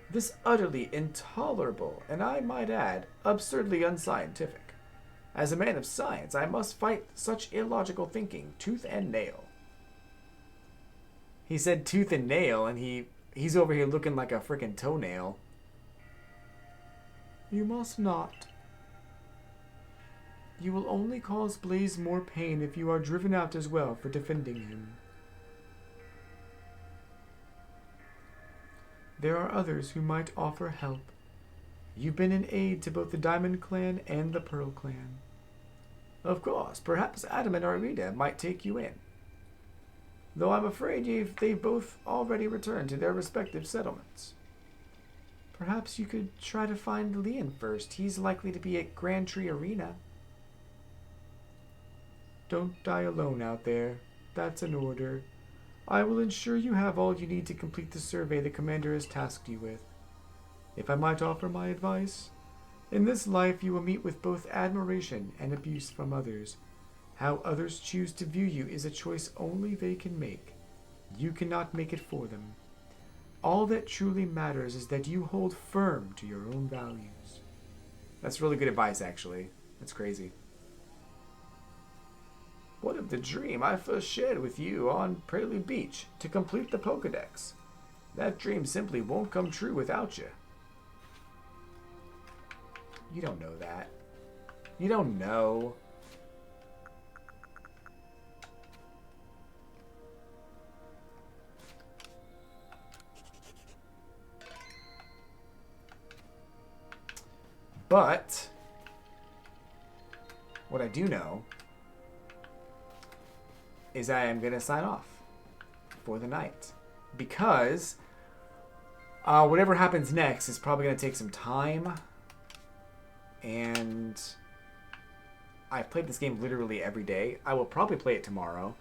This utterly intolerable, and I might add, absurdly unscientific. As a man of science, I must fight such illogical thinking, tooth and nail. He said tooth and nail, and he He's over here looking like a freaking toenail. You must not. You will only cause Blaze more pain if you are driven out as well for defending him. There are others who might offer help. You've been an aid to both the Diamond Clan and the Pearl Clan. Of course, perhaps Adam and Arita might take you in. Though I'm afraid they've both already returned to their respective settlements. Perhaps you could try to find Leon first. He's likely to be at Grand Tree Arena. Don't die alone out there. That's an order. I will ensure you have all you need to complete the survey the commander has tasked you with. If I might offer my advice, in this life you will meet with both admiration and abuse from others. How others choose to view you is a choice only they can make. You cannot make it for them. All that truly matters is that you hold firm to your own values. That's really good advice, actually. That's crazy. What of the dream I first shared with you on Prelude Beach to complete the Pokedex? That dream simply won't come true without you. You don't know that. You don't know. But what I do know is I am going to sign off for the night. Because whatever happens next is probably going to take some time. And I've played this game literally every day. I will probably play it tomorrow.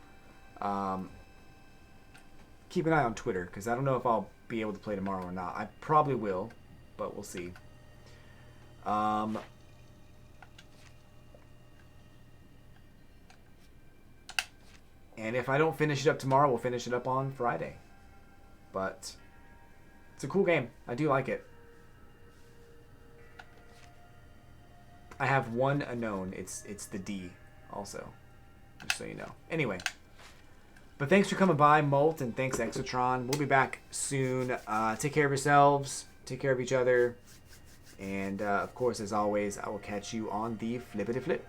Keep an eye on Twitter, because I don't know if I'll be able to play tomorrow or not. I probably will, but we'll see. And if I don't finish it up tomorrow, we'll finish it up on Friday. But it's a cool game. I do like it. I have one unknown. It's the D also. Just so you know. Anyway. But thanks for coming by, Molt, and thanks, Exotron. We'll be back soon. Take care of yourselves. Take care of each other. And, of course, as always, I will catch you on the Flippity Flip.